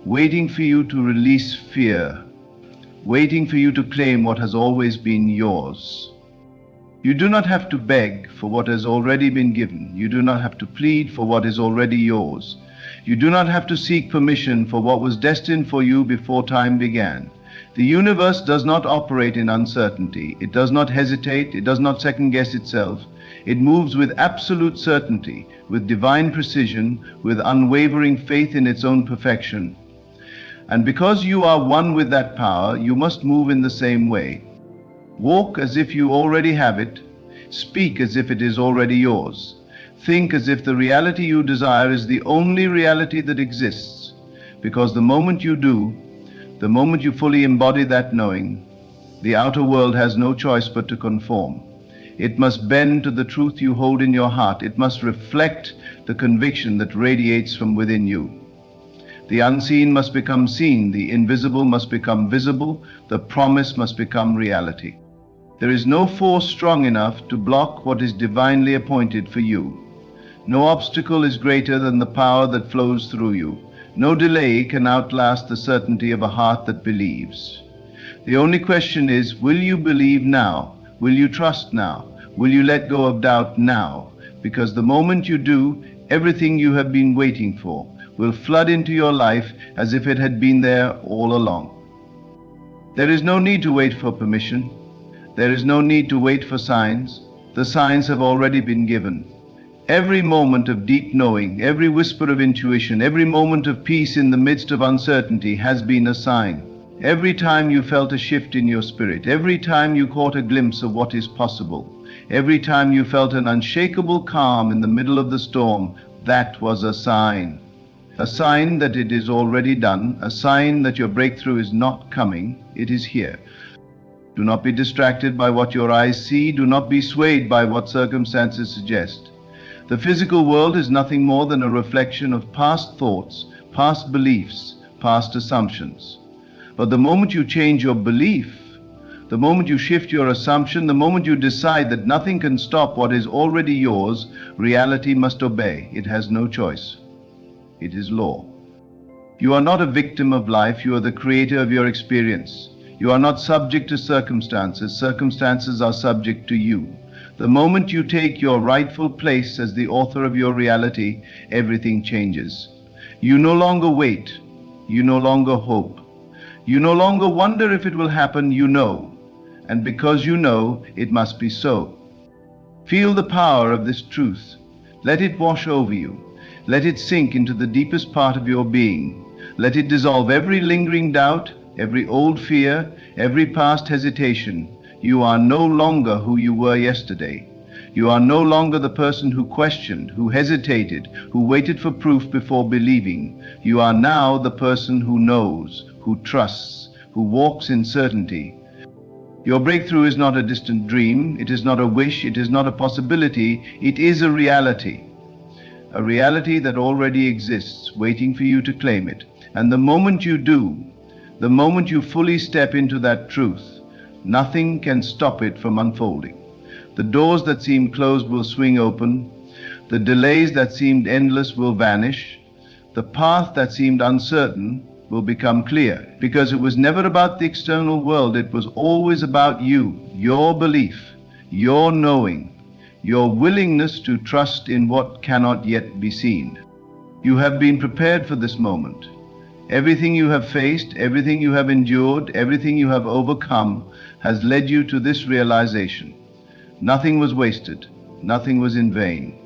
A: waiting for you to release fear, waiting for you to claim what has always been yours. You do not have to beg for what has already been given. You do not have to plead for what is already yours. You do not have to seek permission for what was destined for you before time began. The universe does not operate in uncertainty. It does not hesitate. It does not second-guess itself. It moves with absolute certainty, with divine precision, with unwavering faith in its own perfection. And because you are one with that power, you must move in the same way. Walk as if you already have it. Speak as if it is already yours. Think as if the reality you desire is the only reality that exists. Because the moment you do, the moment you fully embody that knowing, the outer world has no choice but to conform. It must bend to the truth you hold in your heart. It must reflect the conviction that radiates from within you. The unseen must become seen. The invisible must become visible. The promise must become reality. There is no force strong enough to block what is divinely appointed for you. No obstacle is greater than the power that flows through you. No delay can outlast the certainty of a heart that believes. The only question is, will you believe now? Will you trust now? Will you let go of doubt now? Because the moment you do, everything you have been waiting for will flood into your life as if it had been there all along. There is no need to wait for permission. There is no need to wait for signs. The signs have already been given. Every moment of deep knowing, every whisper of intuition, every moment of peace in the midst of uncertainty has been a sign. Every time you felt a shift in your spirit, every time you caught a glimpse of what is possible, every time you felt an unshakable calm in the middle of the storm, that was a sign. A sign that it is already done, a sign that your breakthrough is not coming, it is here. Do not be distracted by what your eyes see. Do not be swayed by what circumstances suggest. The physical world is nothing more than a reflection of past thoughts, past beliefs, past assumptions. But the moment you change your belief, the moment you shift your assumption, the moment you decide that nothing can stop what is already yours, reality must obey. It has no choice. It is law. You are not a victim of life. You are the creator of your experience. You are not subject to circumstances. Circumstances are subject to you. The moment you take your rightful place as the author of your reality, everything changes. You no longer wait. You no longer hope. You no longer wonder if it will happen. You know. And because you know, it must be so. Feel the power of this truth. Let it wash over you. Let it sink into the deepest part of your being. Let it dissolve every lingering doubt, every old fear, every past hesitation. You are no longer who you were yesterday. You are no longer the person who questioned, who hesitated, who waited for proof before believing. You are now the person who knows, who trusts, who walks in certainty. Your breakthrough is not a distant dream. It is not a wish. It is not a possibility. It is a reality. A reality that already exists, waiting for you to claim it. And the moment you do, the moment you fully step into that truth, nothing can stop it from unfolding. The doors that seemed closed will swing open. The delays that seemed endless will vanish. The path that seemed uncertain will become clear. Because it was never about the external world. It was always about you, your belief, your knowing, your willingness to trust in what cannot yet be seen. You have been prepared for this moment. Everything you have faced, everything you have endured, everything you have overcome has led you to this realization. Nothing was wasted. Nothing was in vain.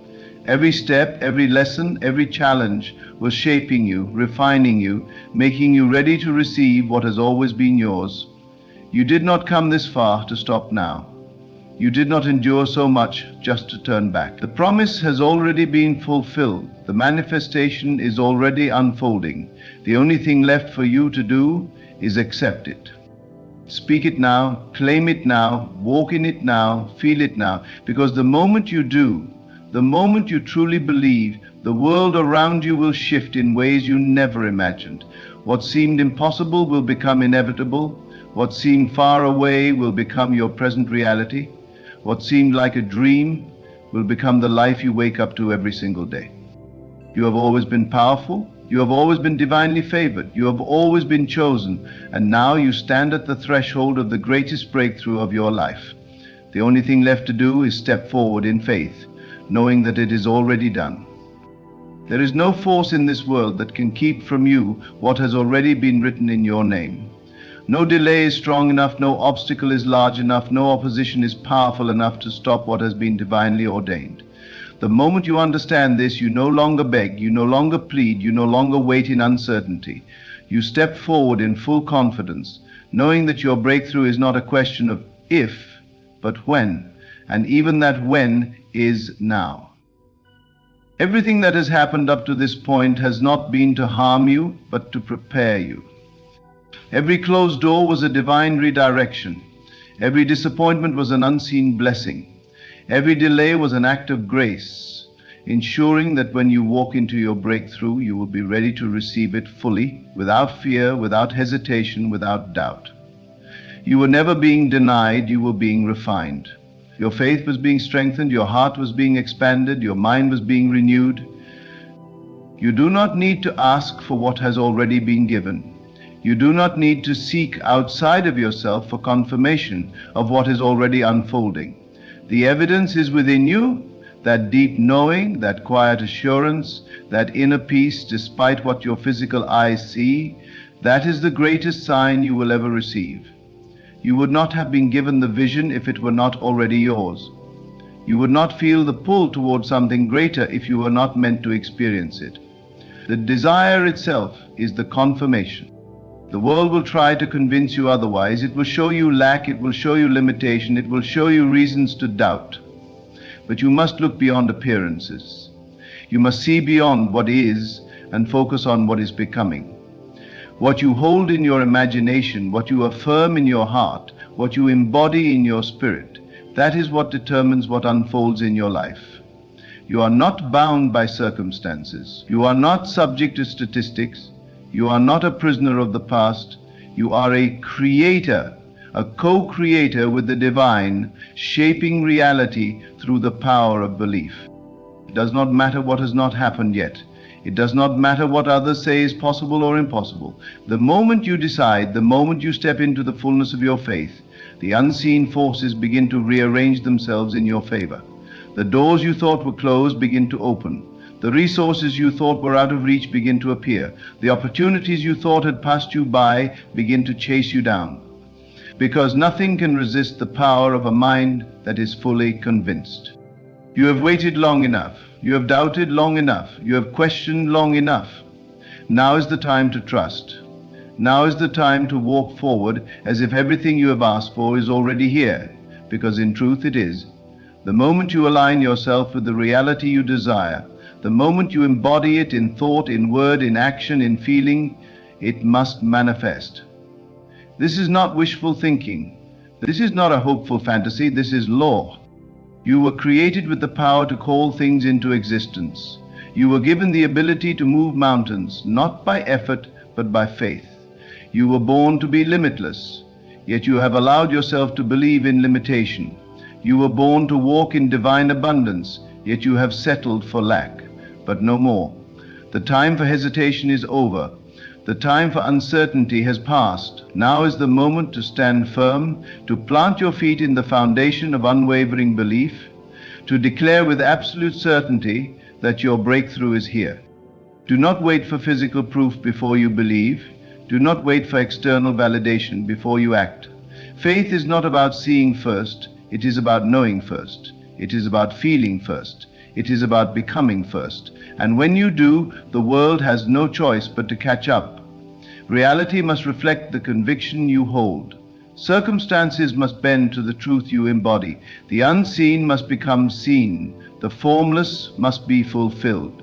A: Every step, every lesson, every challenge was shaping you, refining you, making you ready to receive what has always been yours. You did not come this far to stop now. You did not endure so much just to turn back. The promise has already been fulfilled. The manifestation is already unfolding. The only thing left for you to do is accept it. Speak it now, claim it now, walk in it now, feel it now. Because the moment you do, the moment you truly believe, the world around you will shift in ways you never imagined. What seemed impossible will become inevitable. What seemed far away will become your present reality. What seemed like a dream will become the life you wake up to every single day. You have always been powerful. You have always been divinely favored. You have always been chosen. And now you stand at the threshold of the greatest breakthrough of your life. The only thing left to do is step forward in faith, knowing that it is already done. There is no force in this world that can keep from you what has already been written in your name. No delay is strong enough, no obstacle is large enough, no opposition is powerful enough to stop what has been divinely ordained. The moment you understand this, you no longer beg, you no longer plead, you no longer wait in uncertainty. You step forward in full confidence, knowing that your breakthrough is not a question of if, but when, and even that when is now. Everything that has happened up to this point has not been to harm you, but to prepare you. Every closed door was a divine redirection. Every disappointment was an unseen blessing. Every delay was an act of grace, ensuring that when you walk into your breakthrough, you will be ready to receive it fully, without fear, without hesitation, without doubt. You were never being denied, you were being refined. Your faith was being strengthened, your heart was being expanded, your mind was being renewed. You do not need to ask for what has already been given. You do not need to seek outside of yourself for confirmation of what is already unfolding. The evidence is within you, that deep knowing, that quiet assurance, that inner peace despite what your physical eyes see. That is the greatest sign you will ever receive. You would not have been given the vision if it were not already yours. You would not feel the pull towards something greater if you were not meant to experience it. The desire itself is the confirmation. The world will try to convince you otherwise. It will show you lack, it will show you limitation, it will show you reasons to doubt. But you must look beyond appearances. You must see beyond what is and focus on what is becoming. What you hold in your imagination, what you affirm in your heart, what you embody in your spirit, that is what determines what unfolds in your life. You are not bound by circumstances. You are not subject to statistics. You are not a prisoner of the past. You are a creator, a co-creator with the divine, shaping reality through the power of belief. It does not matter what has not happened yet. It does not matter what others say is possible or impossible. The moment you decide, the moment you step into the fullness of your faith, the unseen forces begin to rearrange themselves in your favor. The doors you thought were closed begin to open. The resources you thought were out of reach begin to appear. The opportunities you thought had passed you by begin to chase you down. Because nothing can resist the power of a mind that is fully convinced. You have waited long enough. You have doubted long enough. You have questioned long enough. Now is the time to trust. Now is the time to walk forward as if everything you have asked for is already here, because in truth it is. The moment you align yourself with the reality you desire, the moment you embody it in thought, in word, in action, in feeling, it must manifest. This is not wishful thinking. This is not a hopeful fantasy. This is law. You were created with the power to call things into existence. You were given the ability to move mountains, not by effort, but by faith. You were born to be limitless, yet you have allowed yourself to believe in limitation. You were born to walk in divine abundance, yet you have settled for lack. But no more. The time for hesitation is over. The time for uncertainty has passed. Now is the moment to stand firm, to plant your feet in the foundation of unwavering belief, to declare with absolute certainty that your breakthrough is here. Do not wait for physical proof before you believe. Do not wait for external validation before you act. Faith is not about seeing first. It is about knowing first. It is about feeling first. It is about becoming first. And when you do, the world has no choice but to catch up. Reality must reflect the conviction you hold. Circumstances must bend to the truth you embody. The unseen must become seen. The formless must be fulfilled.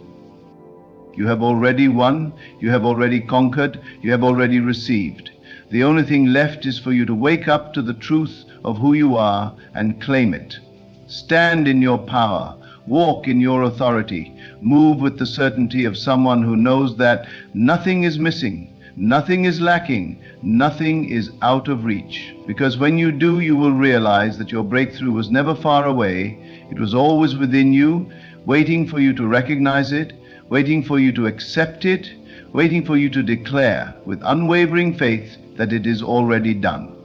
A: You have already won. You have already conquered. You have already received. The only thing left is for you to wake up to the truth of who you are and claim it. Stand in your power, walk in your authority, move with the certainty of someone who knows that nothing is missing, nothing is lacking, nothing is out of reach. Because when you do, you will realize that your breakthrough was never far away. It was always within you, waiting for you to recognize it, waiting for you to accept it, waiting for you to declare with unwavering faith that it is already done.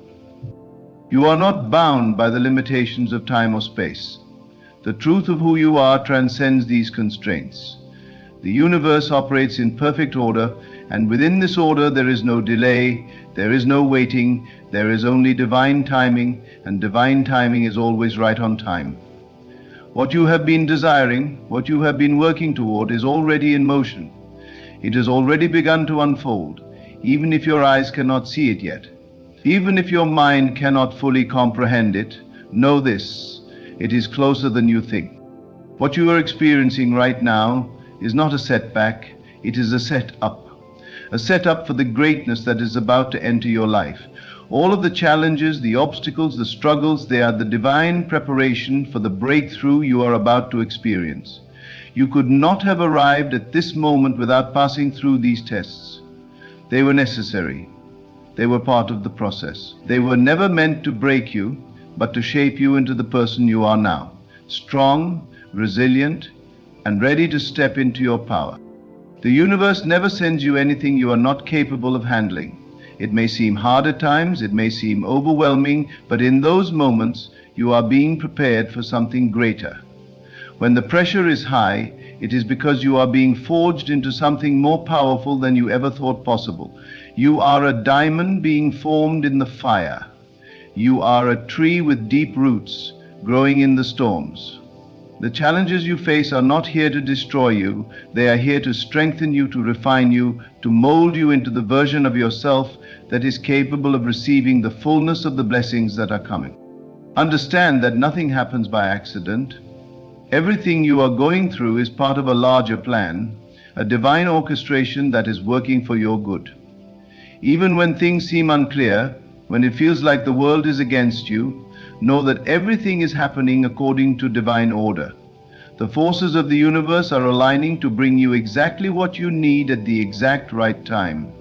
A: You are not bound by the limitations of time or space. The truth of who you are transcends these constraints. The universe operates in perfect order, and within this order there is no delay, there is no waiting, there is only divine timing, and divine timing is always right on time. What you have been desiring, what you have been working toward is already in motion. It has already begun to unfold, even if your eyes cannot see it yet. Even if your mind cannot fully comprehend it, know this: it is closer than you think. What you are experiencing right now is not a setback, it is a setup. A setup for the greatness that is about to enter your life. All of the challenges, the obstacles, the struggles, they are the divine preparation for the breakthrough you are about to experience. You could not have arrived at this moment without passing through these tests. They were necessary. They were part of the process. They were never meant to break you, but to shape you into the person you are now. Strong, resilient, and ready to step into your power. The universe never sends you anything you are not capable of handling. It may seem hard at times, it may seem overwhelming, but in those moments, you are being prepared for something greater. When the pressure is high, it is because you are being forged into something more powerful than you ever thought possible. You are a diamond being formed in the fire. You are a tree with deep roots, growing in the storms. The challenges you face are not here to destroy you. They are here to strengthen you, to refine you, to mold you into the version of yourself that is capable of receiving the fullness of the blessings that are coming. Understand that nothing happens by accident. Everything you are going through is part of a larger plan, a divine orchestration that is working for your good. Even when things seem unclear, when it feels like the world is against you, know that everything is happening according to divine order. The forces of the universe are aligning to bring you exactly what you need at the exact right time.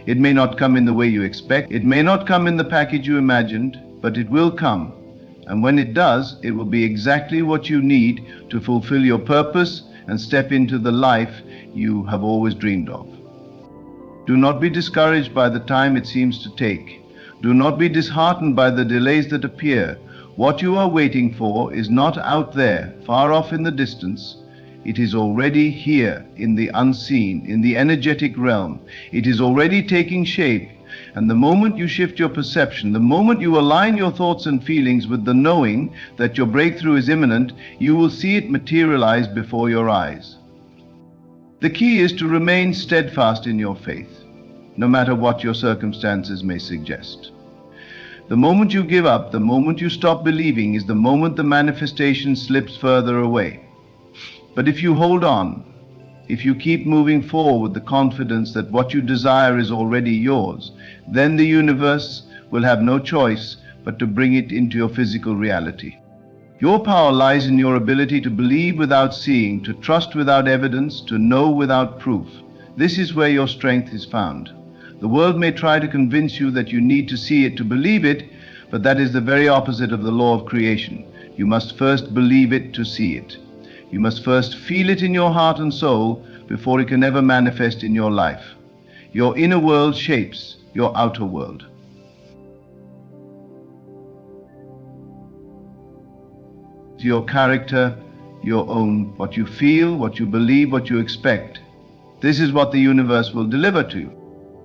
A: It may not come in the way you expect, it may not come in the package you imagined, but it will come. And when it does, it will be exactly what you need to fulfill your purpose and step into the life you have always dreamed of. Do not be discouraged by the time it seems to take. Do not be disheartened by the delays that appear. What you are waiting for is not out there, far off in the distance. It is already here, in the unseen, in the energetic realm. It is already taking shape. And the moment you shift your perception, the moment you align your thoughts and feelings with the knowing that your breakthrough is imminent, you will see it materialize before your eyes. The key is to remain steadfast in your faith, no matter what your circumstances may suggest. The moment you give up, the moment you stop believing, is the moment the manifestation slips further away. But if you hold on, if you keep moving forward with the confidence that what you desire is already yours, then the universe will have no choice but to bring it into your physical reality. Your power lies in your ability to believe without seeing, to trust without evidence, to know without proof. This is where your strength is found. The world may try to convince you that you need to see it to believe it, but that is the very opposite of the law of creation. You must first believe it to see it. You must first feel it in your heart and soul before it can ever manifest in your life. Your inner world shapes your outer world. Your character, your own, what you feel, what you believe, what you expect. This is what the universe will deliver to you.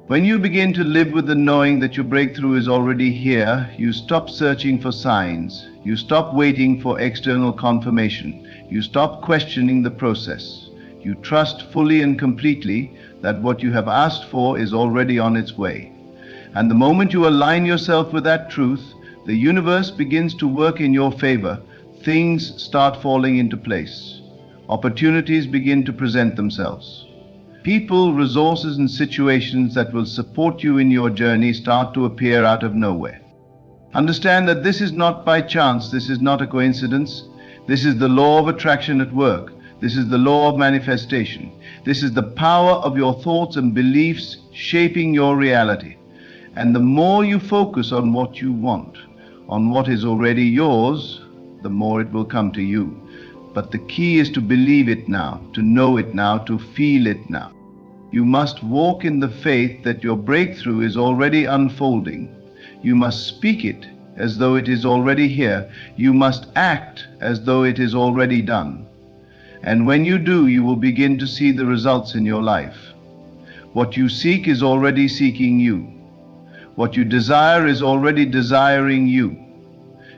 A: When you begin to live with the knowing that your breakthrough is already here, you stop searching for signs. You stop waiting for external confirmation. You stop questioning the process. You trust fully and completely that what you have asked for is already on its way. And the moment you align yourself with that truth, the universe begins to work in your favor. Things start falling into place. Opportunities begin to present themselves. People, resources, and situations that will support you in your journey start to appear out of nowhere. Understand that this is not by chance, this is not a coincidence. This is the law of attraction at work. This is the law of manifestation. This is the power of your thoughts and beliefs shaping your reality. And the more you focus on what you want, on what is already yours, the more it will come to you. But the key is to believe it now, to know it now, to feel it now. You must walk in the faith that your breakthrough is already unfolding. You must speak it as though it is already here. You must act as though it is already done. And when you do, you will begin to see the results in your life. What you seek is already seeking you. What you desire is already desiring you.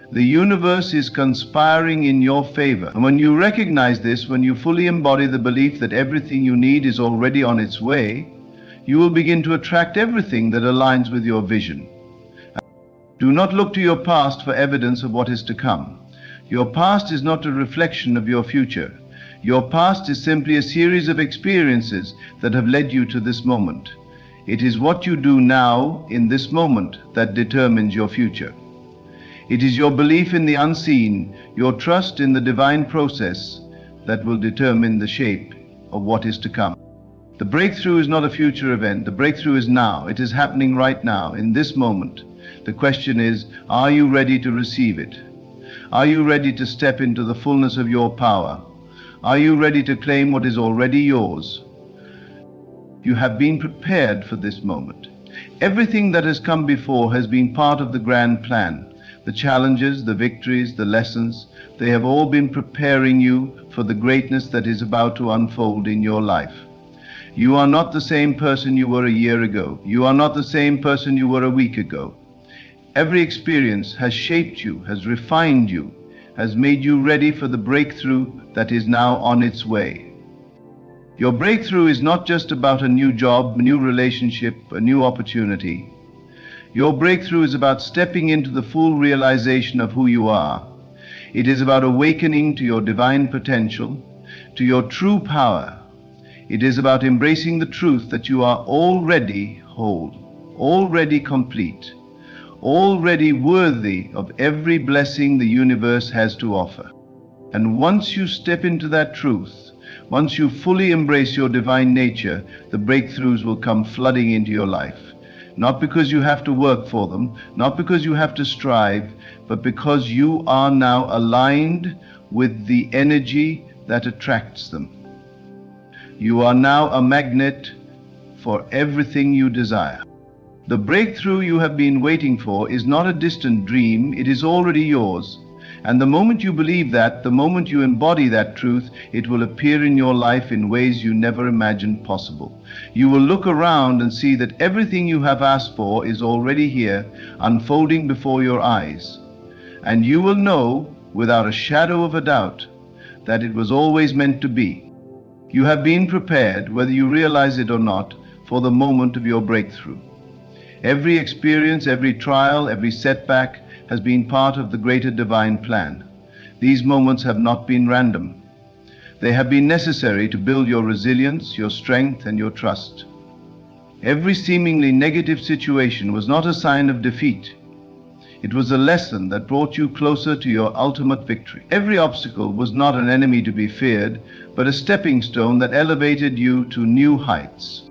A: The universe is conspiring in your favor. And when you recognize this, when you fully embody the belief that everything you need is already on its way, you will begin to attract everything that aligns with your vision. Do not look to your past for evidence of what is to come. Your past is not a reflection of your future. Your past is simply a series of experiences that have led you to this moment. It is what you do now, in this moment, that determines your future. It is your belief in the unseen, your trust in the divine process, that will determine the shape of what is to come. The breakthrough is not a future event. The breakthrough is now. It is happening right now, in this moment. The question is, are you ready to receive it? Are you ready to step into the fullness of your power? Are you ready to claim what is already yours? You have been prepared for this moment. Everything that has come before has been part of the grand plan. The challenges, the victories, the lessons, they have all been preparing you for the greatness that is about to unfold in your life. You are not the same person you were a year ago. You are not the same person you were a week ago. Every experience has shaped you, has refined you, has made you ready for the breakthrough that is now on its way. Your breakthrough is not just about a new job, a new relationship, a new opportunity. Your breakthrough is about stepping into the full realization of who you are. It is about awakening to your divine potential, to your true power. It is about embracing the truth that you are already whole, already complete, already worthy of every blessing the universe has to offer. And once you step into that truth, once you fully embrace your divine nature, the breakthroughs will come flooding into your life. Not because you have to work for them, not because you have to strive, but because you are now aligned with the energy that attracts them. You are now a magnet for everything you desire. The breakthrough you have been waiting for is not a distant dream, it is already yours. And the moment you believe that, the moment you embody that truth, it will appear in your life in ways you never imagined possible. You will look around and see that everything you have asked for is already here, unfolding before your eyes. And you will know, without a shadow of a doubt, that it was always meant to be. You have been prepared, whether you realize it or not, for the moment of your breakthrough. Every experience, every trial, every setback has been part of the greater divine plan. These moments have not been random. They have been necessary to build your resilience, your strength, and your trust. Every seemingly negative situation was not a sign of defeat. It was a lesson that brought you closer to your ultimate victory. Every obstacle was not an enemy to be feared, but a stepping stone that elevated you to new heights.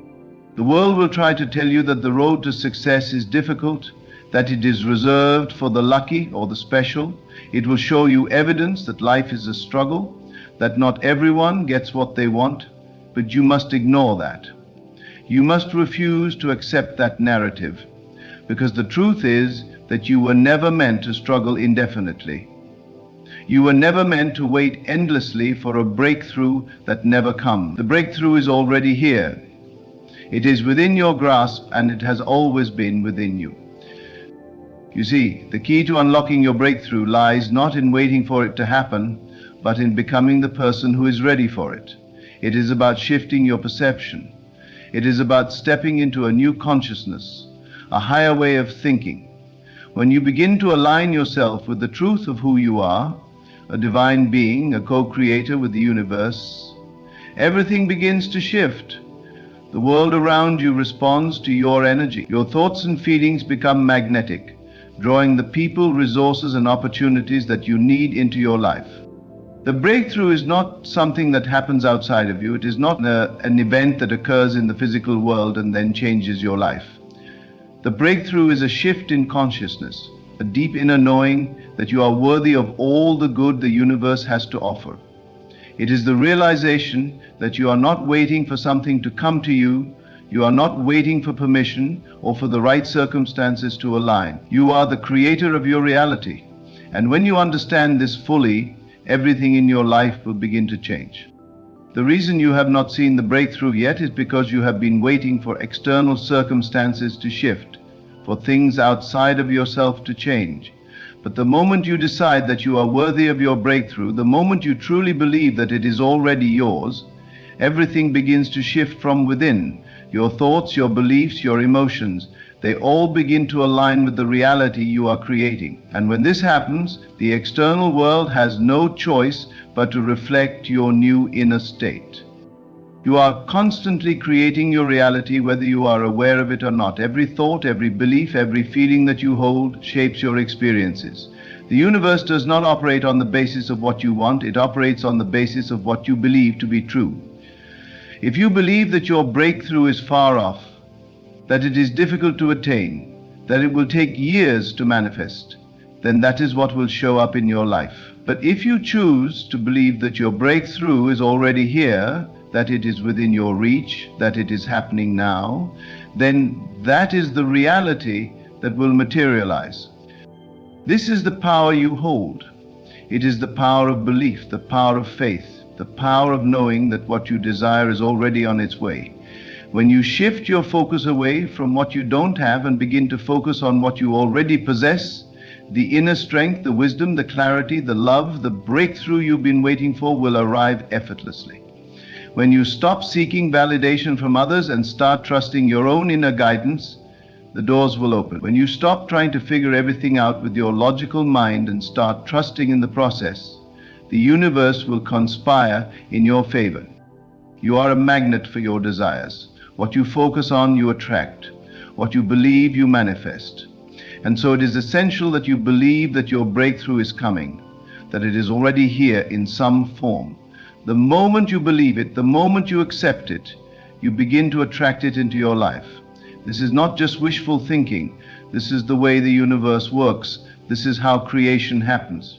A: The world will try to tell you that the road to success is difficult, that it is reserved for the lucky or the special. It will show you evidence that life is a struggle, that not everyone gets what they want, but you must ignore that. You must refuse to accept that narrative, because the truth is that you were never meant to struggle indefinitely. You were never meant to wait endlessly for a breakthrough that never comes. The breakthrough is already here. It is within your grasp, and it has always been within you. You see, the key to unlocking your breakthrough lies not in waiting for it to happen, but in becoming the person who is ready for it. It is about shifting your perception. It is about stepping into a new consciousness, a higher way of thinking. When you begin to align yourself with the truth of who you are, a divine being, a co-creator with the universe, everything begins to shift. The world around you responds to your energy. Your thoughts and feelings become magnetic, drawing the people, resources, and opportunities that you need into your life. The breakthrough is not something that happens outside of you. It is not an event that occurs in the physical world and then changes your life. The breakthrough is a shift in consciousness, a deep inner knowing that you are worthy of all the good the universe has to offer. It is the realization that you are not waiting for something to come to you. You are not waiting for permission or for the right circumstances to align. You are the creator of your reality. And when you understand this fully, everything in your life will begin to change. The reason you have not seen the breakthrough yet is because you have been waiting for external circumstances to shift, for things outside of yourself to change. But the moment you decide that you are worthy of your breakthrough, the moment you truly believe that it is already yours, everything begins to shift from within. Your thoughts, your beliefs, your emotions, they all begin to align with the reality you are creating. And when this happens, the external world has no choice but to reflect your new inner state. You are constantly creating your reality whether you are aware of it or not. Every thought, every belief, every feeling that you hold shapes your experiences. The universe does not operate on the basis of what you want, it operates on the basis of what you believe to be true. If you believe that your breakthrough is far off, that it is difficult to attain, that it will take years to manifest, then that is what will show up in your life. But if you choose to believe that your breakthrough is already here, that it is within your reach, that it is happening now, then that is the reality that will materialize. This is the power you hold. It is the power of belief, the power of faith, the power of knowing that what you desire is already on its way. When you shift your focus away from what you don't have and begin to focus on what you already possess, the inner strength, the wisdom, the clarity, the love, the breakthrough you've been waiting for will arrive effortlessly. When you stop seeking validation from others and start trusting your own inner guidance, the doors will open. When you stop trying to figure everything out with your logical mind and start trusting in the process, the universe will conspire in your favor. You are a magnet for your desires. What you focus on, you attract. What you believe, you manifest. And so it is essential that you believe that your breakthrough is coming, that it is already here in some form. The moment you believe it, the moment you accept it, you begin to attract it into your life. This is not just wishful thinking. This is the way the universe works. This is how creation happens.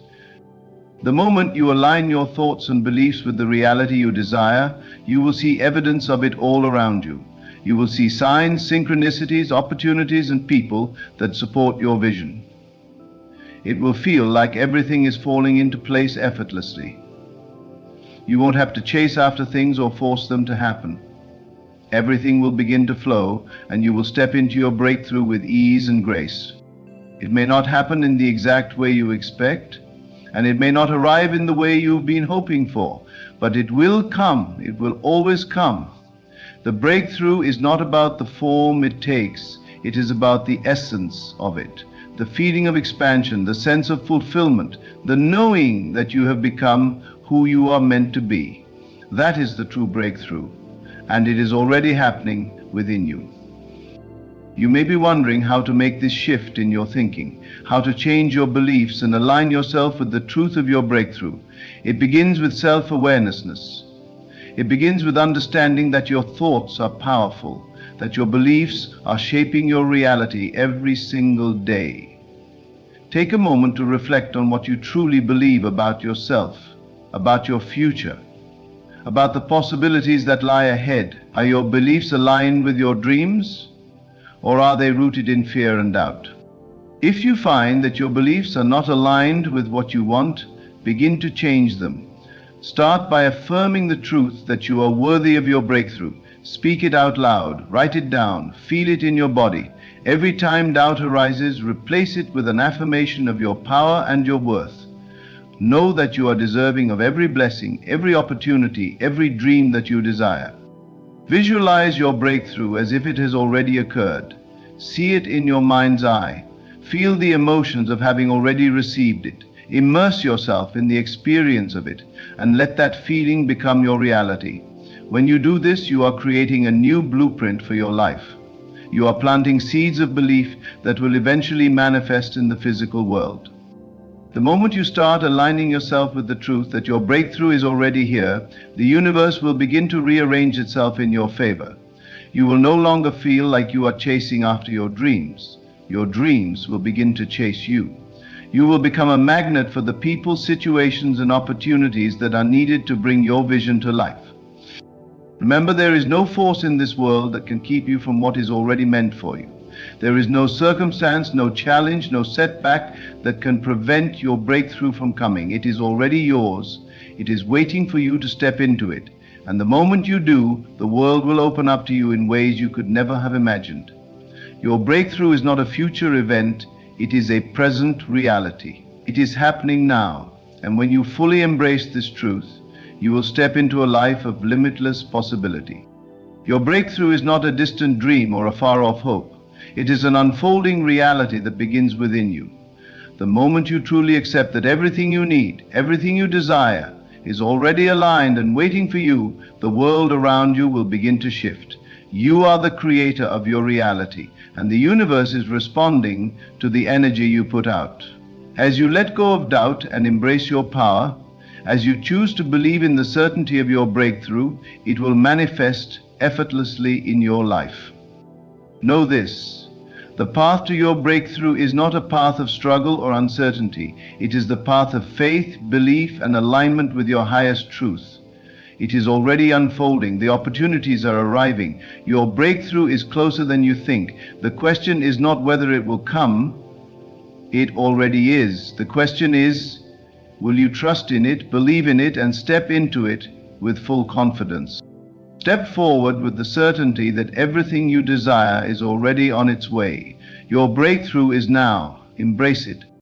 A: The moment you align your thoughts and beliefs with the reality you desire, you will see evidence of it all around you. You will see signs, synchronicities, opportunities, and people that support your vision. It will feel like everything is falling into place effortlessly. You won't have to chase after things or force them to happen. Everything will begin to flow, and you will step into your breakthrough with ease and grace. It may not happen in the exact way you expect, and it may not arrive in the way you've been hoping for, but it will come. It will always come. The breakthrough is not about the form it takes. It is about the essence of it, the feeling of expansion, the sense of fulfillment, the knowing that you have become who you are meant to be. That is the true breakthrough, and it is already happening within you. You may be wondering how to make this shift in your thinking, how to change your beliefs and align yourself with the truth of your breakthrough. It begins with self-awareness. It begins with understanding that your thoughts are powerful, that your beliefs are shaping your reality every single day. Take a moment to reflect on what you truly believe about yourself, about your future, about the possibilities that lie ahead. Are your beliefs aligned with your dreams, or are they rooted in fear and doubt? If you find that your beliefs are not aligned with what you want, begin to change them. Start by affirming the truth that you are worthy of your breakthrough. Speak it out loud, write it down, feel it in your body. Every time doubt arises, replace it with an affirmation of your power and your worth. Know that you are deserving of every blessing, every opportunity, every dream that you desire. Visualize your breakthrough as if it has already occurred. See it in your mind's eye. Feel the emotions of having already received it. Immerse yourself in the experience of it and let that feeling become your reality. When you do this, you are creating a new blueprint for your life. You are planting seeds of belief that will eventually manifest in the physical world. The moment you start aligning yourself with the truth that your breakthrough is already here, the universe will begin to rearrange itself in your favor. You will no longer feel like you are chasing after your dreams. Your dreams will begin to chase you. You will become a magnet for the people, situations, and opportunities that are needed to bring your vision to life. Remember, there is no force in this world that can keep you from what is already meant for you. There is no circumstance, no challenge, no setback that can prevent your breakthrough from coming. It is already yours. It is waiting for you to step into it. And the moment you do, the world will open up to you in ways you could never have imagined. Your breakthrough is not a future event, it is a present reality. It is happening now. And when you fully embrace this truth, you will step into a life of limitless possibility. Your breakthrough is not a distant dream or a far-off hope. It is an unfolding reality that begins within you. The moment you truly accept that everything you need, everything you desire, is already aligned and waiting for you, the world around you will begin to shift. You are the creator of your reality, and the universe is responding to the energy you put out. As you let go of doubt and embrace your power, as you choose to believe in the certainty of your breakthrough, it will manifest effortlessly in your life. Know this. The path to your breakthrough is not a path of struggle or uncertainty. It is the path of faith, belief, and alignment with your highest truth. It is already unfolding. The opportunities are arriving. Your breakthrough is closer than you think. The question is not whether it will come. It already is. The question is, will you trust in it, believe in it, and step into it with full confidence? Step forward with the certainty that everything you desire is already on its way. Your breakthrough is now. Embrace it.